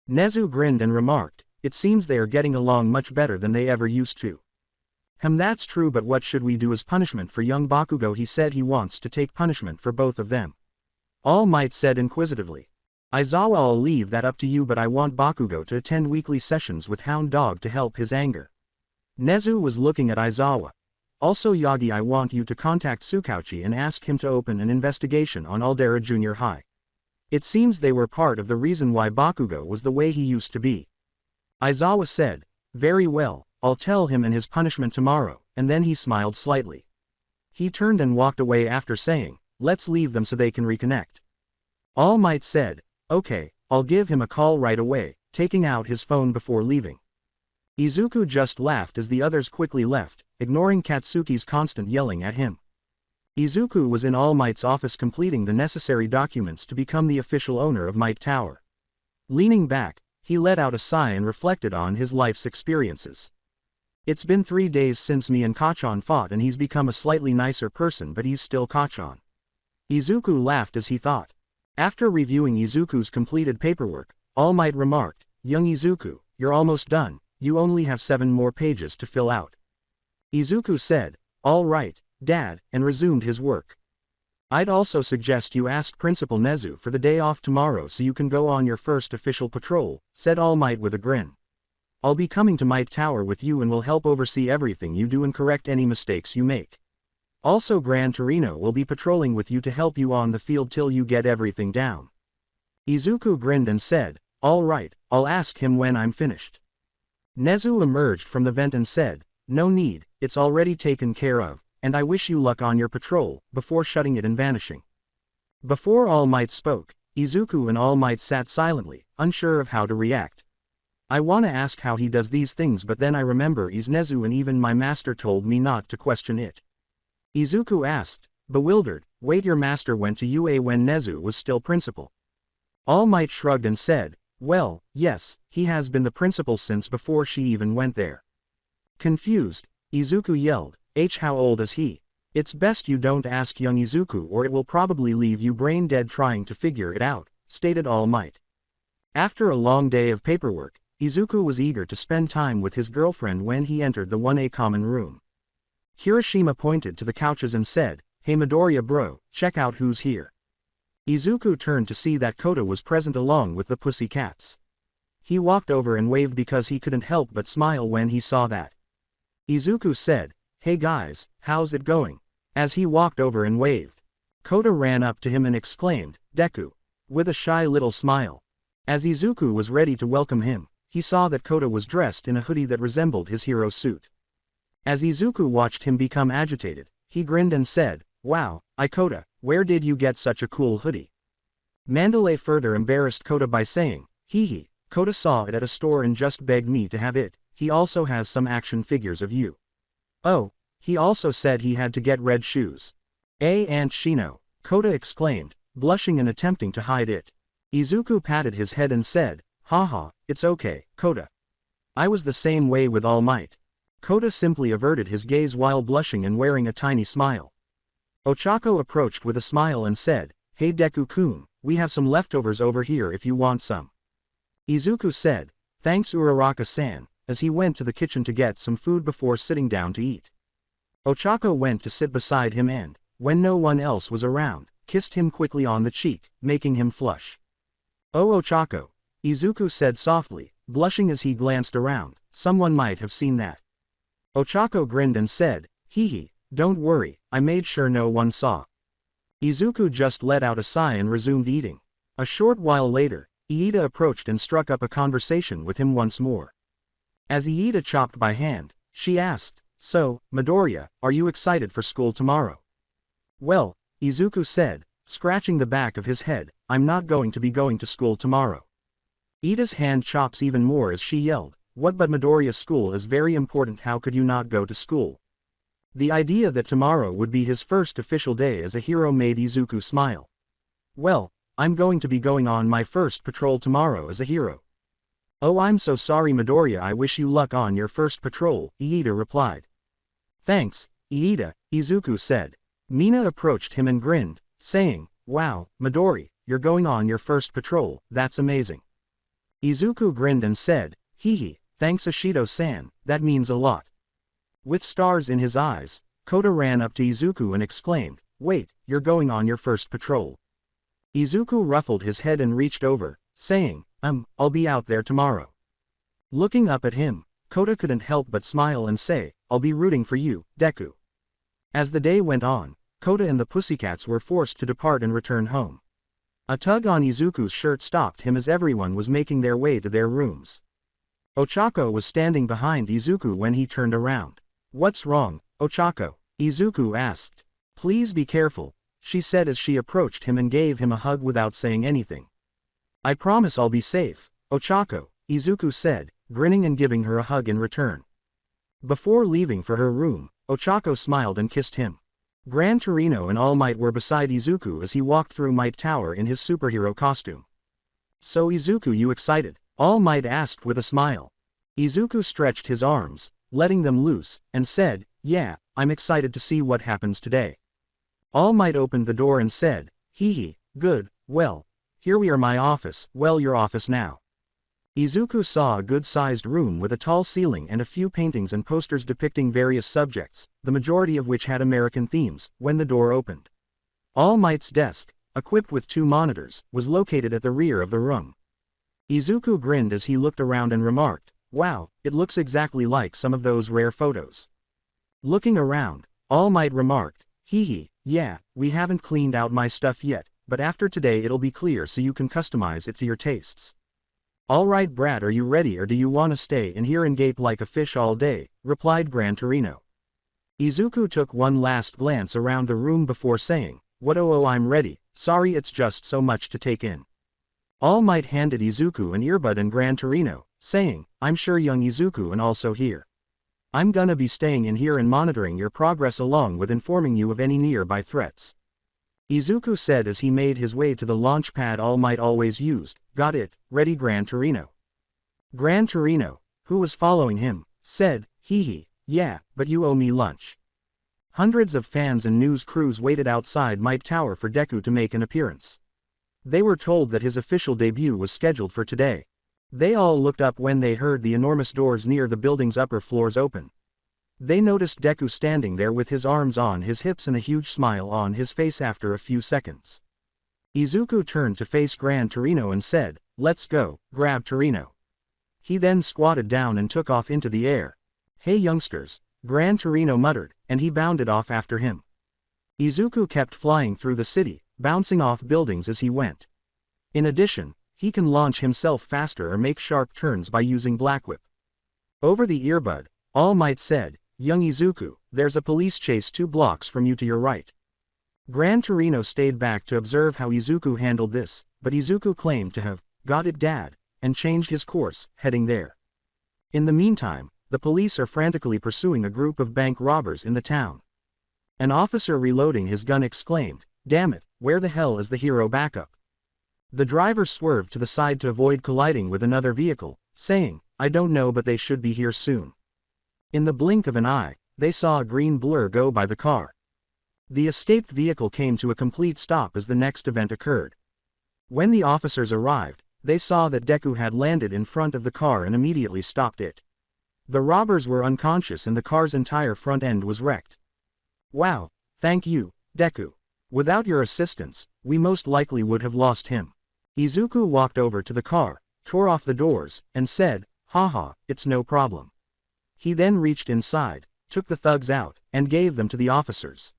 Nezu grinned and remarked, "It seems they are getting along much better than they ever used to." That's true, but what should we do as punishment for young Bakugo?" He said he wants to take punishment for both of them. All Might said inquisitively. "Aizawa, I'll leave that up to you, but I want Bakugo to attend weekly sessions with Hound Dog to help his anger." Nezu was looking at Aizawa. "Also Yagi, I want you to contact Tsukauchi and ask him to open an investigation on Aldera Junior High. It seems they were part of the reason why Bakugo was the way he used to be." Aizawa said, "Very well, I'll tell him and his punishment tomorrow," and then he smiled slightly. He turned and walked away after saying, "Let's leave them so they can reconnect." All Might said, "Okay, I'll give him a call right away," taking out his phone before leaving. Izuku just laughed as the others quickly left, ignoring Katsuki's constant yelling at him. Izuku was in All Might's office completing the necessary documents to become the official owner of Might Tower. Leaning back, he let out a sigh and reflected on his life's experiences. It's been 3 days since me and Kachan fought, and he's become a slightly nicer person, but he's still Kachan. Izuku laughed as he thought. After reviewing Izuku's completed paperwork, All Might remarked, "Young Izuku, you're almost done, you only have 7 more pages to fill out." Izuku said, "All right, Dad," and resumed his work. "I'd also suggest you ask Principal Nezu for the day off tomorrow so you can go on your first official patrol," said All Might with a grin. "I'll be coming to Might Tower with you and will help oversee everything you do and correct any mistakes you make. Also Gran Torino will be patrolling with you to help you on the field till you get everything down." Izuku grinned and said, "All right, I'll ask him when I'm finished." Nezu emerged from the vent and said, "No need, it's already taken care of, and I wish you luck on your patrol," before shutting it and vanishing. Before All Might spoke, Izuku and All Might sat silently, unsure of how to react. "I wanna ask how he does these things, but then I remember he's Nezu and even my master told me not to question it." Izuku asked, bewildered, "Wait, your master went to UA when Nezu was still principal?" All Might shrugged and said, "Well, yes, he has been the principal since before she even went there." Confused, Izuku yelled, How old is he?" "It's best you don't ask young Izuku or it will probably leave you brain dead trying to figure it out," stated All Might. After a long day of paperwork, Izuku was eager to spend time with his girlfriend when he entered the 1A common room. Hiroshima pointed to the couches and said, "Hey Midoriya bro, check out who's here." Izuku turned to see that Kota was present along with the pussy cats. He walked over and waved because he couldn't help but smile when he saw that. Izuku said, "Hey guys, how's it going?" as he walked over and waved. Kota ran up to him and exclaimed, "Deku," with a shy little smile. As Izuku was ready to welcome him, he saw that Kota was dressed in a hoodie that resembled his hero suit. As Izuku watched him become agitated, he grinned and said, "Wow, Kota, where did you get such a cool hoodie?" Mandalay further embarrassed Kota by saying, "Hee hee, Kota saw it at a store and just begged me to have it. He also has some action figures of you." "Oh, he also said he had to get red shoes." "Aunt Shino," Kota exclaimed, blushing and attempting to hide it. Izuku patted his head and said, "Haha, it's okay, Kota. I was the same way with All Might." Kota simply averted his gaze while blushing and wearing a tiny smile. Ochako approached with a smile and said, "Hey Deku-kun, we have some leftovers over here if you want some." Izuku said, "Thanks Uraraka-san," as he went to the kitchen to get some food before sitting down to eat. Ochako went to sit beside him and, when no one else was around, kissed him quickly on the cheek, making him flush. "Oh Ochako," Izuku said softly, blushing as he glanced around, "someone might have seen that." Ochako grinned and said, "Hee hee, don't worry, I made sure no one saw." Izuku just let out a sigh and resumed eating. A short while later, Iida approached and struck up a conversation with him once more. As Iida chopped by hand, she asked, "So, Midoriya, are you excited for school tomorrow?" "Well," Izuku said, scratching the back of his head, "I'm not going to be going to school tomorrow." Iida's hand chops even more as she yelled, "What, but Midoriya's school is very important, how could you not go to school?" The idea that tomorrow would be his first official day as a hero made Izuku smile. "Well, I'm going to be going on my first patrol tomorrow as a hero." "Oh, I'm so sorry Midoriya, I wish you luck on your first patrol," Iida replied. "Thanks, Iida," Izuku said. Mina approached him and grinned, saying, "Wow, Midori, you're going on your first patrol, that's amazing." Izuku grinned and said, "Hee hee, thanks Ashido-san, that means a lot." With stars in his eyes, Kota ran up to Izuku and exclaimed, "Wait, you're going on your first patrol?" Izuku ruffled his head and reached over, saying, I'll be out there tomorrow." Looking up at him, Kota couldn't help but smile and say, "I'll be rooting for you, Deku." As the day went on, Kota and the Pussycats were forced to depart and return home. A tug on Izuku's shirt stopped him as everyone was making their way to their rooms. Ochako was standing behind Izuku when he turned around. "What's wrong, Ochako?" Izuku asked. "Please be careful," she said as she approached him and gave him a hug without saying anything. "I promise I'll be safe, Ochako," Izuku said, grinning and giving her a hug in return. Before leaving for her room, Ochako smiled and kissed him. Gran Torino and All Might were beside Izuku as he walked through Might Tower in his superhero costume. "So Izuku, you excited?" All Might asked with a smile. Izuku stretched his arms, letting them loose, and said, "Yeah, I'm excited to see what happens today." All Might opened the door and said, "Hee hee, good, well, here we are, my office, well, your office now." Izuku saw a good-sized room with a tall ceiling and a few paintings and posters depicting various subjects, the majority of which had American themes, when the door opened. All Might's desk, equipped with 2 monitors, was located at the rear of the room. Izuku grinned as he looked around and remarked, "Wow, it looks exactly like some of those rare photos." Looking around, All Might remarked, "Hee hee, yeah, we haven't cleaned out my stuff yet, but after today it'll be clear so you can customize it to your tastes." "Alright Brad, are you ready or do you wanna stay in here and gape like a fish all day?" replied Gran Torino. Izuku took one last glance around the room before saying, "Oh, I'm ready, sorry it's just so much to take in." All Might handed Izuku an earbud and Gran Torino, saying, "I'm sure young Izuku and also here. I'm gonna be staying in here and monitoring your progress along with informing you of any nearby threats." Izuku said as he made his way to the launch pad All Might always used. "Got it, ready Gran Torino." Gran Torino, who was following him, said, "Hee hee, yeah, but you owe me lunch." Hundreds of fans and news crews waited outside Might Tower for Deku to make an appearance. They were told that his official debut was scheduled for today. They all looked up when they heard the enormous doors near the building's upper floors open. They noticed Deku standing there with his arms on his hips and a huge smile on his face. After a few seconds, Izuku turned to face Gran Torino and said, "Let's go, grab Torino." He then squatted down and took off into the air. "Hey youngsters," Gran Torino muttered, and he bounded off after him. Izuku kept flying through the city, bouncing off buildings as he went. In addition, he can launch himself faster or make sharp turns by using Black Whip. Over the earbud, All Might said, "Young Izuku, there's a police chase 2 blocks from you to your right." Gran Torino stayed back to observe how Izuku handled this, but Izuku claimed to have "got it dad," and changed his course, heading there. In the meantime, the police are frantically pursuing a group of bank robbers in the town. An officer reloading his gun exclaimed, "Damn it, where the hell is the hero backup?" The driver swerved to the side to avoid colliding with another vehicle, saying, "I don't know, but they should be here soon." In the blink of an eye, they saw a green blur go by the car. The escaped vehicle came to a complete stop as the next event occurred. When the officers arrived, they saw that Deku had landed in front of the car and immediately stopped it. The robbers were unconscious and the car's entire front end was wrecked. "Wow, thank you, Deku." Without your assistance, we most likely would have lost him. Izuku walked over to the car, tore off the doors, and said, "Haha, it's no problem." He then reached inside, took the thugs out, and gave them to the officers.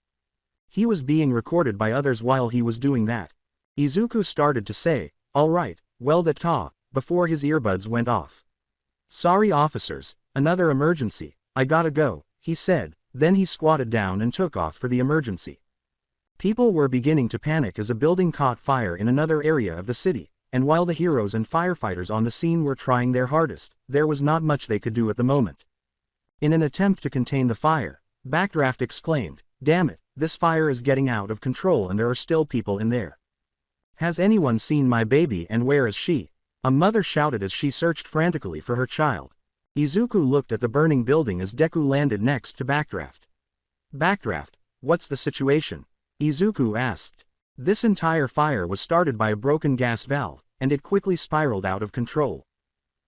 He was being recorded by others while he was doing that. Izuku started to say, "Alright, well that ta," before his earbuds went off. "Sorry officers, another emergency, I gotta go," he said, then he squatted down and took off for the emergency. People were beginning to panic as a building caught fire in another area of the city, and while the heroes and firefighters on the scene were trying their hardest, there was not much they could do at the moment. In an attempt to contain the fire, Backdraft exclaimed, "Damn it, this fire is getting out of control and there are still people in there. Has anyone seen my baby and where is she?" A mother shouted as she searched frantically for her child. Izuku looked at the burning building as Deku landed next to Backdraft. "Backdraft, what's the situation?" Izuku asked. This entire fire was started by a broken gas valve, and it quickly spiraled out of control.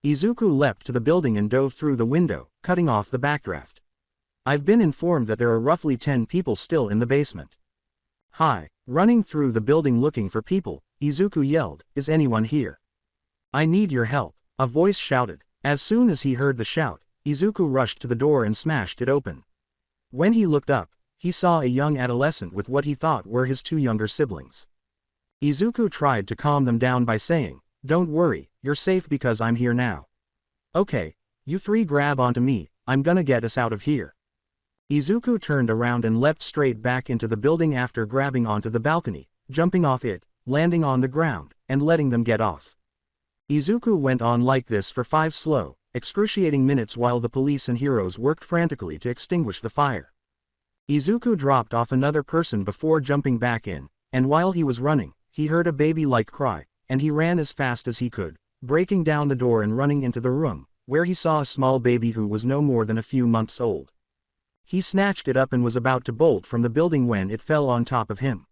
Izuku leapt to the building and dove through the window, cutting off the backdraft. "I've been informed that there are roughly 10 people still in the basement." "Hi." Running through the building looking for people, Izuku yelled, "Is anyone here? I need your help," a voice shouted. As soon as he heard the shout, Izuku rushed to the door and smashed it open. When he looked up, he saw a young adolescent with what he thought were his 2 younger siblings. Izuku tried to calm them down by saying, "Don't worry, you're safe because I'm here now. Okay, you 3 grab onto me, I'm gonna get us out of here." Izuku turned around and leapt straight back into the building after grabbing onto the balcony, jumping off it, landing on the ground, and letting them get off. Izuku went on like this for 5 slow, excruciating minutes while the police and heroes worked frantically to extinguish the fire. Izuku dropped off another person before jumping back in, and while he was running, he heard a baby-like cry, and he ran as fast as he could, breaking down the door and running into the room, where he saw a small baby who was no more than a few months old. He snatched it up and was about to bolt from the building when it fell on top of him.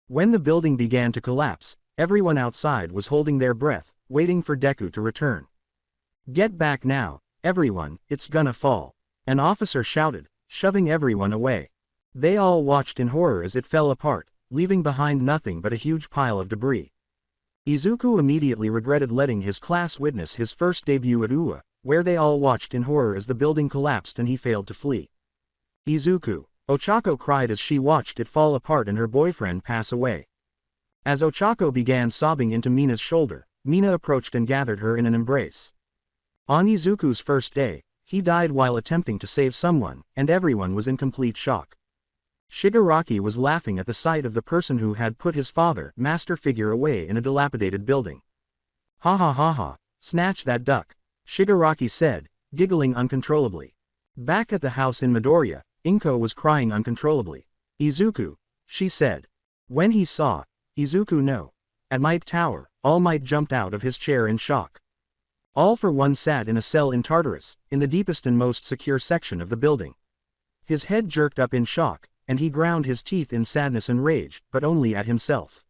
When the building began to collapse, everyone outside was holding their breath, waiting for Deku to return. "Get back now, everyone, it's gonna fall," an officer shouted, shoving everyone away. They all watched in horror as it fell apart, leaving behind nothing but a huge pile of debris. Izuku immediately regretted letting his class witness his first debut at UA, where they all watched in horror as the building collapsed and he failed to flee. "Izuku," Ochako cried as she watched it fall apart and her boyfriend pass away. As Ochako began sobbing into Mina's shoulder, Mina approached and gathered her in an embrace. On Izuku's first day, he died while attempting to save someone, and everyone was in complete shock. Shigaraki was laughing at the sight of the person who had put his father, master figure, away in a dilapidated building. "Ha ha ha ha, snatch that duck," Shigaraki said, giggling uncontrollably. Back at the house in Midoriya, Inko was crying uncontrollably. "Izuku," she said. When he saw Izuku no. At Might Tower, All Might jumped out of his chair in shock. All for One sat in a cell in Tartarus, in the deepest and most secure section of the building. His head jerked up in shock, and he ground his teeth in sadness and rage, but only at himself.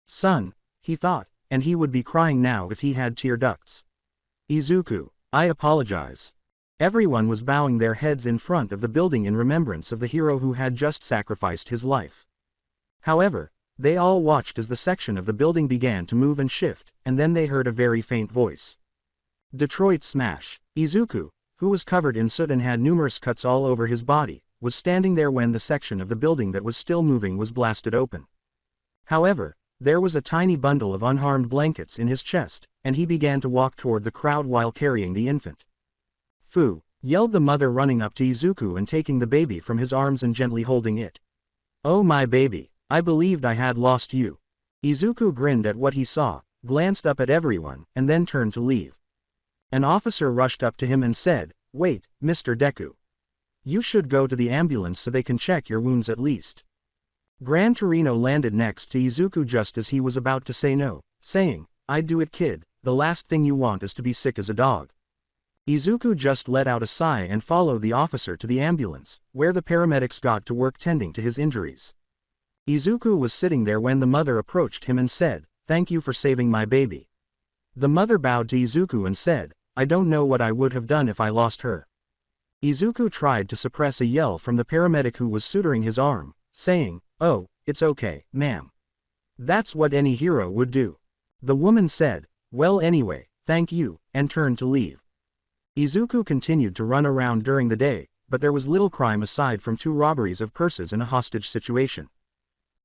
Son, he thought, and he would be crying now if he had tear ducts. "Izuku, I apologize." Everyone was bowing their heads in front of the building in remembrance of the hero who had just sacrificed his life. However, they all watched as the section of the building began to move and shift, and then they heard a very faint voice. "Detroit smash." Izuku, who was covered in soot and had numerous cuts all over his body, was standing there when the section of the building that was still moving was blasted open. However, there was a tiny bundle of unharmed blankets in his chest, and he began to walk toward the crowd while carrying the infant. "Fu!" yelled the mother, running up to Izuku and taking the baby from his arms and gently holding it. "Oh my baby, I believed I had lost you." Izuku grinned at what he saw, glanced up at everyone, and then turned to leave. An officer rushed up to him and said, "Wait, Mr. Deku. You should go to the ambulance so they can check your wounds at least." Gran Torino landed next to Izuku just as he was about to say no, saying, "I'd do it, kid, the last thing you want is to be sick as a dog." Izuku just let out a sigh and followed the officer to the ambulance, where the paramedics got to work tending to his injuries. Izuku was sitting there when the mother approached him and said, "Thank you for saving my baby." The mother bowed to Izuku and said, "I don't know what I would have done if I lost her." Izuku tried to suppress a yell from the paramedic who was suturing his arm, saying, "Oh, "It's okay, ma'am. That's what any hero would do." The woman said, "Well anyway, thank you," and turned to leave. Izuku continued to run around during the day, but there was little crime aside from 2 robberies of purses in a hostage situation.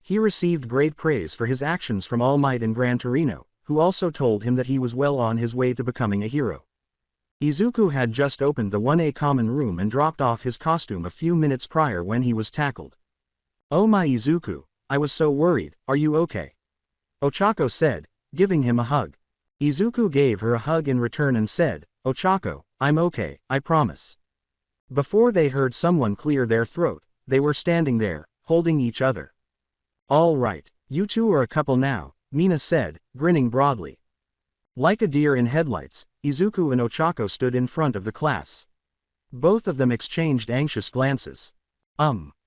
He received great praise for his actions from All Might and Gran Torino, who also told him that he was well on his way to becoming a hero. Izuku had just opened the 1A common room and dropped off his costume a few minutes prior when he was tackled. "Oh my Izuku, I was so worried, are you okay?" Ochako said, giving him a hug. Izuku gave her a hug in return and said, "Ochako, I'm okay, I promise." Before they heard someone clear their throat, they were standing there, holding each other. "All right, you two are a couple now," Mina said, grinning broadly. Like a deer in headlights, Izuku and Ochako stood in front of the class. Both of them exchanged anxious glances.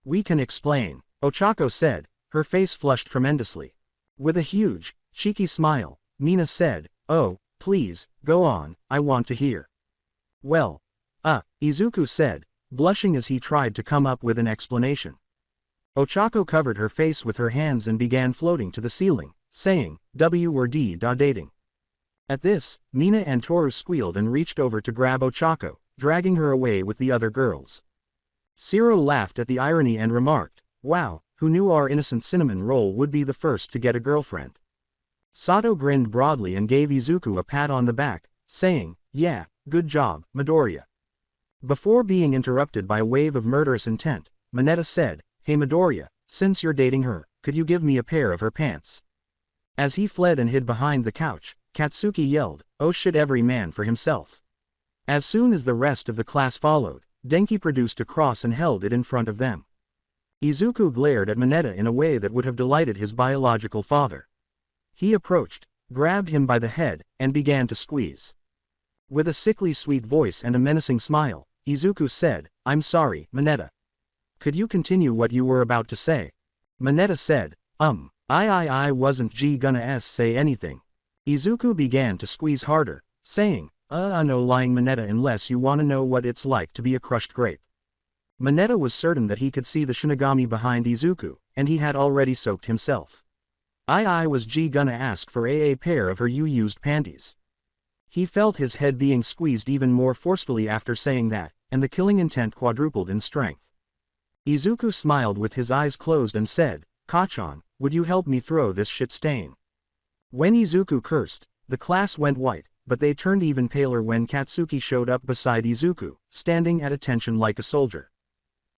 We can explain," Ochako said, her face flushed tremendously. With a huge, cheeky smile, Mina said, "Oh, please, go on, I want to hear." "Well, Izuku said, blushing as he tried to come up with an explanation. Ochako covered her face with her hands and began floating to the ceiling, saying, "W or D da dating." At this, Mina and Toru squealed and reached over to grab Ochako, dragging her away with the other girls. Shiro laughed at the irony and remarked, "Wow, who knew our innocent cinnamon roll would be the first to get a girlfriend?" Sato grinned broadly and gave Izuku a pat on the back, saying, "Yeah, good job, Midoriya." Before being interrupted by a wave of murderous intent, Mineta said, "Hey Midoriya, since you're dating her, could you give me a pair of her pants?" As he fled and hid behind the couch, Katsuki yelled, "Oh shit, every man for himself." As soon as the rest of the class followed, Denki produced a cross and held it in front of them. Izuku glared at Mineta in a way that would have delighted his biological father. He approached, grabbed him by the head, and began to squeeze. With a sickly sweet voice and a menacing smile, Izuku said, "I'm sorry, Mineta. Could you continue what you were about to say?" Mineta said, I wasn't gonna say anything." Izuku began to squeeze harder, saying, No lying Mineta unless you wanna know what it's like to be a crushed grape." Mineta was certain that he could see the Shinigami behind Izuku, and he had already soaked himself. I was gonna ask for a pair of her used panties." He felt his head being squeezed even more forcefully after saying that, and the killing intent quadrupled in strength. Izuku smiled with his eyes closed and said, "Kachan, would you help me throw this shit stain?" When Izuku cursed, the class went white, but they turned even paler when Katsuki showed up beside Izuku, standing at attention like a soldier.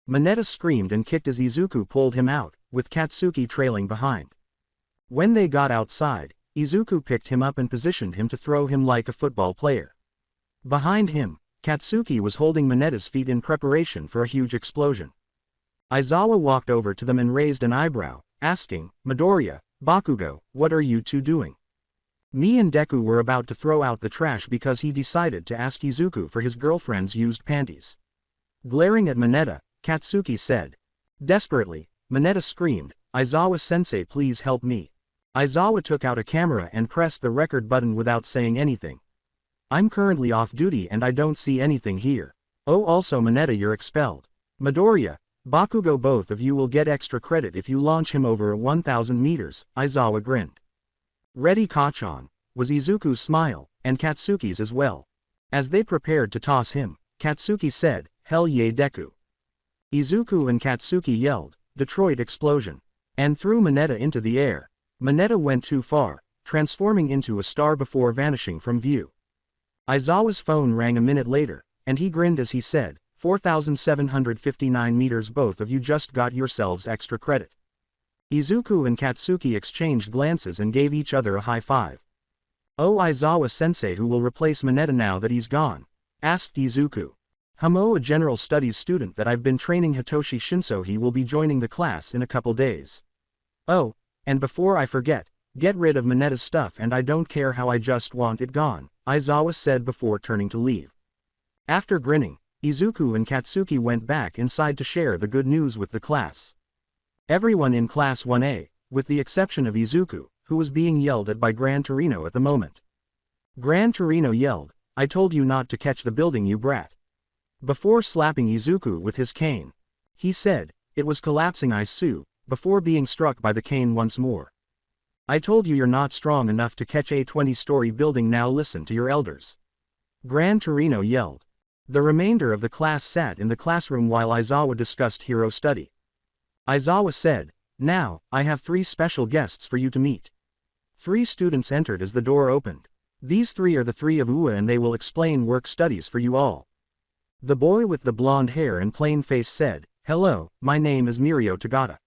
Mineta screamed and kicked as Izuku pulled him out, with Katsuki trailing behind. When they got outside, Izuku picked him up and positioned him to throw him like a football player. Behind him, Katsuki was holding Mineta's feet in preparation for a huge explosion. Aizawa walked over to them and raised an eyebrow, asking, "Midoriya, Bakugo, what are you two doing?" Me and Deku were about to throw out the trash because he decided to ask Izuku for his girlfriend's used panties. Glaring at Mineta, Katsuki said. Desperately, Mineta screamed, "Aizawa-sensei, please help me." Aizawa took out a camera and pressed the record button without saying anything. "I'm currently off duty and I don't see anything here. Oh, also Mineta, you're expelled. Midoriya, Bakugo, both of you will get extra credit if you launch him over 1,000 meters, Aizawa grinned. "Ready, Kachan," was Izuku's smile, and Katsuki's as well. As they prepared to toss him, Katsuki said, "Hell yeah, Deku." Izuku and Katsuki yelled, "Detroit explosion," and threw Mineta into the air. Mineta went too far, transforming into a star before vanishing from view. Aizawa's phone rang a minute later, and he grinned as he said, 4,759 meters, both of you just got yourselves extra credit." Izuku and Katsuki exchanged glances and gave each other a high five. "Oh, Aizawa-sensei, who will replace Mineta now that he's gone?" asked Izuku. "A general studies student that I've been training, Hitoshi Shinso. He will be joining the class in a couple days. Oh, and before I forget, get rid of Mineta's stuff and I don't care how, I just want it gone," Aizawa said before turning to leave. After grinning, Izuku and Katsuki went back inside to share the good news with the class. Everyone in Class 1A, with the exception of Izuku, who was being yelled at by Gran Torino at the moment. Gran Torino yelled, "I told you not to catch the building, you brat." Before slapping Izuku with his cane. He said, "It was collapsing, I sue, before being struck by the cane once more. I told you you're not strong enough to catch a 20-story building, now listen to your elders. Gran Torino yelled. The remainder of the class sat in the classroom while Aizawa discussed hero study. Aizawa said, "Now, I have 3 special guests for you to meet." 3 students entered as the door opened. These 3 are the 3 of Ua and they will explain work studies for you all. The boy with the blonde hair and plain face said, "Hello, my name is Mirio Tagata."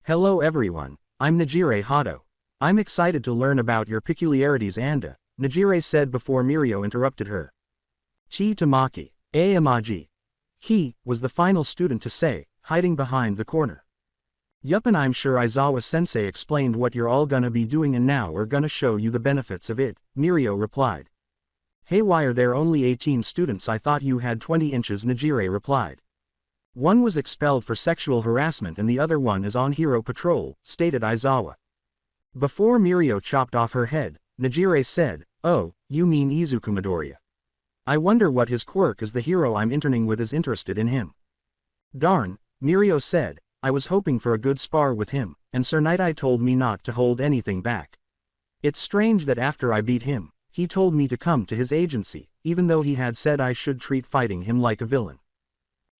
"Hello everyone, I'm Najire Hado. I'm excited to learn about your peculiarities Anda," Najire said before Mirio interrupted her. "Chi Tamaki, Amaji." He was the final student to say, hiding behind the corner. "Yup, and I'm sure Aizawa-sensei explained what you're all gonna be doing and now we're gonna show you the benefits of it," Mirio replied. "Hey, why are there only 18 students? I thought you had 20 inches," Najire replied. "One was expelled for sexual harassment and the other one is on hero patrol," stated Aizawa. Before Mirio chopped off her head, Najire said, "Oh, you mean Izuku Midoriya. I wonder what his quirk is. The hero I'm interning with is interested in him." "Darn," Mirio said, "I was hoping for a good spar with him, and Sir Night-Eye told me not to hold anything back. It's strange that after I beat him, he told me to come to his agency, even though he had said I should treat fighting him like a villain."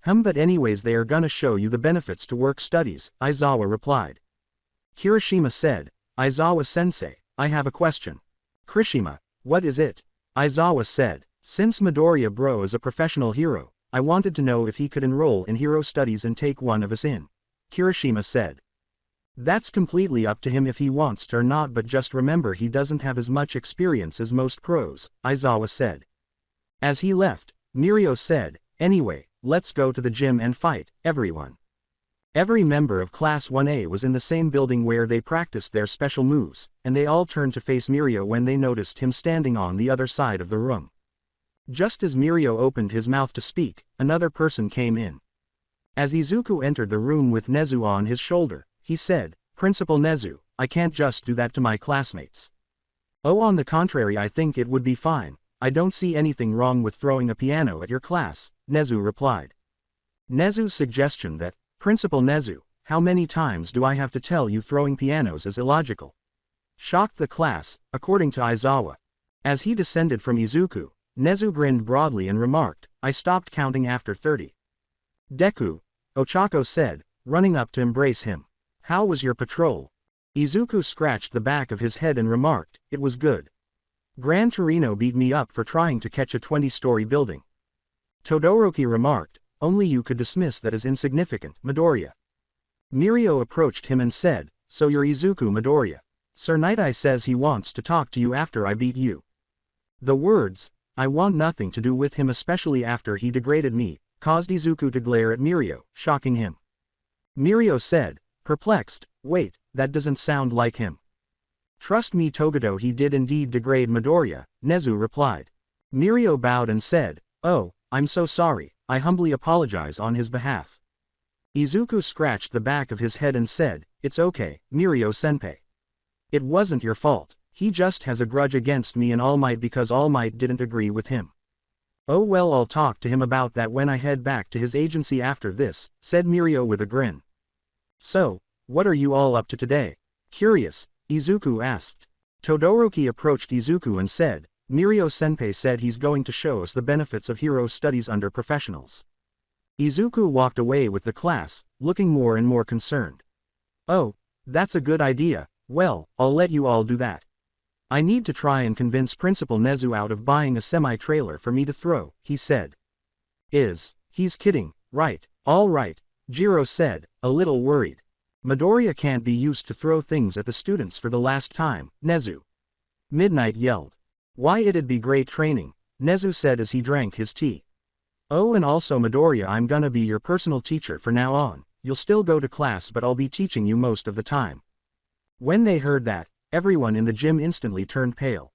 But anyways, they are gonna show you the benefits to work studies," Aizawa replied. Kirishima said, "Aizawa-sensei, I have a question." "Kirishima, what is it?" Aizawa said, "Since Midoriya bro is a professional hero, I wanted to know if he could enroll in hero studies and take one of us in." Kirishima said. "That's completely up to him if he wants to or not, but just remember he doesn't have as much experience as most pros," Aizawa said. As he left, Mirio said, "Anyway, let's go to the gym and fight, everyone." Every member of Class 1A was in the same building where they practiced their special moves, and they all turned to face Mirio when they noticed him standing on the other side of the room. Just as Mirio opened his mouth to speak, another person came in. As Izuku entered the room with Nezu on his shoulder, he said, "Principal Nezu, I can't just do that to my classmates." "Oh, on the contrary, I think it would be fine. I don't see anything wrong with throwing a piano at your class," Nezu replied. Nezu's suggestion that, "Principal Nezu, how many times do I have to tell you throwing pianos is illogical?" shocked the class, according to Aizawa. As he descended from Izuku, Nezu grinned broadly and remarked, "I stopped counting after 30. "Deku," Ochako said, running up to embrace him. "How was your patrol?" Izuku scratched the back of his head and remarked, "It was good. Gran Torino beat me up for trying to catch a 20-story building." Todoroki remarked, "Only you could dismiss that as insignificant, Midoriya." Mirio approached him and said, "So you're Izuku Midoriya. Sir Night-Eye says he wants to talk to you after I beat you." The words, "I want nothing to do with him especially after he degraded me," caused Izuku to glare at Mirio, shocking him. Mirio said, perplexed, "Wait, that doesn't sound like him." "Trust me Togato, he did indeed degrade Midoriya," Nezu replied. Mirio bowed and said, "Oh, I'm so sorry, I humbly apologize on his behalf." Izuku scratched the back of his head and said, "It's okay, Mirio-senpai. It wasn't your fault, he just has a grudge against me and All Might because All Might didn't agree with him." "Oh well, I'll talk to him about that when I head back to his agency after this," said Mirio with a grin. "So, what are you all up to today?" Curious, Izuku asked. Todoroki approached Izuku and said, "Mirio-senpai said he's going to show us the benefits of hero studies under professionals." Izuku walked away with the class, looking more and more concerned. "Oh, that's a good idea. Well, I'll let you all do that. I need to try and convince Principal Nezu out of buying a semi-trailer for me to throw," he said. He's kidding, right?" "All right," Jiro said, a little worried. "Midoriya can't be used to throw things at the students for the last time, Nezu." Midnight yelled. "Why, it'd be great training," Nezu said as he drank his tea. "Oh, and also Midoriya, I'm gonna be your personal teacher from now on. You'll still go to class but I'll be teaching you most of the time." When they heard that, everyone in the gym instantly turned pale.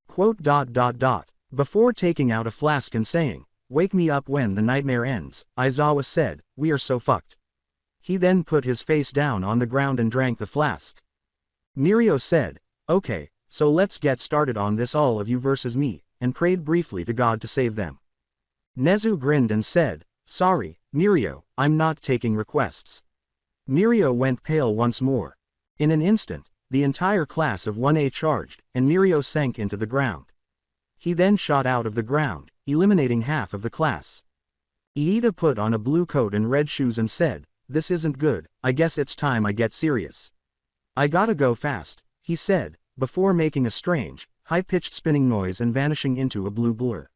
Before taking out a flask and saying, "Wake me up when the nightmare ends," Aizawa said, "We are so fucked." He then put his face down on the ground and drank the flask. Mirio said, "Okay, so let's get started on this, all of you versus me," and prayed briefly to God to save them. Nezu grinned and said, "Sorry, Mirio, I'm not taking requests." Mirio went pale once more. In an instant, the entire class of 1A charged, and Mirio sank into the ground. He then shot out of the ground, eliminating half of the class. Iida put on a blue coat and red shoes and said, "This isn't good, I guess it's time I get serious. I gotta go fast," he said, before making a strange, high-pitched spinning noise and vanishing into a blue blur.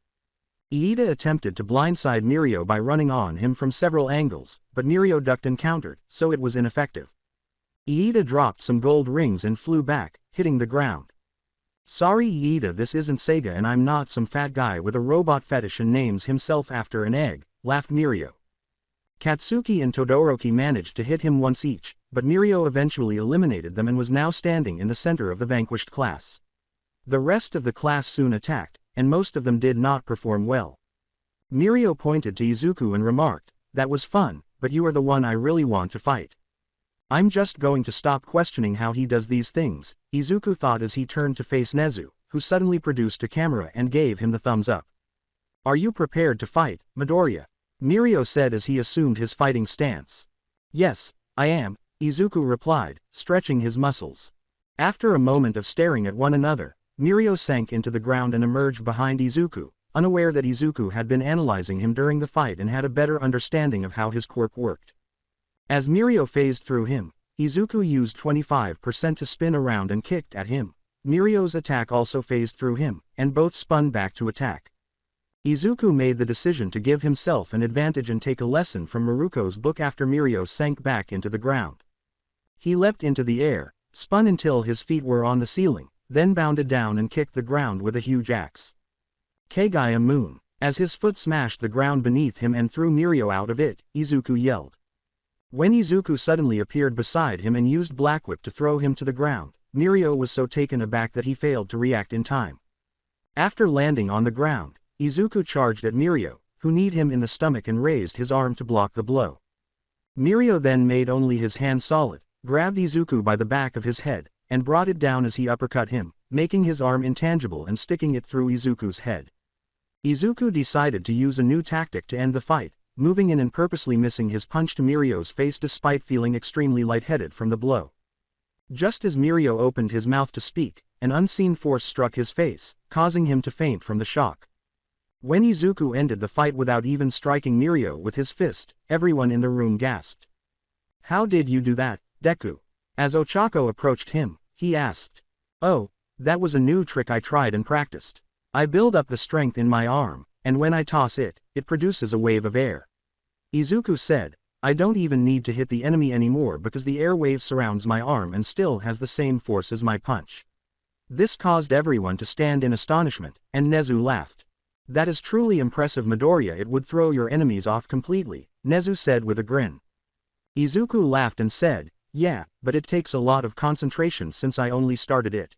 Iida attempted to blindside Mirio by running on him from several angles, but Mirio ducked and countered, so it was ineffective. Iida dropped some gold rings and flew back, hitting the ground. "Sorry Iida, this isn't Sega and I'm not some fat guy with a robot fetish and names himself after an egg," laughed Mirio. Katsuki and Todoroki managed to hit him once each, but Mirio eventually eliminated them and was now standing in the center of the vanquished class. The rest of the class soon attacked, and most of them did not perform well. Mirio pointed to Izuku and remarked, "That was fun, but you are the one I really want to fight." "I'm just going to stop questioning how he does these things," Izuku thought as he turned to face Nezu, who suddenly produced a camera and gave him the thumbs up. "Are you prepared to fight, Midoriya?" Mirio said as he assumed his fighting stance. "Yes, I am," Izuku replied, stretching his muscles. After a moment of staring at one another, Mirio sank into the ground and emerged behind Izuku, unaware that Izuku had been analyzing him during the fight and had a better understanding of how his quirk worked. As Mirio phased through him, Izuku used 25% to spin around and kicked at him. Mirio's attack also phased through him, and both spun back to attack. Izuku made the decision to give himself an advantage and take a lesson from Maruko's book after Mirio sank back into the ground. He leapt into the air, spun until his feet were on the ceiling, then bounded down and kicked the ground with a huge axe. Kagaya Moon. As his foot smashed the ground beneath him and threw Mirio out of it, Izuku yelled. When Izuku suddenly appeared beside him and used Black Whip to throw him to the ground, Mirio was so taken aback that he failed to react in time. After landing on the ground, Izuku charged at Mirio, who kneed him in the stomach and raised his arm to block the blow. Mirio then made only his hand solid, grabbed Izuku by the back of his head, and brought it down as he uppercut him, making his arm intangible and sticking it through Izuku's head. Izuku decided to use a new tactic to end the fight, moving in and purposely missing his punch to Mirio's face despite feeling extremely lightheaded from the blow. Just as Mirio opened his mouth to speak, an unseen force struck his face, causing him to faint from the shock. When Izuku ended the fight without even striking Mirio with his fist, everyone in the room gasped. "How did you do that, Deku?" As Ochako approached him, he asked. "Oh, that was a new trick I tried and practiced. I build up the strength in my arm, and when I toss it, it produces a wave of air." Izuku said, "I don't even need to hit the enemy anymore because the air wave surrounds my arm and still has the same force as my punch." This caused everyone to stand in astonishment, and Nezu laughed. "That is truly impressive Midoriya, it would throw your enemies off completely," Nezu said with a grin. Izuku laughed and said, "Yeah, but it takes a lot of concentration since I only started it."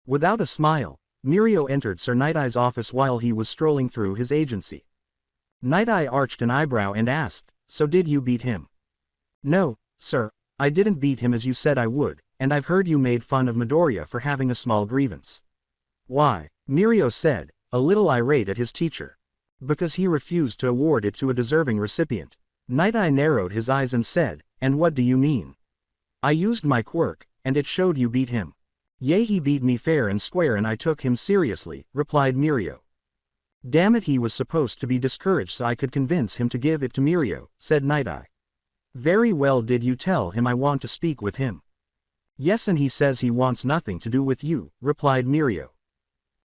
Without a smile, Mirio entered Sir Night-Eye's office while he was strolling through his agency. Night-Eye arched an eyebrow and asked, "So did you beat him?" "No, sir, I didn't beat him as you said I would, and I've heard you made fun of Midoriya for having a small grievance." "Why?" Mirio said, a little irate at his teacher. "Because he refused to award it to a deserving recipient." Night-Eye narrowed his eyes and said, "And what do you mean?" "I used my quirk, and it showed you beat him." "Yea, he beat me fair and square and I took him seriously," replied Mirio. "Damn it, he was supposed to be discouraged so I could convince him to give it to Mirio," said Night-Eye. "Very well, did you tell him I want to speak with him?" "Yes, and he says he wants nothing to do with you," replied Mirio.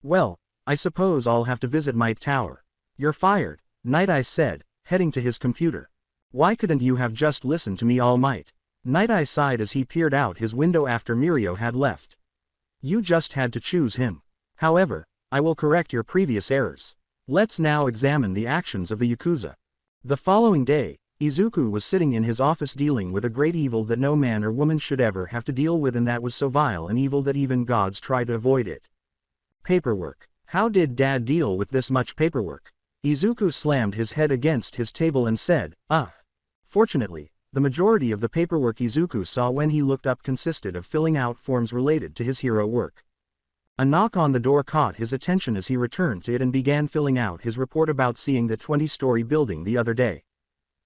"Well, I suppose I'll have to visit Might Tower." "You're fired," Night-Eye said, heading to his computer. "Why couldn't you have just listened to me, All Might?" Night-Eye sighed as he peered out his window after Mirio had left. "You just had to choose him. However, I will correct your previous errors. Let's now examine the actions of the Yakuza." The following day, Izuku was sitting in his office dealing with a great evil that no man or woman should ever have to deal with, and that was so vile an evil that even gods try to avoid it. Paperwork. How did Dad deal with this much paperwork? Izuku slammed his head against his table and said, Fortunately, the majority of the paperwork Izuku saw when he looked up consisted of filling out forms related to his hero work. A knock on the door caught his attention as he returned to it and began filling out his report about seeing the 20-story building the other day.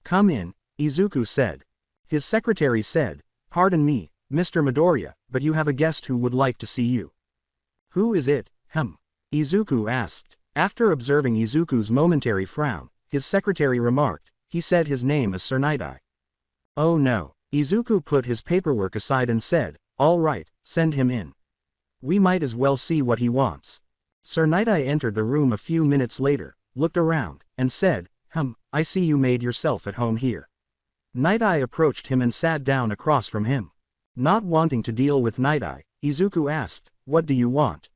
"Come in," Izuku said. His secretary said, "Pardon me, Mr. Midoriya, but you have a guest who would like to see you." "Who is it, Izuku asked. After observing Izuku's momentary frown, his secretary remarked, "He said his name is Sir Night-Eye." "Oh no." Izuku put his paperwork aside and said, "All right, send him in. We might as well see what he wants." Sir Night-Eye entered the room a few minutes later, looked around, and said, I see you made yourself at home here." Night-Eye approached him and sat down across from him. Not wanting to deal with Night-Eye, Izuku asked, "What do you want?"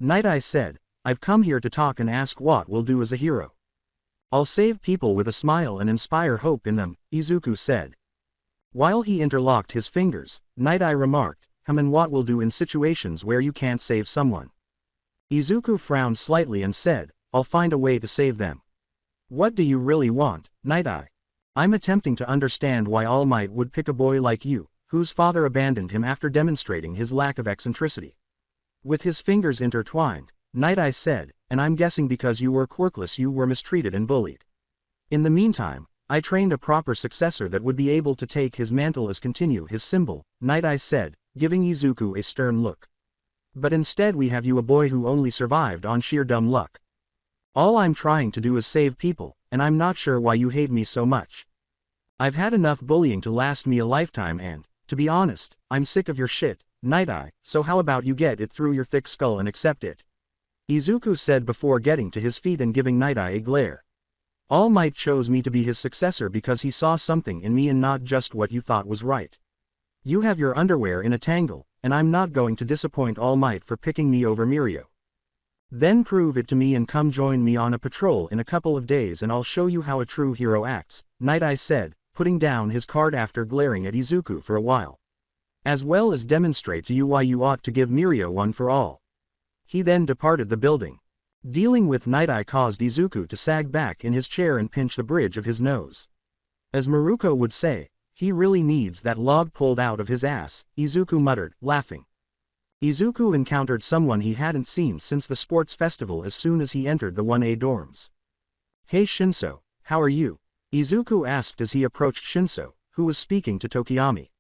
Night-Eye said, "I've come here to talk and ask what we'll do as a hero." "I'll save people with a smile and inspire hope in them," Izuku said. While he interlocked his fingers, Night-Eye remarked, "And what we'll do in situations where you can't save someone." Izuku frowned slightly and said, "I'll find a way to save them." "What do you really want, Night-Eye?" "I'm attempting to understand why All Might would pick a boy like you, whose father abandoned him after demonstrating his lack of eccentricity." With his fingers intertwined, Night-Eye said, "And I'm guessing because you were quirkless you were mistreated and bullied. In the meantime, I trained a proper successor that would be able to take his mantle as continue his symbol," Night-Eye said, giving Izuku a stern look. "But instead we have you a boy who only survived on sheer dumb luck. All I'm trying to do is save people, and I'm not sure why you hate me so much. I've had enough bullying to last me a lifetime and, to be honest, I'm sick of your shit, Night-Eye, so how about you get it through your thick skull and accept it?" Izuku said before getting to his feet and giving Night-Eye a glare. "All Might chose me to be his successor because he saw something in me and not just what you thought was right. You have your underwear in a tangle, and I'm not going to disappoint All Might for picking me over Mirio. Then prove it to me and come join me on a patrol in a couple of days and I'll show you how a true hero acts," Night-Eye said, putting down his card after glaring at Izuku for a while. "As well as demonstrate to you why you ought to give Mirio one for all." He then departed the building. Dealing with Night-Eye caused Izuku to sag back in his chair and pinch the bridge of his nose. As Maruko would say, he really needs that log pulled out of his ass, Izuku muttered, laughing. Izuku encountered someone he hadn't seen since the sports festival as soon as he entered the 1A dorms. "Hey Shinso, how are you?" Izuku asked as he approached Shinso, who was speaking to Tokiyami.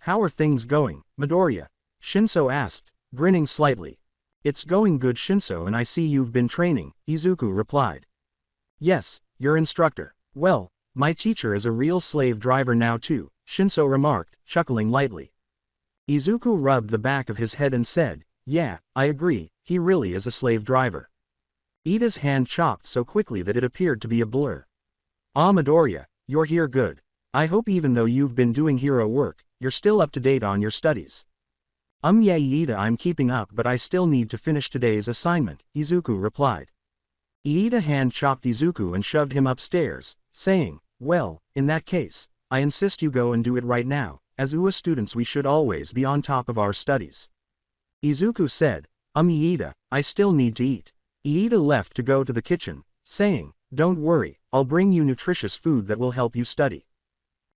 "How are things going, Midoriya?" Shinso asked, grinning slightly. "It's going good Shinso, and I see you've been training," Izuku replied. "Yes, your instructor. Well, my teacher is a real slave driver now too," Shinso remarked, chuckling lightly. Izuku rubbed the back of his head and said, "Yeah, I agree, he really is a slave driver." Ida's hand chopped so quickly that it appeared to be a blur. "Ah Midoriya, you're here good. I hope even though you've been doing hero work, you're still up to date on your studies." Yeah Iida, I'm keeping up but I still need to finish today's assignment," Izuku replied. Iida hand chopped Izuku and shoved him upstairs, saying, "Well, in that case, I insist you go and do it right now, as UA students we should always be on top of our studies." Izuku said, Iida, I still need to eat." Iida left to go to the kitchen, saying, "Don't worry, I'll bring you nutritious food that will help you study."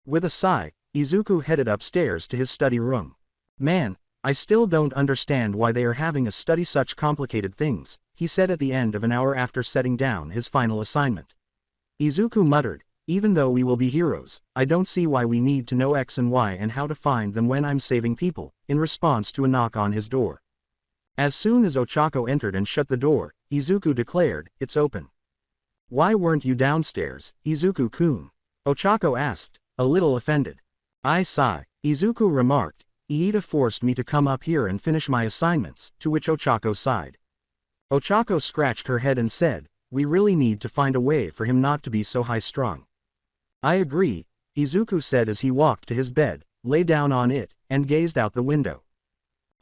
With a sigh, Izuku headed upstairs to his study room. "Man, I still don't understand why they are having us study such complicated things," he said at the end of an hour after setting down his final assignment. Izuku muttered, "Even though we will be heroes, I don't see why we need to know X and Y and how to find them when I'm saving people," in response to a knock on his door. As soon as Ochako entered and shut the door, Izuku declared, "It's open." "Why weren't you downstairs, Izuku-kun?" Ochako asked, a little offended. "I sigh," Izuku remarked. "Iida forced me to come up here and finish my assignments," to which Ochako sighed. Ochako scratched her head and said, "We really need to find a way for him not to be so high-strung." "I agree," Izuku said as he walked to his bed, lay down on it, and gazed out the window.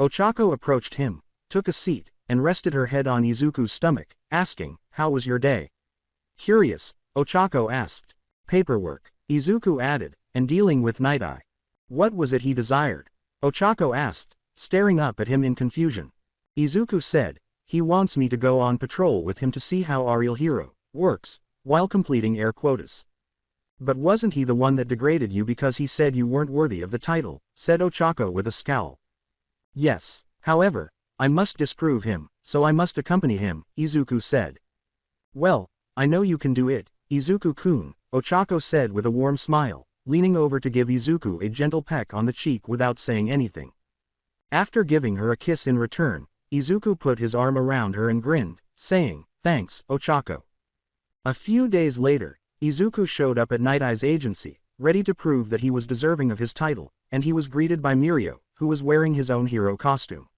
Ochako approached him, took a seat, and rested her head on Izuku's stomach, asking, "How was your day?" Curious, Ochako asked. "Paperwork," Izuku added, "and dealing with Night-Eye." What was it he desired? Ochako asked, staring up at him in confusion. Izuku said, "He wants me to go on patrol with him to see how our real hero works, while completing air quotas." "But wasn't he the one that degraded you because he said you weren't worthy of the title?" said Ochako with a scowl. "Yes. However, I must disprove him, so I must accompany him," Izuku said. "Well, I know you can do it, Izuku-kun," Ochako said with a warm smile, leaning over to give Izuku a gentle peck on the cheek without saying anything. After giving her a kiss in return, Izuku put his arm around her and grinned, saying, "Thanks, Ochako." A few days later, Izuku showed up at Night Eye's agency, ready to prove that he was deserving of his title, and he was greeted by Mirio, who was wearing his own hero costume.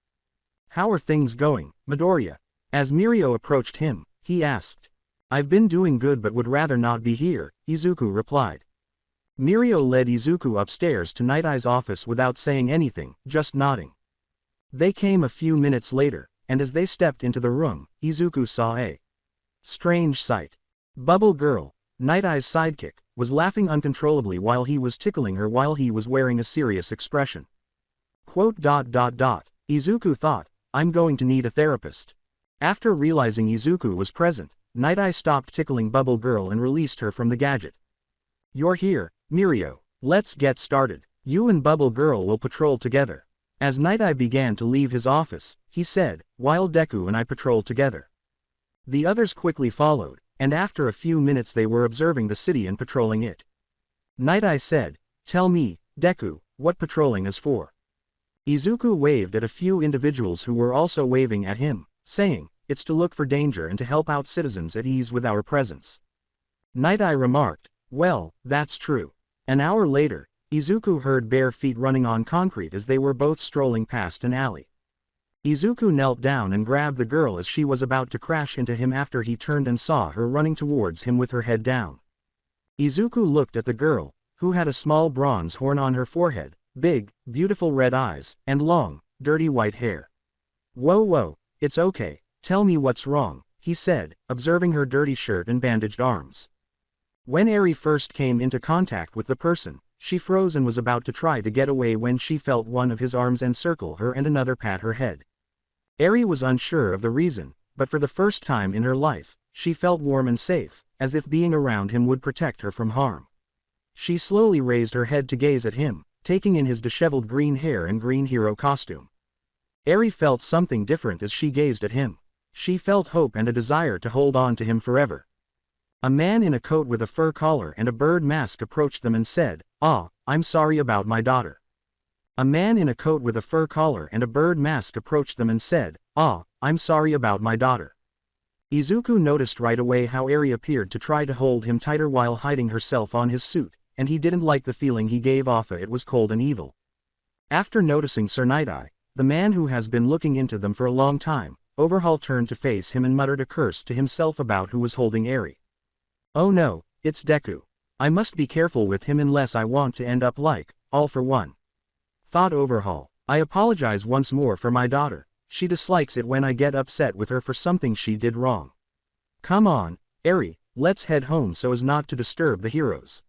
"How are things going, Midoriya?" As Mirio approached him, he asked. "I've been doing good but would rather not be here," Izuku replied. Mirio led Izuku upstairs to Night Eye's office without saying anything, just nodding. They came a few minutes later, and as they stepped into the room, Izuku saw a strange sight. Bubble Girl, Night Eye's sidekick, was laughing uncontrollably while he was tickling her while he was wearing a serious expression. Izuku thought, "I'm going to need a therapist." After realizing Izuku was present, Night Eye stopped tickling Bubble Girl and released her from the gadget. "You're here, Mirio. Let's get started. You and Bubble Girl will patrol together." As Night Eye began to leave his office, he said, "While Deku and I patrol together." The others quickly followed, and after a few minutes they were observing the city and patrolling it. Night Eye said, "Tell me, Deku, what patrolling is for?" Izuku waved at a few individuals who were also waving at him, saying, "It's to look for danger and to help out citizens at ease with our presence." Night Eye remarked, "Well, that's true." An hour later, Izuku heard bare feet running on concrete as they were both strolling past an alley. Izuku knelt down and grabbed the girl as she was about to crash into him after he turned and saw her running towards him with her head down. Izuku looked at the girl, who had a small bronze horn on her forehead, big, beautiful red eyes, and long, dirty white hair. Whoa, it's okay, tell me what's wrong," he said, observing her dirty shirt and bandaged arms. When Eri first came into contact with the person, she froze and was about to try to get away when she felt one of his arms encircle her and another pat her head. Eri was unsure of the reason, but for the first time in her life, she felt warm and safe, as if being around him would protect her from harm. She slowly raised her head to gaze at him, taking in his disheveled green hair and green hero costume. Eri felt something different as she gazed at him. She felt hope and a desire to hold on to him forever. A man in a coat with a fur collar and a bird mask approached them and said, "Ah, I'm sorry about my daughter." A man in a coat with a fur collar and a bird mask approached them and said, "Ah, I'm sorry about my daughter." Izuku noticed right away how Eri appeared to try to hold him tighter while hiding herself on his suit, and he didn't like the feeling he gave off. It was cold and evil. After noticing Sir Night Eye, the man who has been looking into them for a long time, Overhaul turned to face him and muttered a curse to himself about who was holding Eri. "Oh no, it's Deku. I must be careful with him unless I want to end up like, All for One," thought Overhaul. "I apologize once more for my daughter. She dislikes it when I get upset with her for something she did wrong. Come on, Eri, let's head home so as not to disturb the heroes."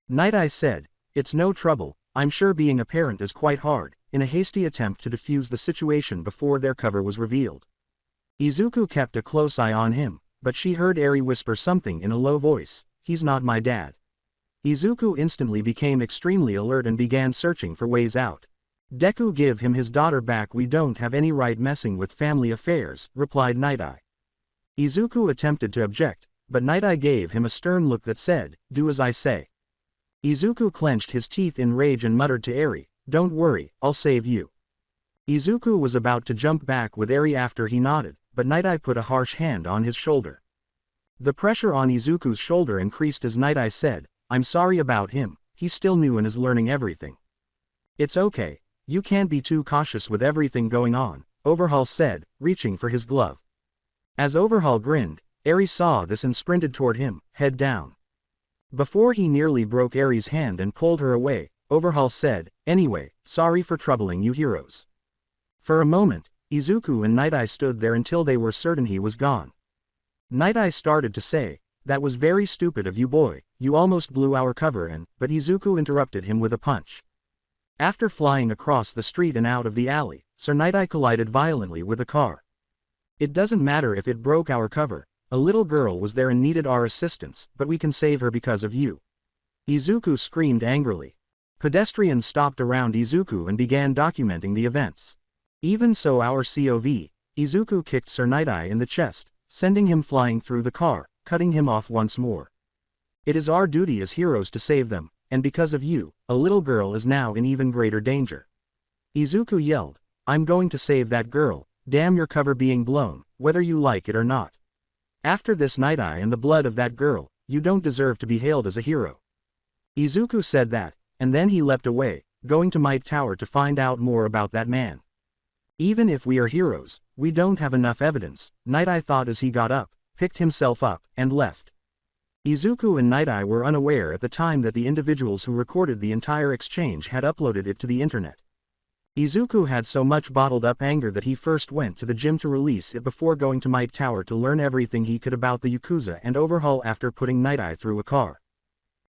Night Eye said, "It's no trouble, I'm sure being a parent is quite hard," in a hasty attempt to defuse the situation before their cover was revealed. Izuku kept a close eye on him, but she heard Eri whisper something in a low voice, "He's not my dad." Izuku instantly became extremely alert and began searching for ways out. "Deku, give him his daughter back. We don't have any right messing with family affairs," replied Night Eye. Izuku attempted to object, but Night Eye gave him a stern look that said, "Do as I say." Izuku clenched his teeth in rage and muttered to Eri, "Don't worry, I'll save you." Izuku was about to jump back with Eri after he nodded, but Night Eye put a harsh hand on his shoulder. The pressure on Izuku's shoulder increased as Night Eye said, "I'm sorry about him, he's still new and is learning everything." "It's okay, you can't be too cautious with everything going on," Overhaul said, reaching for his glove. As Overhaul grinned, Eri saw this and sprinted toward him, head down. Before he nearly broke Eri's hand and pulled her away, Overhaul said, "Anyway, sorry for troubling you heroes." For a moment, Izuku and Night Eye stood there until they were certain he was gone. Night Eye started to say, "That was very stupid of you, boy, you almost blew our cover in," but Izuku interrupted him with a punch. After flying across the street and out of the alley, Sir Night Eye collided violently with a car. "It doesn't matter if it broke our cover, a little girl was there and needed our assistance, but we can save her because of you," Izuku screamed angrily. Pedestrians stopped around Izuku and began documenting the events. "Even so, our COV," Izuku kicked Sir Night Eye in the chest, sending him flying through the car, cutting him off once more. "It is our duty as heroes to save them, and because of you, a little girl is now in even greater danger. Izuku yelled, I'm going to save that girl, damn your cover being blown, whether you like it or not. After this Night Eye and the blood of that girl, you don't deserve to be hailed as a hero. Izuku said that, and then he leapt away, going to Might Tower to find out more about that man. Even if we are heroes, we don't have enough evidence, Night Eye thought as he got up, picked himself up, and left. Izuku and Night Eye were unaware at the time that the individuals who recorded the entire exchange had uploaded it to the internet. Izuku had so much bottled up anger that he first went to the gym to release it before going to Might Tower to learn everything he could about the Yakuza and overhaul after putting Night Eye through a car.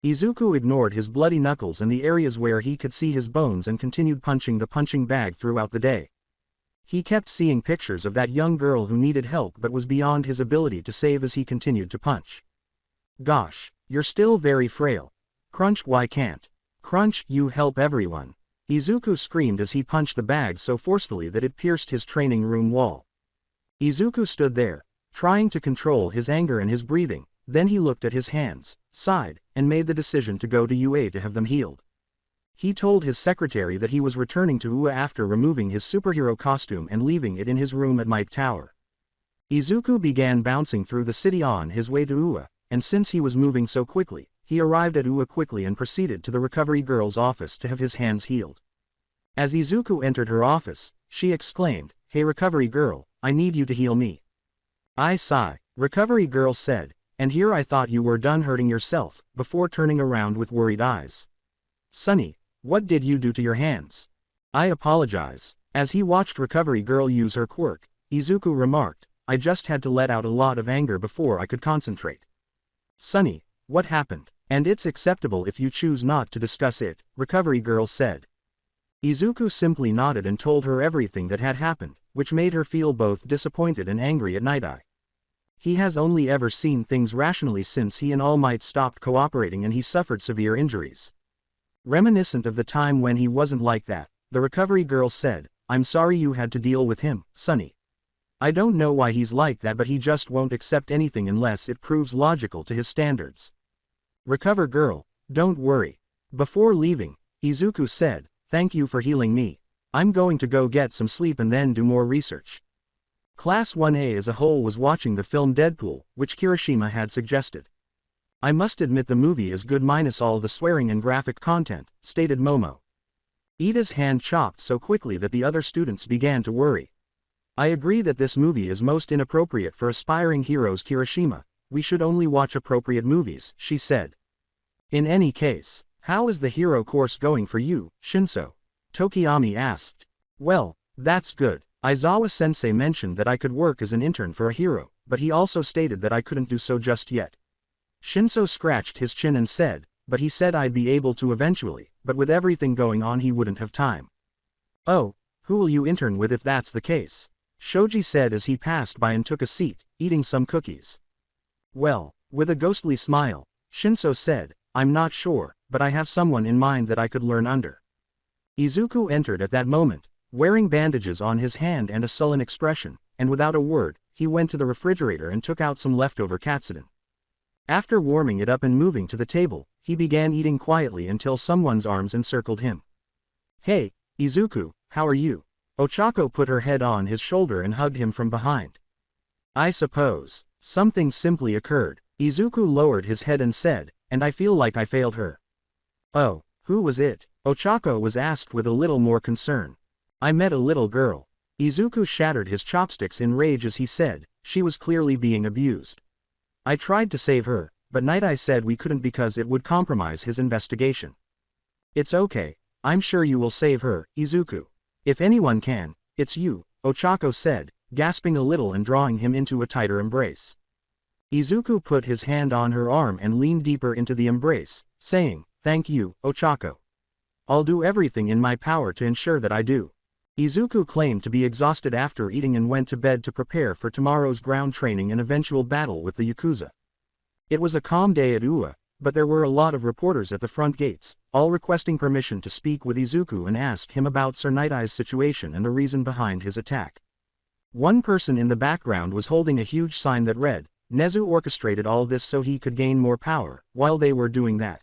Izuku ignored his bloody knuckles and the areas where he could see his bones and continued punching the punching bag throughout the day. He kept seeing pictures of that young girl who needed help but was beyond his ability to save as he continued to punch. Gosh, you're still very frail. Crunch, why can't Crunch you help everyone? Izuku screamed as he punched the bag so forcefully that it pierced his training room wall. Izuku stood there, trying to control his anger and his breathing, then he looked at his hands, sighed, and made the decision to go to UA to have them healed. He told his secretary that he was returning to UA after removing his superhero costume and leaving it in his room at Might Tower. Izuku began bouncing through the city on his way to UA, and since he was moving so quickly, he arrived at UA quickly and proceeded to the recovery girl's office to have his hands healed. As Izuku entered her office, she exclaimed, Hey recovery girl, I need you to heal me. I sigh, recovery girl said, and here I thought you were done hurting yourself, before turning around with worried eyes. Sonny, what did you do to your hands? I apologize. As he watched recovery girl use her quirk, Izuku remarked, I just had to let out a lot of anger before I could concentrate. Sonny, what happened? And it's acceptable if you choose not to discuss it, recovery girl said. Izuku simply nodded and told her everything that had happened, which made her feel both disappointed and angry at Night Eye. He has only ever seen things rationally since he and All Might stopped cooperating and he suffered severe injuries. Reminiscent of the time when he wasn't like that, the recovery girl said, I'm sorry you had to deal with him, Sonny. I don't know why he's like that but he just won't accept anything unless it proves logical to his standards. Recover girl, don't worry. Before leaving, Izuku said, thank you for healing me. I'm going to go get some sleep and then do more research. Class 1A as a whole was watching the film Deadpool, which Kirishima had suggested. I must admit the movie is good minus all the swearing and graphic content, stated Momo. Ida's hand chopped so quickly that the other students began to worry. I agree that this movie is most inappropriate for aspiring heroes Kirishima, we should only watch appropriate movies, she said. In any case, how is the hero course going for you, Shinso? Tokiyami asked. Well, that's good. Aizawa-sensei mentioned that I could work as an intern for a hero, but he also stated that I couldn't do so just yet. Shinso scratched his chin and said, but he said I'd be able to eventually, but with everything going on he wouldn't have time. Oh, who will you intern with if that's the case? Shoji said as he passed by and took a seat, eating some cookies. Well, with a ghostly smile, Shinso said, I'm not sure, but I have someone in mind that I could learn under. Izuku entered at that moment, wearing bandages on his hand and a sullen expression, and without a word, he went to the refrigerator and took out some leftover katsudon. After warming it up and moving to the table, he began eating quietly until someone's arms encircled him. Hey, Izuku, how are you? Ochako put her head on his shoulder and hugged him from behind. I suppose. Something simply occurred. Izuku lowered his head and said, and I feel like I failed her. Oh, who was it? Ochako was asked with a little more concern. I met a little girl. Izuku shattered his chopsticks in rage as he said, she was clearly being abused. I tried to save her, but Night Eye said we couldn't because it would compromise his investigation. It's okay, I'm sure you will save her, Izuku. If anyone can, it's you, Ochako said, gasping a little and drawing him into a tighter embrace. Izuku put his hand on her arm and leaned deeper into the embrace, saying, thank you, Ochako. I'll do everything in my power to ensure that I do. Izuku claimed to be exhausted after eating and went to bed to prepare for tomorrow's ground training and eventual battle with the Yakuza. It was a calm day at UA, but there were a lot of reporters at the front gates, all requesting permission to speak with Izuku and ask him about Sir Night Eye's situation and the reason behind his attack. One person in the background was holding a huge sign that read, Nezu orchestrated all this so he could gain more power. While they were doing that,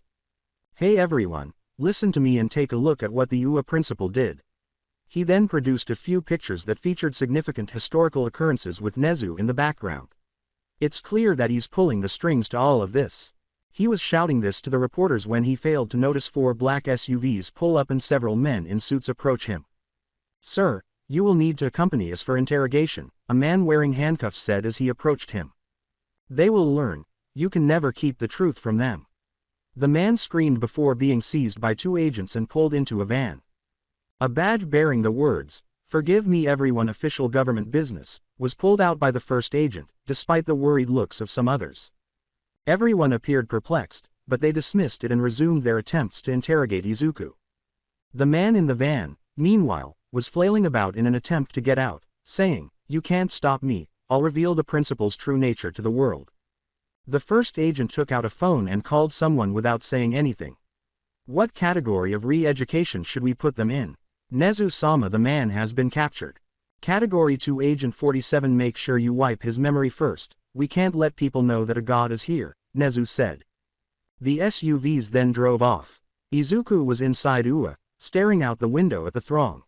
Hey everyone, listen to me and take a look at what the UA principal did. He then produced a few pictures that featured significant historical occurrences with Nezu in the background. It's clear that he's pulling the strings to all of this. He was shouting this to the reporters when he failed to notice 4 black SUVs pull up and several men in suits approach him. "Sir, you will need to accompany us for interrogation," a man wearing handcuffs said as he approached him. "They will learn. You can never keep the truth from them." The man screamed before being seized by 2 agents and pulled into a van. A badge bearing the words, "Forgive me everyone, official government business," was pulled out by the first agent, despite the worried looks of some others. Everyone appeared perplexed, but they dismissed it and resumed their attempts to interrogate Izuku. The man in the van, meanwhile, was flailing about in an attempt to get out, saying, "You can't stop me, I'll reveal the principal's true nature to the world." The first agent took out a phone and called someone without saying anything. "What category of re-education should we put them in?" "Nezu-sama, the man has been captured." "Category 2 Agent 47, make sure you wipe his memory first, we can't let people know that a god is here," Nezu said. The SUVs then drove off. Izuku was inside UA, staring out the window at the throng.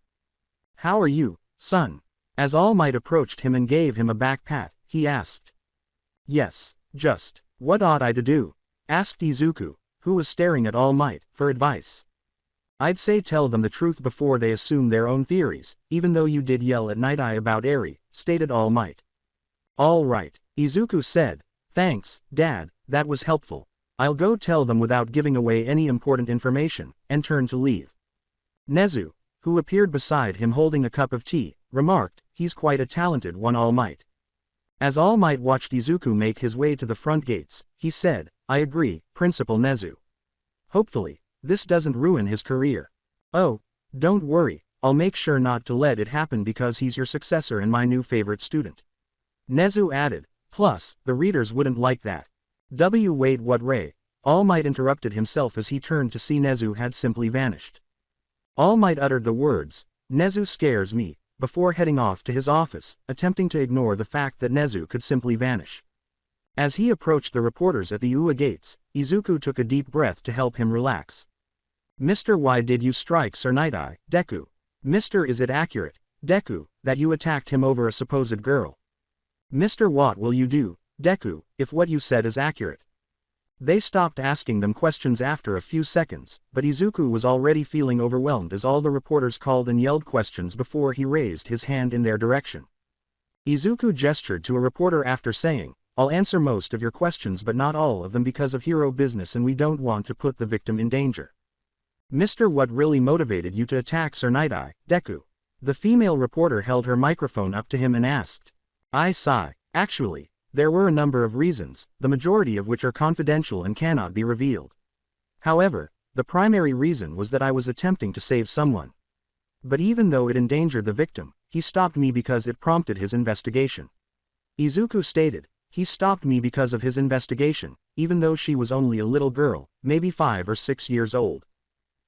"How are you, son?" As All Might approached him and gave him a back pat, he asked. "Yes, just. What ought I to do?" asked Izuku, who was staring at All Might, for advice. "I'd say tell them the truth before they assume their own theories, even though you did yell at Night Eye about Eri," stated All Might. "All right," Izuku said. "Thanks, Dad, that was helpful. I'll go tell them without giving away any important information," and turned to leave. Nezu, who appeared beside him holding a cup of tea, remarked, "He's quite a talented one, All Might." As All Might watched Izuku make his way to the front gates, he said, "I agree, Principal Nezu. Hopefully, this doesn't ruin his career." "Oh, don't worry, I'll make sure not to let it happen because he's your successor and my new favorite student," Nezu added. "Plus, the readers wouldn't like that." Wait, what Ray?" All Might interrupted himself as he turned to see Nezu had simply vanished. All Might uttered the words, "Nezu scares me," before heading off to his office, attempting to ignore the fact that Nezu could simply vanish. As he approached the reporters at the UA gates, Izuku took a deep breath to help him relax. "Mr. Why did you strike Sir Night Eye, Deku? Mr. Is it accurate, Deku, that you attacked him over a supposed girl? Mr. What will you do, Deku, if what you said is accurate?" They stopped asking them questions after a few seconds, but Izuku was already feeling overwhelmed as all the reporters called and yelled questions before he raised his hand in their direction. Izuku gestured to a reporter after saying, "I'll answer most of your questions but not all of them because of hero business and we don't want to put the victim in danger." "Mr. What really motivated you to attack Sir Night Eye, Deku?" The female reporter held her microphone up to him and asked. "I sigh. Actually, there were a number of reasons, the majority of which are confidential and cannot be revealed. However, the primary reason was that I was attempting to save someone. But even though it endangered the victim, he stopped me because it prompted his investigation." Izuku stated, "He stopped me because of his investigation, even though she was only a little girl, maybe 5 or 6 years old."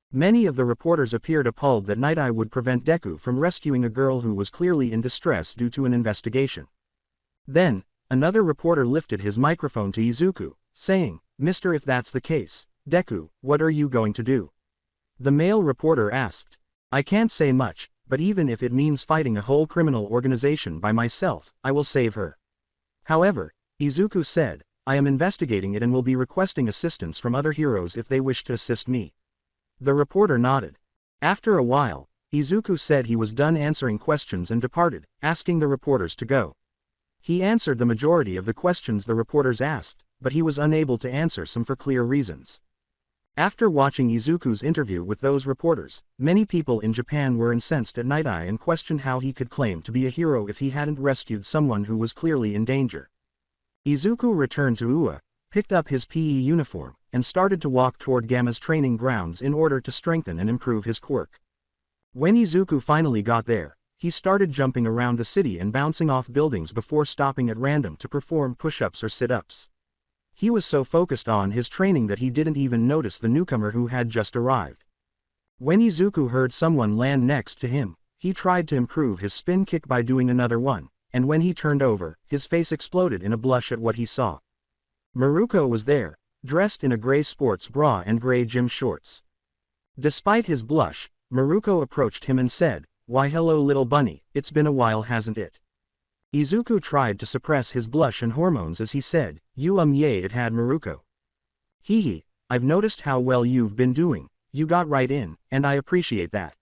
Many of the reporters appeared appalled that Night Eye would prevent Deku from rescuing a girl who was clearly in distress due to an investigation. Then, another reporter lifted his microphone to Izuku, saying, "Mister, if that's the case, Deku, what are you going to do?" The male reporter asked. "I can't say much, but even if it means fighting a whole criminal organization by myself, I will save her." However, Izuku said, "I am investigating it and will be requesting assistance from other heroes if they wish to assist me." The reporter nodded. After a while, Izuku said he was done answering questions and departed, asking the reporters to go. He answered the majority of the questions the reporters asked, but he was unable to answer some for clear reasons. After watching Izuku's interview with those reporters, many people in Japan were incensed at Night Eye and questioned how he could claim to be a hero if he hadn't rescued someone who was clearly in danger. Izuku returned to UA, picked up his PE uniform, and started to walk toward Gamma's training grounds in order to strengthen and improve his quirk. When Izuku finally got there, he started jumping around the city and bouncing off buildings before stopping at random to perform push-ups or sit-ups. He was so focused on his training that he didn't even notice the newcomer who had just arrived. When Izuku heard someone land next to him, he tried to improve his spin kick by doing another one, and when he turned over, his face exploded in a blush at what he saw. Maruko was there, dressed in a gray sports bra and gray gym shorts. Despite his blush, Maruko approached him and said, "Why hello little bunny, it's been a while hasn't it?" Izuku tried to suppress his blush and hormones as he said, yay it had Maruko. Hee hee, I've noticed how well you've been doing, you got right in, and I appreciate that.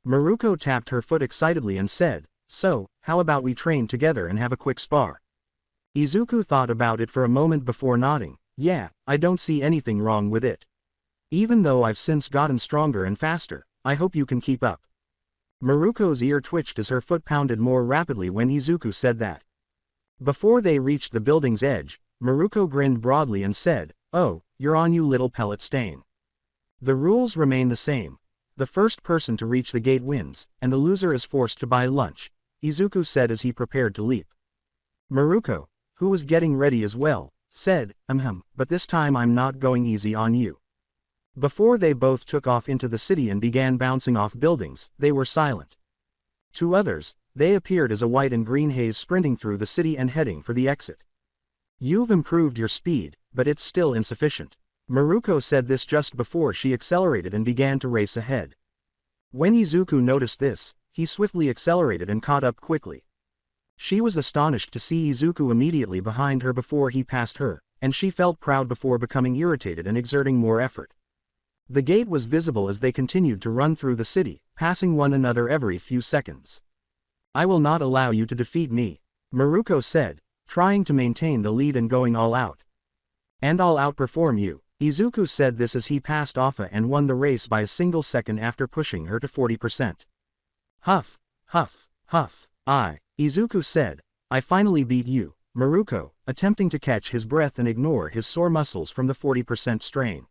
Maruko tapped her foot excitedly and said, "So, how about we train together and have a quick spar?" Izuku thought about it for a moment before nodding. "Yeah, I don't see anything wrong with it. Even though I've since gotten stronger and faster, I hope you can keep up." Maruko's ear twitched as her foot pounded more rapidly when Izuku said that. Before they reached the building's edge, Maruko grinned broadly and said, "Oh, you're on you little pellet stain. The rules remain the same. The first person to reach the gate wins, and the loser is forced to buy lunch," Izuku said as he prepared to leap. Maruko, who was getting ready as well, said, but this time I'm not going easy on you." Before they both took off into the city and began bouncing off buildings, they were silent. To others, they appeared as a white and green haze sprinting through the city and heading for the exit. "You've improved your speed, but it's still insufficient." Maruko said this just before she accelerated and began to race ahead. When Izuku noticed this, he swiftly accelerated and caught up quickly. She was astonished to see Izuku immediately behind her before he passed her, and she felt proud before becoming irritated and exerting more effort. The gate was visible as they continued to run through the city, passing one another every few seconds. "I will not allow you to defeat me," Maruko said, trying to maintain the lead and going all out. "And I'll outperform you." Izuku said this as he passed Offa and won the race by a single second after pushing her to 40%. "Huff, huff, huff, Izuku said, "I finally beat you," Maruko, attempting to catch his breath and ignore his sore muscles from the 40% strain.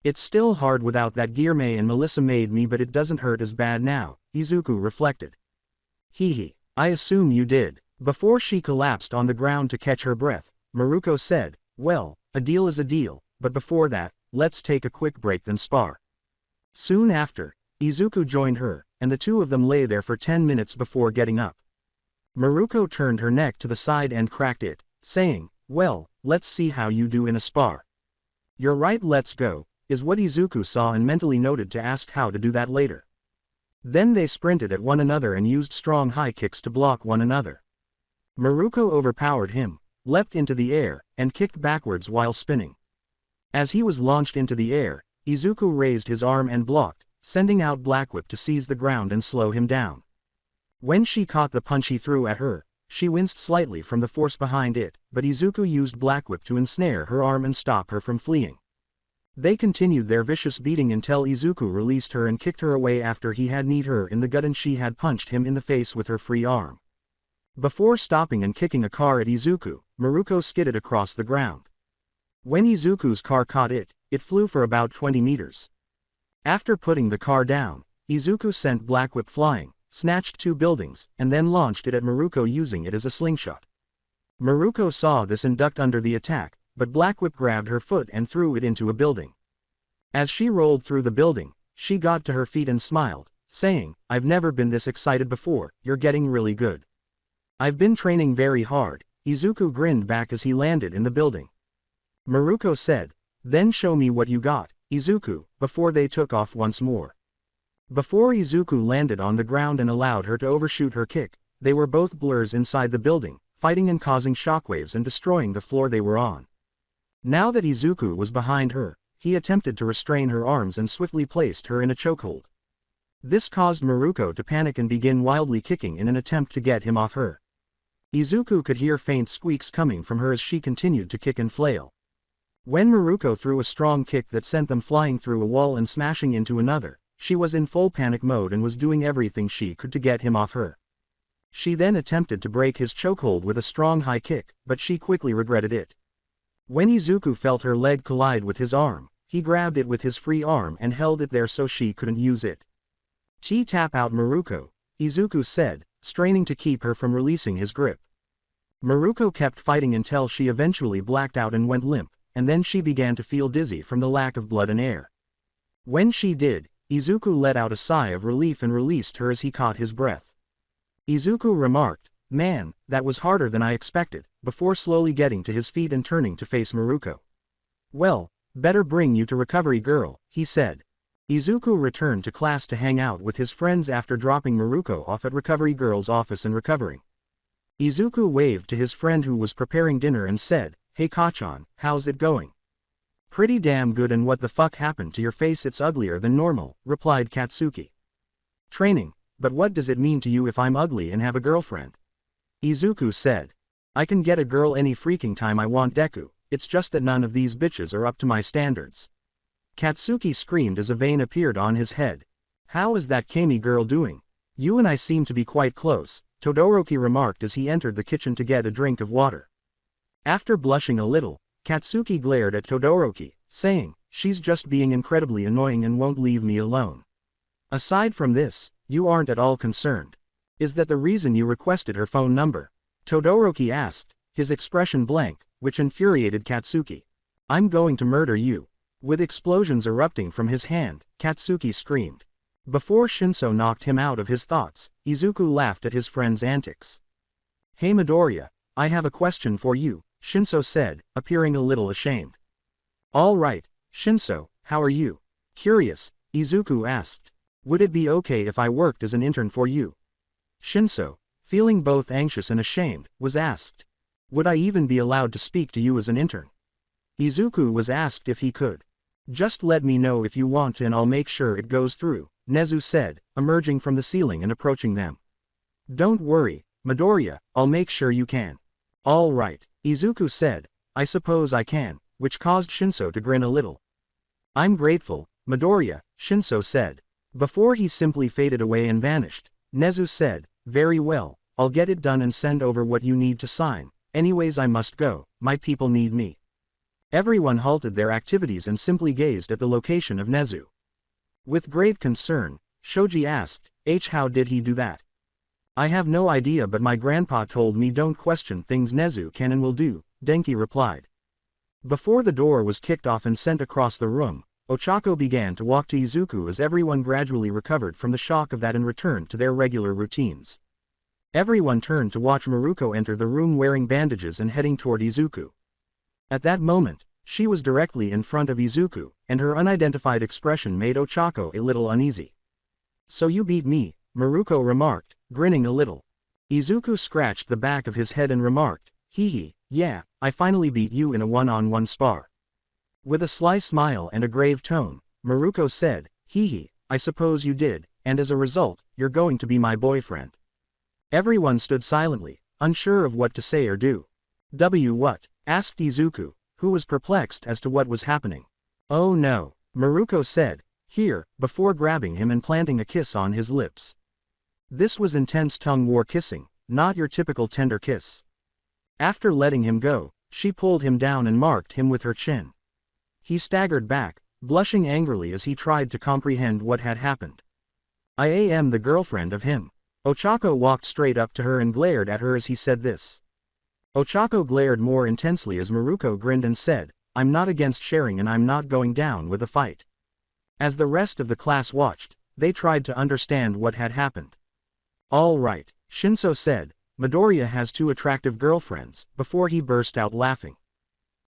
"It's still hard without that gear May and Melissa made me, but it doesn't hurt as bad now," Izuku reflected. "Hee hee, I assume you did." Before she collapsed on the ground to catch her breath, Maruko said, "Well, a deal is a deal, but before that, let's take a quick break then spar." Soon after, Izuku joined her, and the two of them lay there for 10 minutes before getting up. Maruko turned her neck to the side and cracked it, saying, "Well, let's see how you do in a spar." "You're right, let's go," is what Izuku saw and mentally noted to ask how to do that later. Then they sprinted at one another and used strong high kicks to block one another. Maruko overpowered him, leapt into the air, and kicked backwards while spinning. As he was launched into the air, Izuku raised his arm and blocked, sending out Black Whip to seize the ground and slow him down. When she caught the punch he threw at her, she winced slightly from the force behind it, but Izuku used Black Whip to ensnare her arm and stop her from fleeing. They continued their vicious beating until Izuku released her and kicked her away after he had kneed her in the gut and she had punched him in the face with her free arm. Before stopping and kicking a car at Izuku, Maruko skidded across the ground. When Izuku's car caught it, it flew for about 20 meters. After putting the car down, Izuku sent Black Whip flying, snatched 2 buildings, and then launched it at Maruko using it as a slingshot. Maruko saw this and ducked under the attack, but Black Whip grabbed her foot and threw it into a building. As she rolled through the building, she got to her feet and smiled, saying, "I've never been this excited before, you're getting really good." "I've been training very hard," Izuku grinned back as he landed in the building. Maruko said, "Then show me what you got, Izuku," before they took off once more. Before Izuku landed on the ground and allowed her to overshoot her kick, they were both blurs inside the building, fighting and causing shockwaves and destroying the floor they were on. Now that Izuku was behind her, he attempted to restrain her arms and swiftly placed her in a chokehold. This caused Maruko to panic and begin wildly kicking in an attempt to get him off her. Izuku could hear faint squeaks coming from her as she continued to kick and flail. When Maruko threw a strong kick that sent them flying through a wall and smashing into another, she was in full panic mode and was doing everything she could to get him off her. She then attempted to break his chokehold with a strong high kick, but she quickly regretted it. When Izuku felt her leg collide with his arm, he grabbed it with his free arm and held it there so she couldn't use it. "Tap out Maruko," Izuku said, straining to keep her from releasing his grip. Maruko kept fighting until she eventually blacked out and went limp, and then she began to feel dizzy from the lack of blood and air. When she did, Izuku let out a sigh of relief and released her as he caught his breath. Izuku remarked, "Man, that was harder than I expected," before slowly getting to his feet and turning to face Maruko. Well, better bring you to Recovery Girl, he said. Izuku returned to class to hang out with his friends after dropping Maruko off at Recovery Girl's office and recovering. Izuku waved to his friend who was preparing dinner and said, "Hey Kachan, how's it going?" "Pretty damn good, and what the fuck happened to your face? It's uglier than normal," replied Katsuki. "Training, but what does it mean to you if I'm ugly and have a girlfriend?" Izuku said. "I can get a girl any freaking time I want, Deku, it's just that none of these bitches are up to my standards." Katsuki screamed as a vein appeared on his head. "How is that Kami girl doing? You and I seem to be quite close," Todoroki remarked as he entered the kitchen to get a drink of water. After blushing a little, Katsuki glared at Todoroki, saying, "She's just being incredibly annoying and won't leave me alone. Aside from this, you aren't at all concerned. Is that the reason you requested her phone number?" Todoroki asked, his expression blank, which infuriated Katsuki. "I'm going to murder you." With explosions erupting from his hand, Katsuki screamed. Before Shinso knocked him out of his thoughts, Izuku laughed at his friend's antics. "Hey Midoriya, I have a question for you," Shinso said, appearing a little ashamed. "All right, Shinso, how are you?" Curious, Izuku asked. "Would it be okay if I worked as an intern for you?" Shinso, feeling both anxious and ashamed, was asked. "Would I even be allowed to speak to you as an intern?" Izuku was asked if he could. "Just let me know if you want and I'll make sure it goes through," Nezu said, emerging from the ceiling and approaching them. "Don't worry, Midoriya, I'll make sure you can." "All right," Izuku said, "I suppose I can," which caused Shinso to grin a little. "I'm grateful, Midoriya," Shinso said. Before he simply faded away and vanished, Nezu said, "Very well, I'll get it done and send over what you need to sign. Anyways, I must go, my people need me." Everyone halted their activities and simply gazed at the location of Nezu. With great concern, Shoji asked, "How did he do that?" "I have no idea, but my grandpa told me don't question things Nezu can and will do," Denki replied. Before the door was kicked off and sent across the room, Ochako began to walk to Izuku as everyone gradually recovered from the shock of that and returned to their regular routines. Everyone turned to watch Maruko enter the room wearing bandages and heading toward Izuku. At that moment, she was directly in front of Izuku, and her unidentified expression made Ochako a little uneasy. "So you beat me," Maruko remarked, grinning a little. Izuku scratched the back of his head and remarked, "Hee hee, yeah, I finally beat you in a one-on-one spar." With a sly smile and a grave tone, Maruko said, "Hee hee, I suppose you did, and as a result, you're going to be my boyfriend." Everyone stood silently, unsure of what to say or do. What?" asked Izuku, who was perplexed as to what was happening. "Oh no," Maruko said, "here," before grabbing him and planting a kiss on his lips. This was intense tongue war kissing, not your typical tender kiss. After letting him go, she pulled him down and marked him with her chin. He staggered back, blushing angrily as he tried to comprehend what had happened. "I am the girlfriend of him." Ochako walked straight up to her and glared at her as he said this. Ochako glared more intensely as Maruko grinned and said, "I'm not against sharing and I'm not going down with a fight." As the rest of the class watched, they tried to understand what had happened. "All right," Shinso said, "Midoriya has two attractive girlfriends," before he burst out laughing.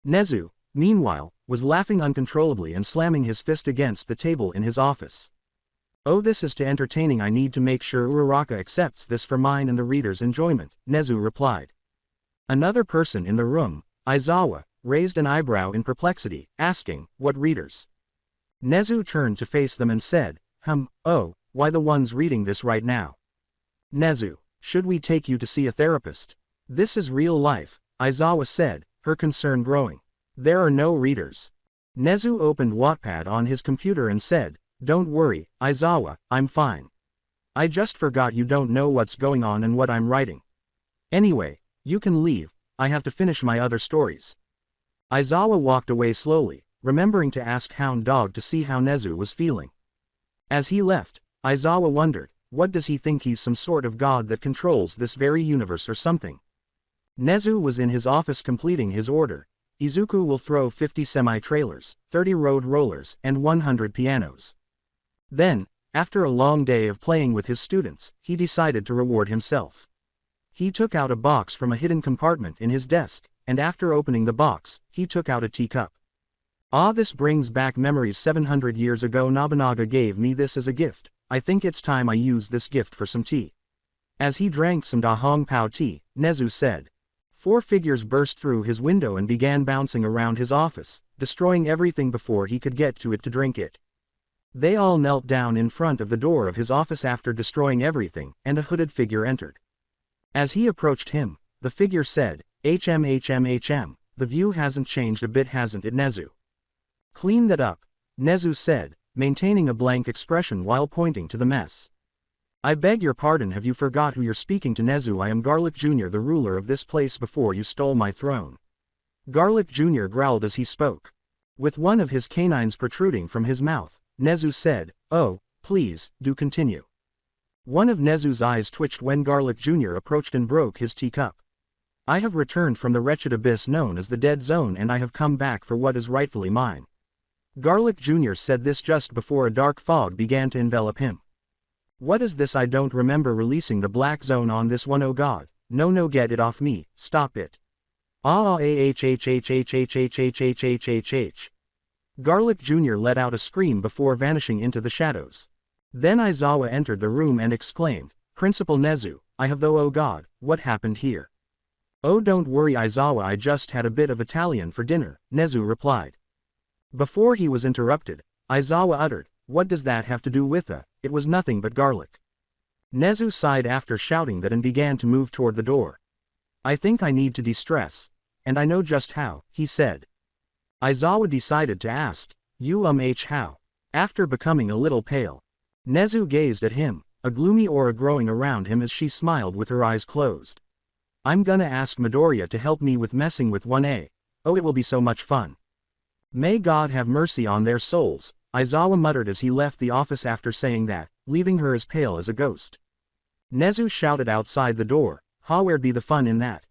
Nezu, meanwhile, was laughing uncontrollably and slamming his fist against the table in his office. "Oh, this is too entertaining. I need to make sure Uraraka accepts this for mine and the reader's enjoyment," Nezu replied. Another person in the room, Aizawa, raised an eyebrow in perplexity, asking, "What readers?" Nezu turned to face them and said, "Oh, why the ones reading this right now." "Nezu, should we take you to see a therapist? This is real life," Aizawa said, her concern growing. "There are no readers." Nezu opened Wattpad on his computer and said, "Don't worry, Aizawa, I'm fine. I just forgot you don't know what's going on and what I'm writing. Anyway, you can leave, I have to finish my other stories." Aizawa walked away slowly, remembering to ask Hound Dog to see how Nezu was feeling. As he left, Aizawa wondered, what does he think he's some sort of god that controls this very universe or something? Nezu was in his office completing his order. Izuku will throw 50 semi-trailers, 30 road rollers, and 100 pianos. Then, after a long day of playing with his students, he decided to reward himself. He took out a box from a hidden compartment in his desk, and after opening the box, he took out a teacup. Ah, this brings back memories. 700 years ago Nobunaga gave me this as a gift. I think it's time I use this gift for some tea. As he drank some Da Hong Pao tea, Nezu said. 4 figures burst through his window and began bouncing around his office, destroying everything before he could get to it to drink it. They all knelt down in front of the door of his office after destroying everything, and a hooded figure entered. As he approached him, the figure said, HM, the view hasn't changed a bit, hasn't it, Nezu? Clean that up, Nezu said, maintaining a blank expression while pointing to the mess. I beg your pardon, have you forgot who you're speaking to, Nezu? I am Garlic Jr., the ruler of this place before you stole my throne. Garlic Jr. growled as he spoke. With one of his canines protruding from his mouth, Nezu said, oh, please, do continue. One of Nezu's eyes twitched when Garlic Jr. approached and broke his teacup. I have returned from the wretched abyss known as the Dead Zone, and I have come back for what is rightfully mine. Garlic Jr. said this just before a dark fog began to envelop him. What is this? I don't remember releasing the Black Zone on this one. Oh God, no, get it off me, stop it. Garlic Jr. let out a scream before vanishing into the shadows. Then Aizawa entered the room and exclaimed, Principal Nezu, I have though. Oh God, what happened here? Oh, don't worry Aizawa, I just had a bit of Italian for dinner, Nezu replied. Before he was interrupted, Aizawa uttered, what does that have to do with it was nothing but garlic. Nezu sighed after shouting that and began to move toward the door. I think I need to de-stress. And I know just how, he said. Aizawa decided to ask, how? After becoming a little pale. Nezu gazed at him, a gloomy aura growing around him as she smiled with her eyes closed. I'm gonna ask Midoriya to help me with messing with 1A. Oh, it will be so much fun. May God have mercy on their souls, Aizawa muttered as he left the office after saying that, leaving her as pale as a ghost. Nezu shouted outside the door, where'd be the fun in that?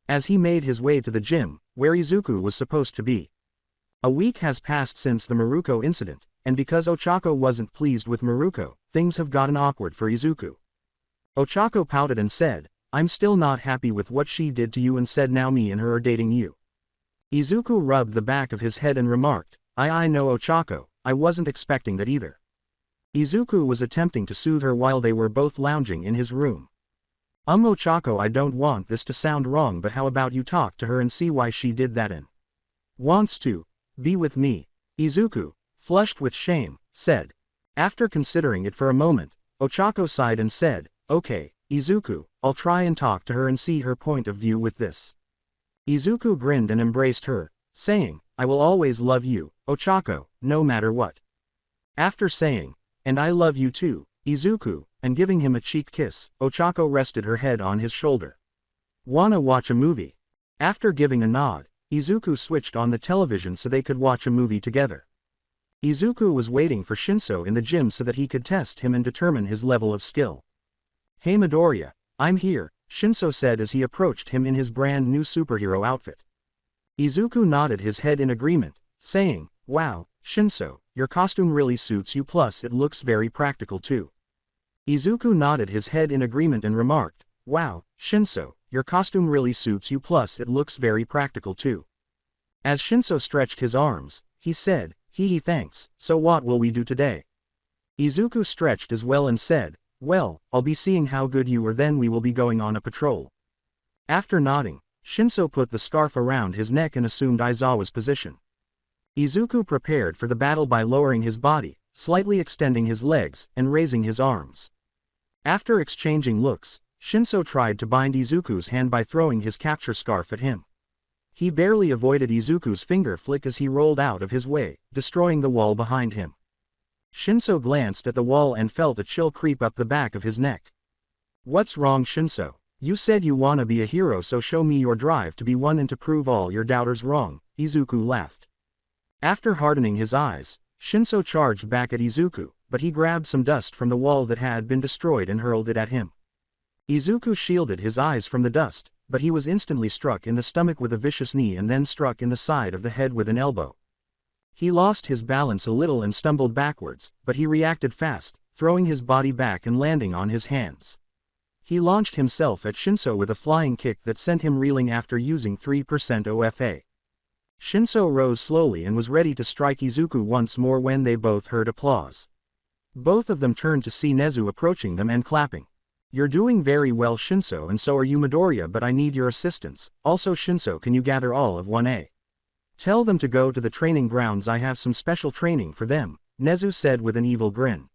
As he made his way to the gym, where Izuku was supposed to be. A week has passed since the Maruko incident, and because Ochako wasn't pleased with Maruko, things have gotten awkward for Izuku. Ochako pouted and said, I'm still not happy with what she did to you, and said now me and her are dating you. Izuku rubbed the back of his head and remarked, I know Ochako, I wasn't expecting that either. Izuku was attempting to soothe her while they were both lounging in his room. Ochako, I don't want this to sound wrong, but how about you talk to her and see why she did that and wants to be with me? Izuku, flushed with shame, said. After considering it for a moment, Ochako sighed and said, okay, Izuku, I'll try and talk to her and see her point of view with this. Izuku grinned and embraced her, saying, I will always love you, Ochako, no matter what. After saying, and I love you too, Izuku, and giving him a cheek kiss, Ochako rested her head on his shoulder. Wanna watch a movie? After giving a nod, Izuku switched on the television so they could watch a movie together. Izuku was waiting for Shinso in the gym so that he could test him and determine his level of skill. Hey Midoriya, I'm here, Shinso said as he approached him in his brand new superhero outfit. Izuku nodded his head in agreement, saying, wow, Shinso, your costume really suits you, plus it looks very practical too. Izuku nodded his head in agreement and remarked, wow, Shinso, your costume really suits you, plus it looks very practical too. As Shinso stretched his arms, he said, thanks, so what will we do today? Izuku stretched as well and said, well, I'll be seeing how good you are, then we will be going on a patrol. After nodding, Shinso put the scarf around his neck and assumed Aizawa's position. Izuku prepared for the battle by lowering his body, slightly extending his legs, and raising his arms. After exchanging looks, Shinso tried to bind Izuku's hand by throwing his capture scarf at him. He barely avoided Izuku's finger flick as he rolled out of his way, destroying the wall behind him. Shinso glanced at the wall and felt a chill creep up the back of his neck. What's wrong, Shinso? You said you wanna be a hero, so show me your drive to be one and to prove all your doubters wrong, Izuku laughed. After hardening his eyes, Shinso charged back at Izuku, but he grabbed some dust from the wall that had been destroyed and hurled it at him. Izuku shielded his eyes from the dust, but he was instantly struck in the stomach with a vicious knee and then struck in the side of the head with an elbow. He lost his balance a little and stumbled backwards, but he reacted fast, throwing his body back and landing on his hands. He launched himself at Shinso with a flying kick that sent him reeling after using 3% OFA. Shinso rose slowly and was ready to strike Izuku once more when they both heard applause. Both of them turned to see Nezu approaching them and clapping. You're doing very well, Shinso, and so are you, Midoriya, but I need your assistance. Also, Shinso, can you gather all of 1A? Tell them to go to the training grounds, I have some special training for them, Nezu said with an evil grin.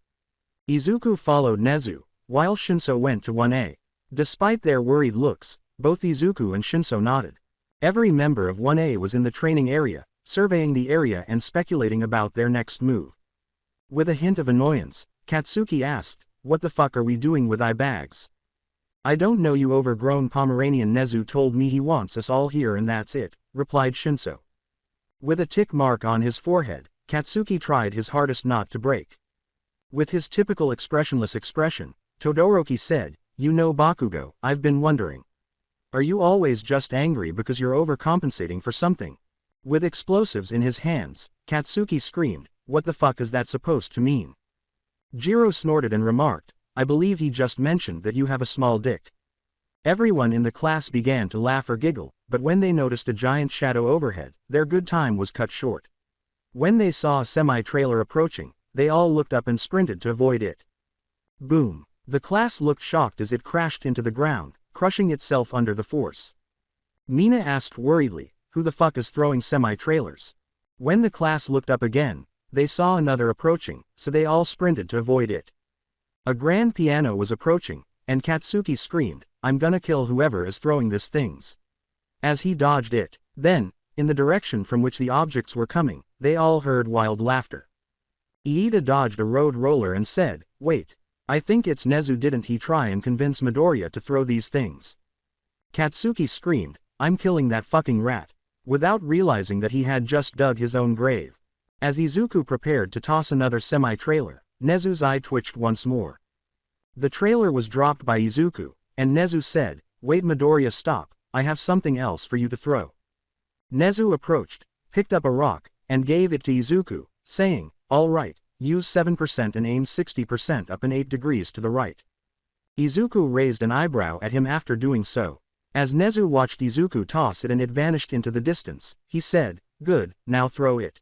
Izuku followed Nezu, while Shinso went to 1A. Despite their worried looks, both Izuku and Shinso nodded. Every member of 1A was in the training area, surveying the area and speculating about their next move. With a hint of annoyance, Katsuki asked, "What the fuck are we doing with eye bags?" "I don't know, you overgrown Pomeranian. Nezu told me he wants us all here and that's it," replied Shinso. With a tick mark on his forehead, Katsuki tried his hardest not to break. With his typical expressionless expression, Todoroki said, "You know, Bakugo, I've been wondering. Are you always just angry because you're overcompensating for something?" With explosives in his hands, Katsuki screamed, "What the fuck is that supposed to mean?" Jiro snorted and remarked, "I believe he just mentioned that you have a small dick." Everyone in the class began to laugh or giggle, but when they noticed a giant shadow overhead, their good time was cut short. When they saw a semi-trailer approaching, they all looked up and sprinted to avoid it. Boom! The class looked shocked as it crashed into the ground, crushing itself under the force. Mina asked worriedly, "Who the fuck is throwing semi-trailers?" When the class looked up again, they saw another approaching, so they all sprinted to avoid it. A grand piano was approaching, and Katsuki screamed, "I'm gonna kill whoever is throwing these things." As he dodged it, then, in the direction from which the objects were coming, they all heard wild laughter. Iida dodged a road roller and said, "Wait. I think it's Nezu. Didn't he try and convince Midoriya to throw these things?" Katsuki screamed, "I'm killing that fucking rat," without realizing that he had just dug his own grave. As Izuku prepared to toss another semi-trailer, Nezu's eye twitched once more. The trailer was dropped by Izuku, and Nezu said, "Wait, Midoriya, stop, I have something else for you to throw." Nezu approached, picked up a rock, and gave it to Izuku, saying, "All right, use 7% and aim 60% up and 8 degrees to the right." Izuku raised an eyebrow at him after doing so. As Nezu watched Izuku toss it and it vanished into the distance, he said, "Good, now throw it."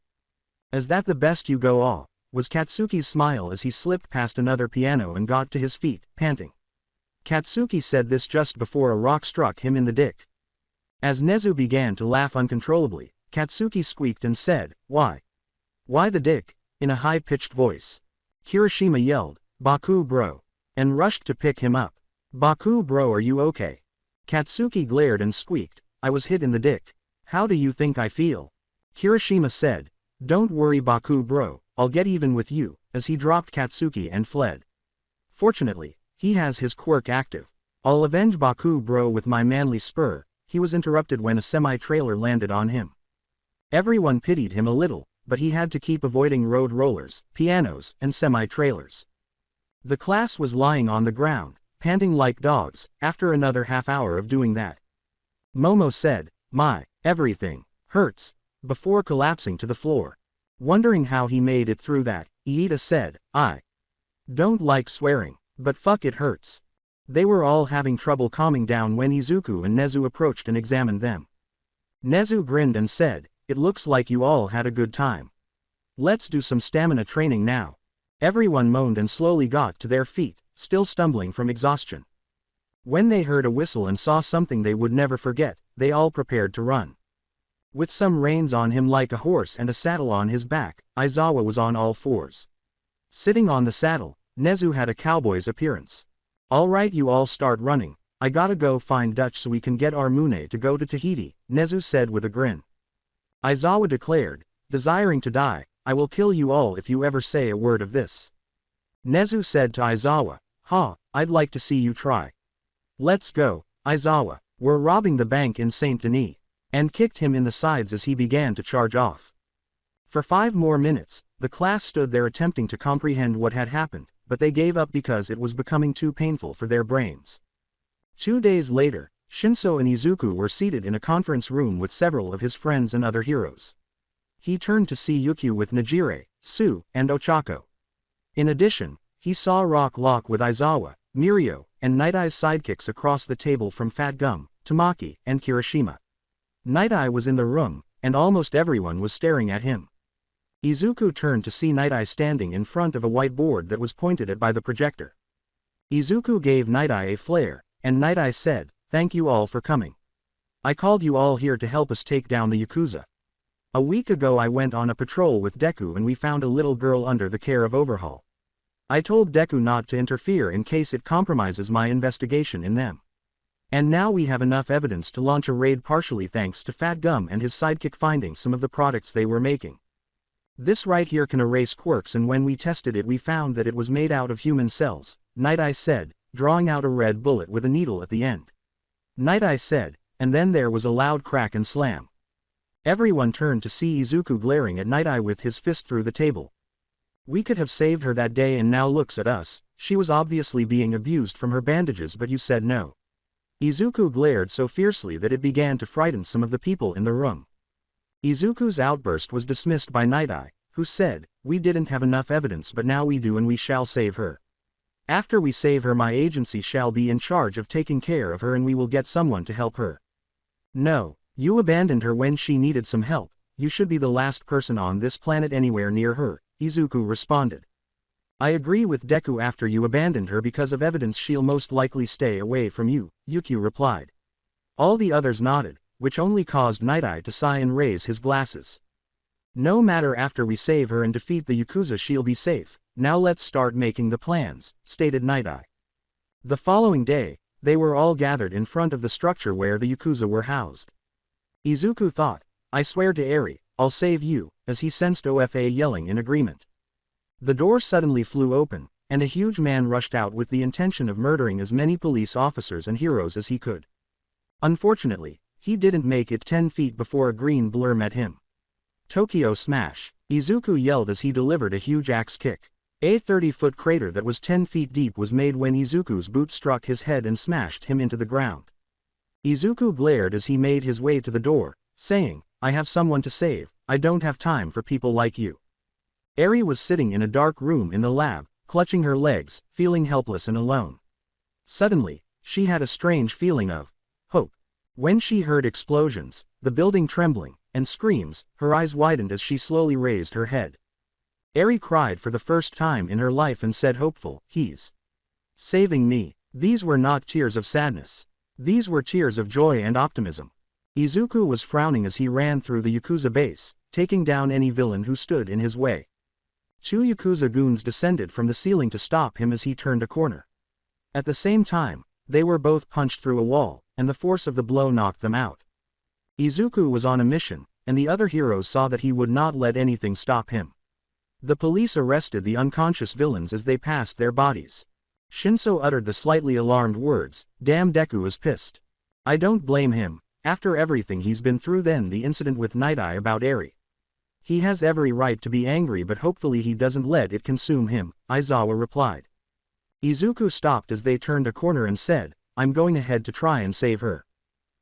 "Is that the best you go all?" was Katsuki's smile as he slipped past another piano and got to his feet, panting. Katsuki said this just before a rock struck him in the dick. As Nezu began to laugh uncontrollably, Katsuki squeaked and said, "Why? Why the dick?" in a high-pitched voice. Kirishima yelled, "Baku bro," and rushed to pick him up. "Baku bro, are you okay?" Katsuki glared and squeaked, "I was hit in the dick. How do you think I feel?" Kirishima said, "Don't worry, Baku bro, I'll get even with you," as he dropped Katsuki and fled. Fortunately, he has his quirk active. "I'll avenge Baku bro with my manly spur." He was interrupted when a semi-trailer landed on him. Everyone pitied him a little, but he had to keep avoiding road rollers, pianos, and semi-trailers. The class was lying on the ground, panting like dogs, after another half-hour of doing that. Momo said, "My, everything hurts," before collapsing to the floor. Wondering how he made it through that, Iida said, "I don't like swearing, but fuck, it hurts." They were all having trouble calming down when Izuku and Nezu approached and examined them. Nezu grinned and said, "It looks like you all had a good time. Let's do some stamina training now." Everyone moaned and slowly got to their feet, still stumbling from exhaustion. When they heard a whistle and saw something they would never forget, they all prepared to run. With some reins on him like a horse and a saddle on his back, Aizawa was on all fours. Sitting on the saddle, Nezu had a cowboy's appearance. "All right, you all start running. I gotta go find Dutch so we can get our Mune to go to Tahiti," Nezu said with a grin. Aizawa declared, desiring to die, "I will kill you all if you ever say a word of this." Nezu said to Aizawa, "Ha, I'd like to see you try." "Let's go, Aizawa, we're robbing the bank in Saint Denis," and kicked him in the sides as he began to charge off. For 5 more minutes, the class stood there attempting to comprehend what had happened, but they gave up because it was becoming too painful for their brains. 2 days later, Shinso and Izuku were seated in a conference room with several of his friends and other heroes. He turned to see Yukio with Najire, Su, and Ochako. In addition, he saw Rock Lock with Aizawa, Mirio, and Night Eye's sidekicks across the table from Fat Gum, Tamaki, and Kirishima. Night Eye was in the room, and almost everyone was staring at him. Izuku turned to see Night Eye standing in front of a white board that was pointed at by the projector. Izuku gave Night Eye a flare, and Night Eye said, "Thank you all for coming. I called you all here to help us take down the Yakuza. A week ago I went on a patrol with Deku and we found a little girl under the care of Overhaul. I told Deku not to interfere in case it compromises my investigation in them. And now we have enough evidence to launch a raid partially thanks to Fat Gum and his sidekick finding some of the products they were making. This right here can erase quirks, and when we tested it we found that it was made out of human cells," Night Eye said, drawing out a red bullet with a needle at the end. Night Eye said, and then there was a loud crack and slam. Everyone turned to see Izuku glaring at Night Eye with his fist through the table. "We could have saved her that day and now looks at us, she was obviously being abused from her bandages but you said no." Izuku glared so fiercely that it began to frighten some of the people in the room. Izuku's outburst was dismissed by Night Eye, who said, "We didn't have enough evidence but now we do and we shall save her. After we save her my agency shall be in charge of taking care of her and we will get someone to help her." "No, you abandoned her when she needed some help, you should be the last person on this planet anywhere near her," Izuku responded. "I agree with Deku, after you abandoned her because of evidence she'll most likely stay away from you," Yukio replied. All the others nodded, which only caused Night Eye to sigh and raise his glasses. "No matter, after we save her and defeat the Yakuza she'll be safe, now let's start making the plans," stated Night Eye. The following day, they were all gathered in front of the structure where the Yakuza were housed. Izuku thought, "I swear to Eri, I'll save you," as he sensed OFA yelling in agreement. The door suddenly flew open, and a huge man rushed out with the intention of murdering as many police officers and heroes as he could. Unfortunately, he didn't make it 10 feet before a green blur met him. "Tokyo Smash," Izuku yelled as he delivered a huge axe kick. A 30-foot crater that was 10 feet deep was made when Izuku's boot struck his head and smashed him into the ground. Izuku glared as he made his way to the door, saying, "I have someone to save, I don't have time for people like you." Eri was sitting in a dark room in the lab, clutching her legs, feeling helpless and alone. Suddenly, she had a strange feeling of hope. When she heard explosions, the building trembling, and screams, her eyes widened as she slowly raised her head. Eri cried for the first time in her life and said hopeful, "He's saving me." These were not tears of sadness. These were tears of joy and optimism. Izuku was frowning as he ran through the Yakuza base, taking down any villain who stood in his way. 2 Yakuza goons descended from the ceiling to stop him as he turned a corner. At the same time, they were both punched through a wall, and the force of the blow knocked them out. Izuku was on a mission, and the other heroes saw that he would not let anything stop him. The police arrested the unconscious villains as they passed their bodies. Shinso uttered the slightly alarmed words, "Damn, Deku is pissed. I don't blame him, after everything he's been through, then the incident with Night Eye about Eri. He has every right to be angry, but hopefully he doesn't let it consume him," Aizawa replied. Izuku stopped as they turned a corner and said, "I'm going ahead to try and save her."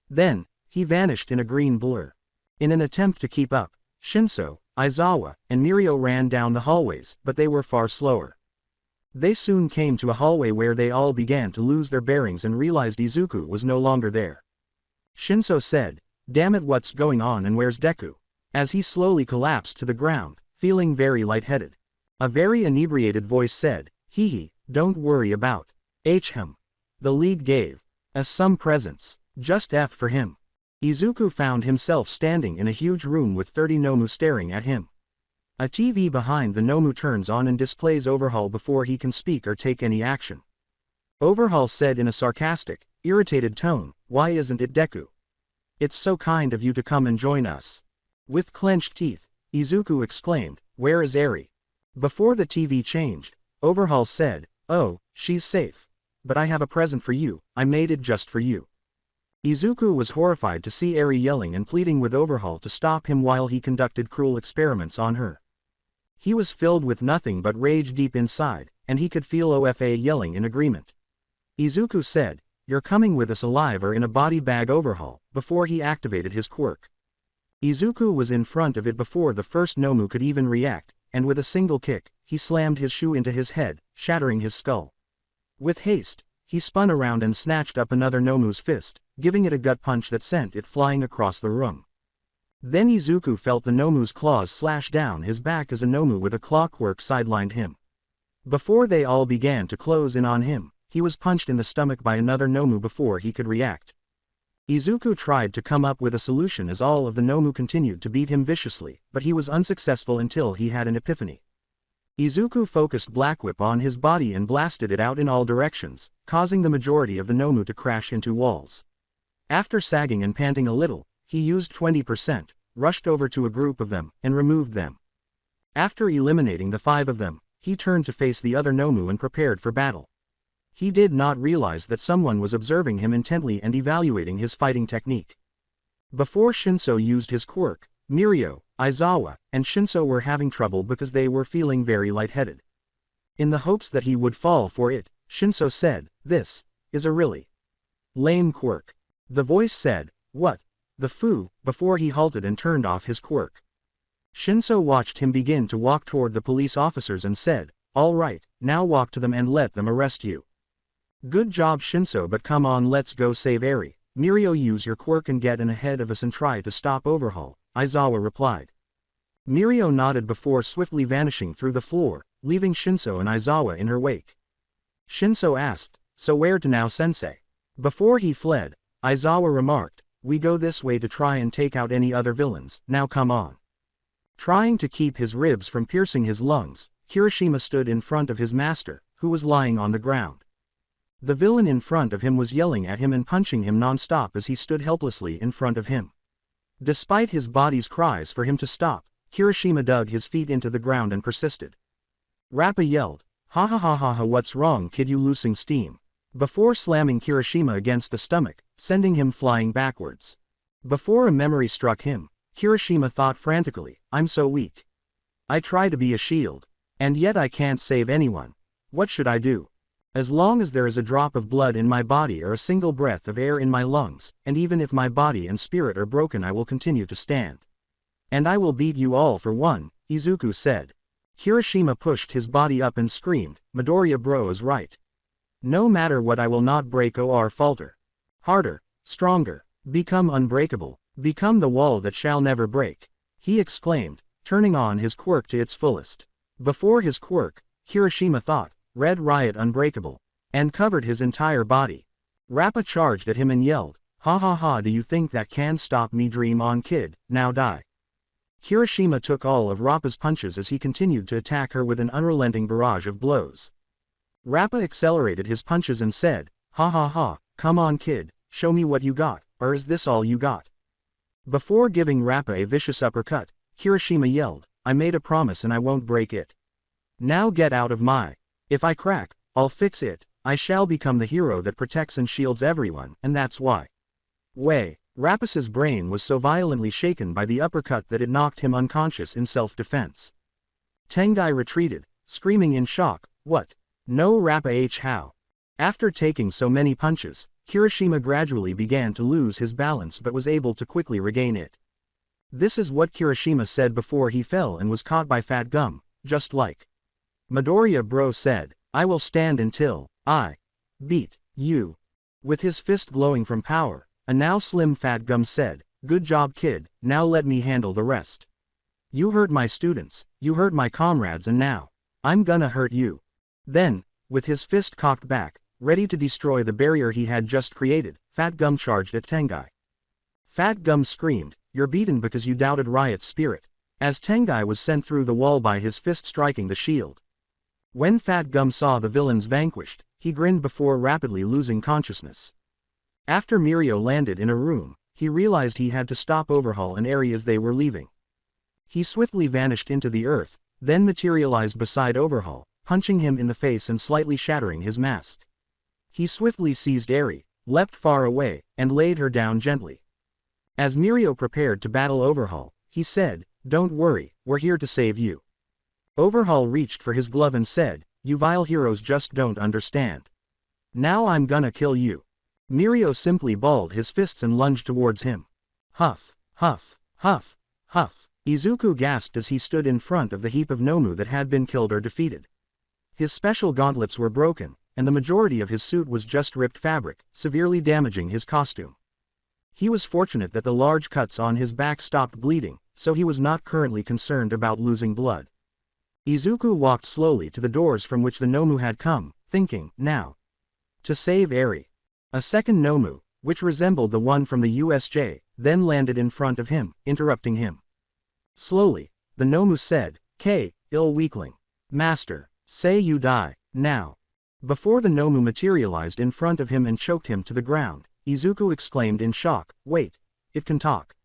Then, he vanished in a green blur. In an attempt to keep up, Shinso, Aizawa, and Mirio ran down the hallways, but they were far slower. They soon came to a hallway where they all began to lose their bearings and realized Izuku was no longer there. Shinso said, "Damn it, what's going on and where's Deku?" as he slowly collapsed to the ground, feeling very lightheaded. A very inebriated voice said, "Hee hee, don't worry about him. The lead gave us some presents, just F for him." Izuku found himself standing in a huge room with 30 Nomu staring at him. A TV behind the Nomu turns on and displays Overhaul before he can speak or take any action. Overhaul said in a sarcastic, irritated tone, "Why isn't it Deku? It's so kind of you to come and join us." With clenched teeth, Izuku exclaimed, "Where is Eri?" Before the TV changed, Overhaul said, "Oh, she's safe. But I have a present for you, I made it just for you." Izuku was horrified to see Eri yelling and pleading with Overhaul to stop him while he conducted cruel experiments on her. He was filled with nothing but rage deep inside, and he could feel OFA yelling in agreement. Izuku said, "You're coming with us alive or in a body bag, Overhaul," before he activated his quirk. Izuku was in front of it before the first Nomu could even react, and with a single kick, he slammed his shoe into his head, shattering his skull. With haste, he spun around and snatched up another Nomu's fist, giving it a gut punch that sent it flying across the room. Then Izuku felt the Nomu's claws slash down his back as a Nomu with a clockwork sidelined him. Before they all began to close in on him, he was punched in the stomach by another Nomu before he could react. Izuku tried to come up with a solution as all of the Nomu continued to beat him viciously, but he was unsuccessful until he had an epiphany. Izuku focused Black Whip on his body and blasted it out in all directions, causing the majority of the Nomu to crash into walls. After sagging and panting a little, he used 20%, rushed over to a group of them, and removed them. After eliminating the 5 of them, he turned to face the other Nomu and prepared for battle. He did not realize that someone was observing him intently and evaluating his fighting technique. Before Shinso used his quirk, Mirio, Aizawa, and Shinso were having trouble because they were feeling very lightheaded. In the hopes that he would fall for it, Shinso said, "This is a really lame quirk." The voice said, "What the foo," before he halted and turned off his quirk. Shinso watched him begin to walk toward the police officers and said, "All right, now walk to them and let them arrest you." "Good job Shinso, but come on, let's go save Eri. Mirio, use your quirk and get in ahead of us and try to stop Overhaul," Aizawa replied. Mirio nodded before swiftly vanishing through the floor, leaving Shinso and Aizawa in her wake. Shinso asked, "So where to now, sensei?" Before he fled, Aizawa remarked, "We go this way to try and take out any other villains, now come on." Trying to keep his ribs from piercing his lungs, Kirishima stood in front of his master, who was lying on the ground. The villain in front of him was yelling at him and punching him non-stop as he stood helplessly in front of him. Despite his body's cries for him to stop, Kirishima dug his feet into the ground and persisted. Rappa yelled, "Ha ha ha ha ha, what's wrong kid, you losing steam?" before slamming Kirishima against the stomach, sending him flying backwards. Before a memory struck him, Kirishima thought frantically, "I'm so weak. I try to be a shield. And yet I can't save anyone. What should I do? As long as there is a drop of blood in my body or a single breath of air in my lungs, and even if my body and spirit are broken, I will continue to stand. And I will beat you all for one," Izuku said. Kirishima pushed his body up and screamed, "Midoriya bro is right. No matter what, I will not break or falter. Harder, stronger, become unbreakable, become the wall that shall never break," he exclaimed, turning on his quirk to its fullest. Before his quirk, Kirishima thought, "Red Riot Unbreakable," and covered his entire body. Rappa charged at him and yelled, "Ha ha ha, do you think that can stop me? Dream on kid, now die." Kirishima took all of Rappa's punches as he continued to attack her with an unrelenting barrage of blows. Rappa accelerated his punches and said, "Ha ha ha, come on kid, show me what you got, or is this all you got?" Before giving Rappa a vicious uppercut, Kirishima yelled, "I made a promise and I won't break it. Now get out of my. If I crack, I'll fix it. I shall become the hero that protects and shields everyone, and that's why." Way. Rappas's brain was so violently shaken by the uppercut that it knocked him unconscious in self-defense. Tengai retreated, screaming in shock, "What? No Rappa H how?" After taking so many punches, Kirishima gradually began to lose his balance but was able to quickly regain it. This is what Kirishima said before he fell and was caught by Fat Gum, just like Midoriya bro said, "I will stand until I beat you." With his fist glowing from power, a now slim Fat Gum said, "Good job kid, now let me handle the rest. You hurt my students, you hurt my comrades, and now I'm gonna hurt you." Then, with his fist cocked back, ready to destroy the barrier he had just created, Fat Gum charged at Tengai. Fat Gum screamed, "You're beaten because you doubted Riot's spirit," as Tengai was sent through the wall by his fist striking the shield. When Fat Gum saw the villains vanquished, he grinned before rapidly losing consciousness. After Mirio landed in a room, he realized he had to stop Overhaul and Eri as they were leaving. He swiftly vanished into the earth, then materialized beside Overhaul, punching him in the face and slightly shattering his mask. He swiftly seized Eri, leapt far away, and laid her down gently. As Mirio prepared to battle Overhaul, he said, "Don't worry, we're here to save you." Overhaul reached for his glove and said, "You vile heroes just don't understand. Now I'm gonna kill you." Mirio simply balled his fists and lunged towards him. Huff, huff, huff, huff. Izuku gasped as he stood in front of the heap of Nomu that had been killed or defeated. His special gauntlets were broken, and the majority of his suit was just ripped fabric, severely damaging his costume. He was fortunate that the large cuts on his back stopped bleeding, so he was not currently concerned about losing blood. Izuku walked slowly to the doors from which the Nomu had come, thinking, now, to save Eri. A second Nomu, which resembled the one from the USJ, then landed in front of him, interrupting him. Slowly, the Nomu said, "K, ill weakling. Master, say you die, now." Before the Nomu materialized in front of him and choked him to the ground, Izuku exclaimed in shock, "Wait, it can talk."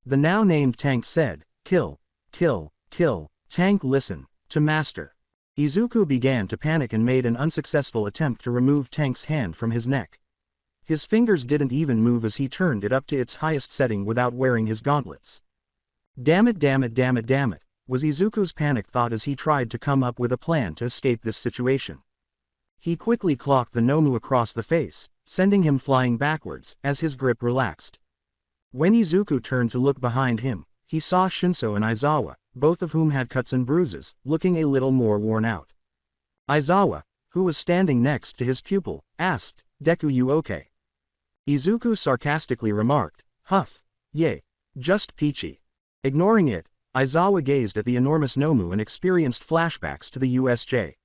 The now named Tank said, "Kill, kill, kill." Tank, listen, to Master. Izuku began to panic and made an unsuccessful attempt to remove Tank's hand from his neck. His fingers didn't even move as he turned it up to its highest setting without wearing his gauntlets. Damn it, damn it, damn it, damn it, was Izuku's panic thought as he tried to come up with a plan to escape this situation. He quickly clocked the Nomu across the face, sending him flying backwards, as his grip relaxed. When Izuku turned to look behind him, he saw Shinso and Aizawa, both of whom had cuts and bruises, looking a little more worn out. Aizawa, who was standing next to his pupil, asked, "Deku, you okay?" Izuku sarcastically remarked, "Huff, yay, just peachy." Ignoring it, Aizawa gazed at the enormous Nomu and experienced flashbacks to the USJ.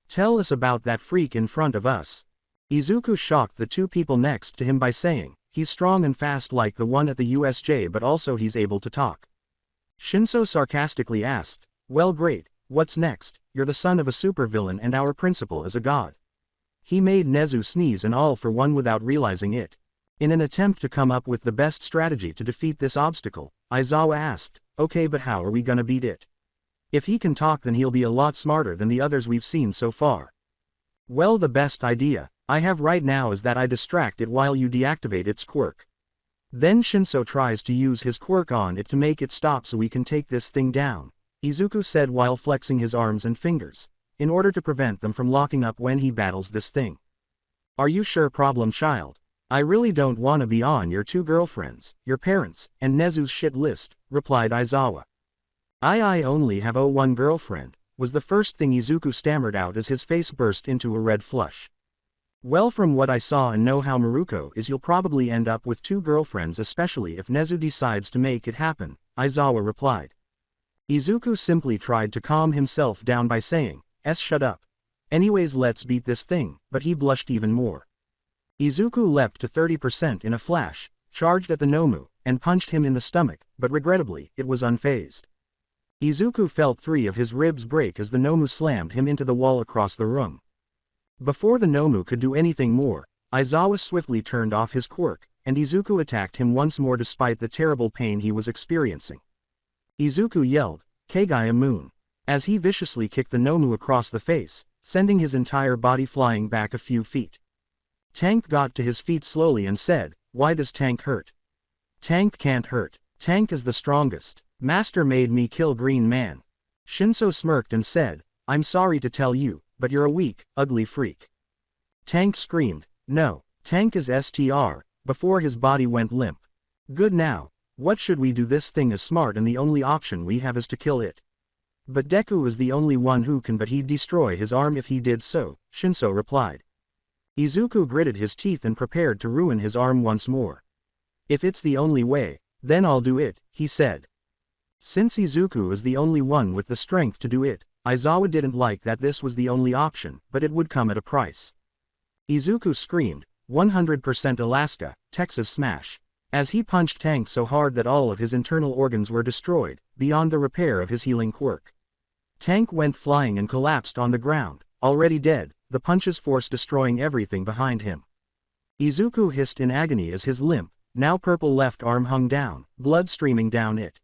"Tell us about that freak in front of us." Izuku shocked the two people next to him by saying, "He's strong and fast like the one at the USJ, but also he's able to talk." Shinso sarcastically asked, "Well, great, what's next? You're the son of a supervillain and our principal is a god." He made Nezu sneeze and all for one without realizing it. In an attempt to come up with the best strategy to defeat this obstacle, Aizawa asked, "Okay, but how are we gonna beat it? If he can talk, then he'll be a lot smarter than the others we've seen so far." "Well, the best idea I have right now is that I distract it while you deactivate its quirk. Then Shinso tries to use his quirk on it to make it stop so we can take this thing down," Izuku said while flexing his arms and fingers, in order to prevent them from locking up when he battles this thing. "Are you sure, problem child? I really don't want to be on your two girlfriends, your parents, and Nezu's shit list," replied Aizawa. I only have one girlfriend," was the first thing Izuku stammered out as his face burst into a red flush. "Well, from what I saw and know how Maruko is, you'll probably end up with two girlfriends, especially if Nezu decides to make it happen," Aizawa replied. Izuku simply tried to calm himself down by saying, "Shut up. Anyways, let's beat this thing," but he blushed even more. Izuku leapt to 30% in a flash, charged at the Nomu, and punched him in the stomach, but regrettably, it was unfazed. Izuku felt 3 of his ribs break as the Nomu slammed him into the wall across the room. Before the Nomu could do anything more, Aizawa swiftly turned off his quirk, and Izuku attacked him once more despite the terrible pain he was experiencing. Izuku yelled, "Kagaya Moon," as he viciously kicked the Nomu across the face, sending his entire body flying back a few feet. Tank got to his feet slowly and said, "Why does Tank hurt?" "Tank can't hurt. Tank is the strongest. Master made me kill Green Man." Shinso smirked and said, "I'm sorry to tell you, but you're a weak, ugly freak." Tank screamed, "No, Tank is STR," before his body went limp. "Good, now, what should we do? This thing is smart and the only option we have is to kill it." "But Deku is the only one who can, but he'd destroy his arm if he did so," Shinso replied. Izuku gritted his teeth and prepared to ruin his arm once more. "If it's the only way, then I'll do it," he said. Since Izuku is the only one with the strength to do it, Aizawa didn't like that this was the only option, but it would come at a price. Izuku screamed, 100% Alaska, Texas Smash, as he punched Tank so hard that all of his internal organs were destroyed, beyond the repair of his healing quirk. Tank went flying and collapsed on the ground, already dead, the punch's force destroying everything behind him. Izuku hissed in agony as his limp, now purple left arm hung down, blood streaming down it.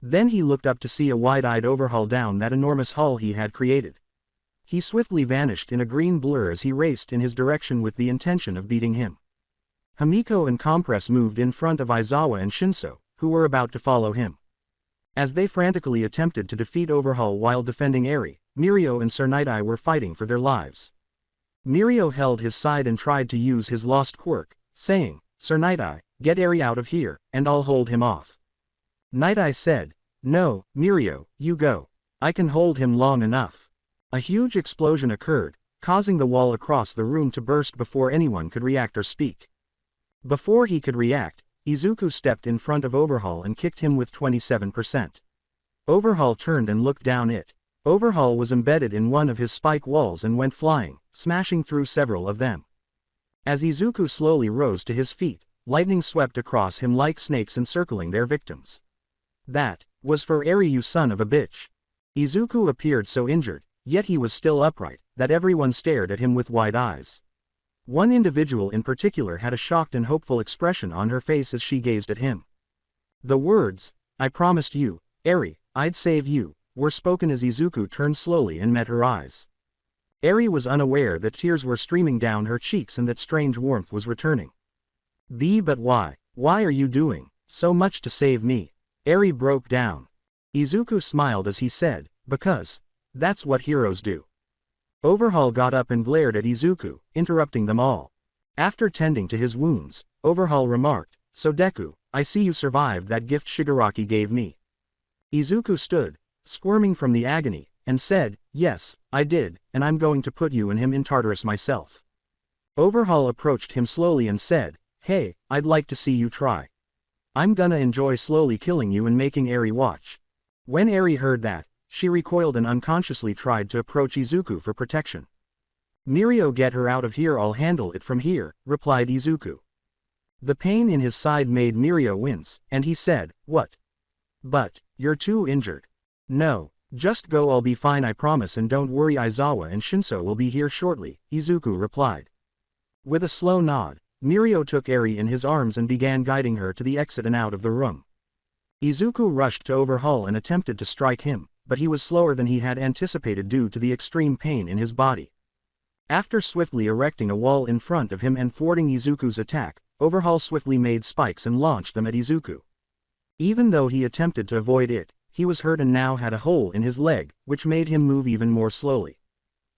Then he looked up to see a wide-eyed overhaul down that enormous hull he had created. He swiftly vanished in a green blur as he raced in his direction with the intention of beating him. Hamiko and Compress moved in front of Aizawa and Shinso, who were about to follow him. As they frantically attempted to defeat Overhaul while defending Eri, Mirio and Sir Night-Eye were fighting for their lives. Mirio held his side and tried to use his lost quirk, saying, "Sir Night-Eye, get Eri out of here, and I'll hold him off." Night-Eye said, "No, Mirio, you go. I can hold him long enough." A huge explosion occurred, causing the wall across the room to burst before anyone could react or speak. Before he could react, Izuku stepped in front of Overhaul and kicked him with 27%. Overhaul turned and looked down it. Overhaul was embedded in one of his spike walls and went flying, smashing through several of them. As Izuku slowly rose to his feet, lightning swept across him like snakes encircling their victims. That was for Eri, you son of a bitch. Izuku appeared so injured, yet he was still upright, that everyone stared at him with wide eyes. One individual in particular had a shocked and hopeful expression on her face as she gazed at him. The words, "I promised you, Eri, I'd save you," were spoken as Izuku turned slowly and met her eyes. Eri was unaware that tears were streaming down her cheeks and that strange warmth was returning. But why? Why are you doing so much to save me?" Eri broke down. Izuku smiled as he said, "Because that's what heroes do." Overhaul got up and glared at Izuku, interrupting them all. After tending to his wounds, Overhaul remarked, "So Deku, I see you survived that gift Shigaraki gave me." Izuku stood, squirming from the agony, and said, "Yes, I did, and I'm going to put you and him in Tartarus myself." Overhaul approached him slowly and said, "Hey, I'd like to see you try. I'm gonna enjoy slowly killing you and making Eri watch." When Eri heard that, she recoiled and unconsciously tried to approach Izuku for protection. "Mirio, get her out of here, I'll handle it from here," replied Izuku. The pain in his side made Mirio wince, and he said, "What? But you're too injured." "No, just go, I'll be fine, I promise, and don't worry, Aizawa and Shinso will be here shortly," Izuku replied. With a slow nod, Mirio took Eri in his arms and began guiding her to the exit and out of the room. Izuku rushed to Overhaul and attempted to strike him, but he was slower than he had anticipated due to the extreme pain in his body. After swiftly erecting a wall in front of him and thwarting Izuku's attack, Overhaul swiftly made spikes and launched them at Izuku. Even though he attempted to avoid it, he was hurt and now had a hole in his leg, which made him move even more slowly.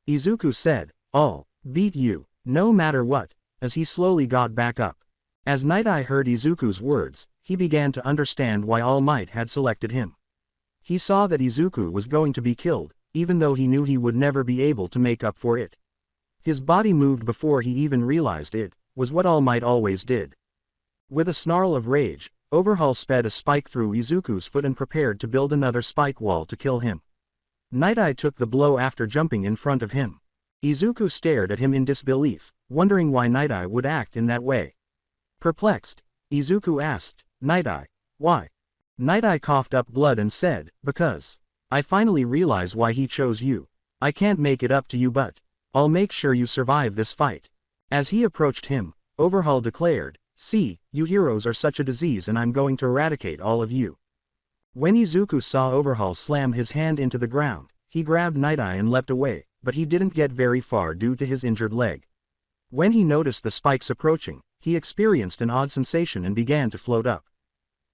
Izuku said, "I'll beat you, no matter what," as he slowly got back up. As Night Eye heard Izuku's words, he began to understand why All Might had selected him. He saw that Izuku was going to be killed, even though he knew he would never be able to make up for it. His body moved before he even realized it was what All Might always did. With a snarl of rage, Overhaul sped a spike through Izuku's foot and prepared to build another spike wall to kill him. Night Eye took the blow after jumping in front of him. Izuku stared at him in disbelief, wondering why Night Eye would act in that way. Perplexed, Izuku asked, "Night Eye, why?" Night Eye coughed up blood and said, "Because I finally realize why he chose you. I can't make it up to you, but I'll make sure you survive this fight." As he approached him, Overhaul declared, "See, you heroes are such a disease and I'm going to eradicate all of you." When Izuku saw Overhaul slam his hand into the ground, he grabbed Night Eye and leapt away, but he didn't get very far due to his injured leg. When he noticed the spikes approaching, he experienced an odd sensation and began to float up.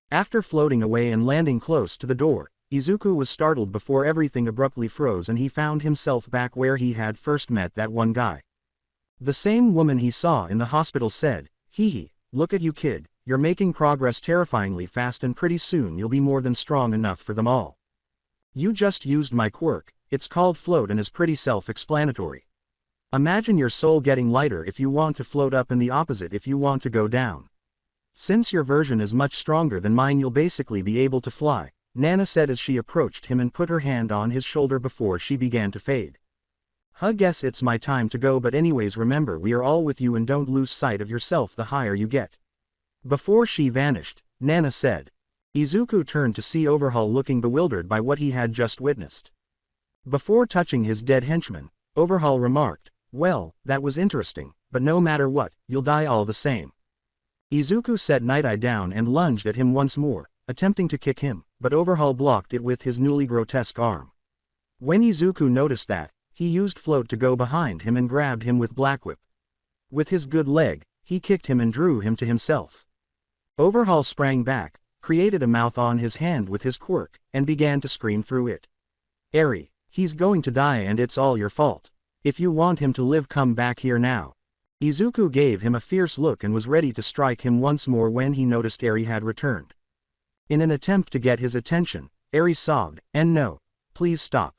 After floating away and landing close to the door, Izuku was startled before everything abruptly froze and he found himself back where he had first met that one guy. The same woman he saw in the hospital said, "Hee hee, look at you kid, you're making progress terrifyingly fast and pretty soon you'll be more than strong enough for them all. You just used my quirk, it's called float and is pretty self-explanatory. Imagine your soul getting lighter if you want to float up and the opposite if you want to go down. Since your version is much stronger than mine you'll basically be able to fly," Nana said as she approached him and put her hand on his shoulder before she began to fade. Guess it's my time to go, but anyways remember we are all with you and don't lose sight of yourself the higher you get." Before she vanished, Nana said. Izuku turned to see Overhaul looking bewildered by what he had just witnessed. Before touching his dead henchman, Overhaul remarked, "Well, that was interesting, but no matter what, you'll die all the same." Izuku set Night Eye down and lunged at him once more, attempting to kick him, but Overhaul blocked it with his newly grotesque arm. When Izuku noticed that, he used Float to go behind him and grabbed him with Black Whip. With his good leg, he kicked him and drew him to himself. Overhaul sprang back, created a mouth on his hand with his quirk, and began to scream through it. "Eri, he's going to die and it's all your fault. If you want him to live, come back here now." Izuku gave him a fierce look and was ready to strike him once more when he noticed Eri had returned. In an attempt to get his attention, Eri sobbed, "And no, please stop.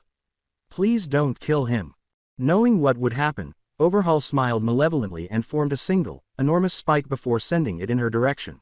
Please don't kill him." Knowing what would happen, Overhaul smiled malevolently and formed a single, enormous spike before sending it in her direction.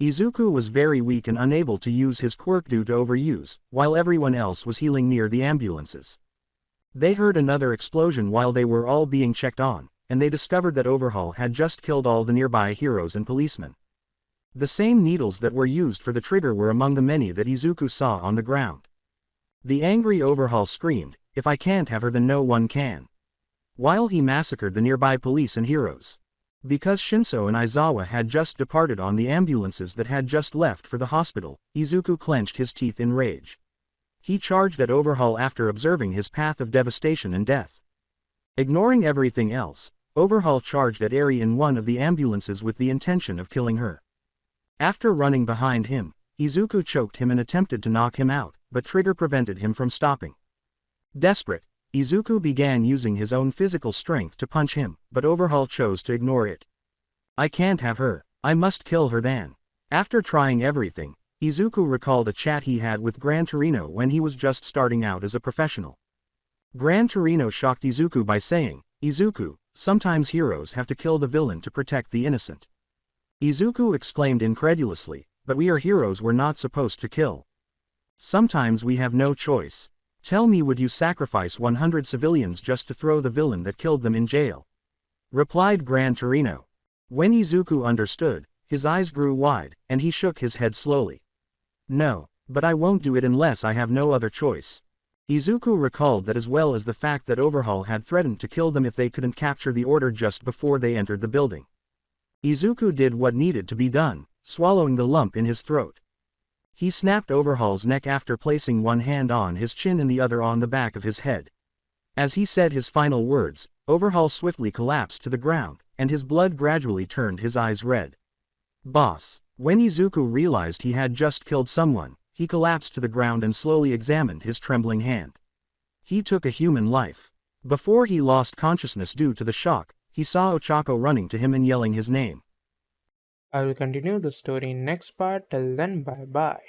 Izuku was very weak and unable to use his quirk due to overuse, while everyone else was healing near the ambulances. They heard another explosion while they were all being checked on, and they discovered that Overhaul had just killed all the nearby heroes and policemen. The same needles that were used for the trigger were among the many that Izuku saw on the ground. The angry Overhaul screamed, "If I can't have her then no one can," while he massacred the nearby police and heroes. Because Shinso and Aizawa had just departed on the ambulances that had just left for the hospital, Izuku clenched his teeth in rage. He charged at Overhaul after observing his path of devastation and death. Ignoring everything else, Overhaul charged at Eri in one of the ambulances with the intention of killing her. After running behind him, Izuku choked him and attempted to knock him out, but Trigger prevented him from stopping. Desperate, Izuku began using his own physical strength to punch him, but Overhaul chose to ignore it. "I can't have her, I must kill her then." After trying everything, Izuku recalled a chat he had with Gran Torino when he was just starting out as a professional. Gran Torino shocked Izuku by saying, "Izuku, sometimes heroes have to kill the villain to protect the innocent." Izuku exclaimed incredulously, "But we are heroes, we're not supposed to kill. Sometimes we have no choice. Tell me, would you sacrifice 100 civilians just to throw the villain that killed them in jail?" Replied Gran Torino. When Izuku understood, his eyes grew wide, and he shook his head slowly. "No, but I won't do it unless I have no other choice." Izuku recalled that, as well as the fact that Overhaul had threatened to kill them if they couldn't capture the order just before they entered the building. Izuku did what needed to be done, swallowing the lump in his throat. He snapped Overhaul's neck after placing one hand on his chin and the other on the back of his head. As he said his final words, Overhaul swiftly collapsed to the ground, and his blood gradually turned his eyes red. "Boss." When Izuku realized he had just killed someone, he collapsed to the ground and slowly examined his trembling hand. He took a human life. Before he lost consciousness due to the shock, he saw Ochako running to him and yelling his name. I will continue the story in next part. Till then, bye bye.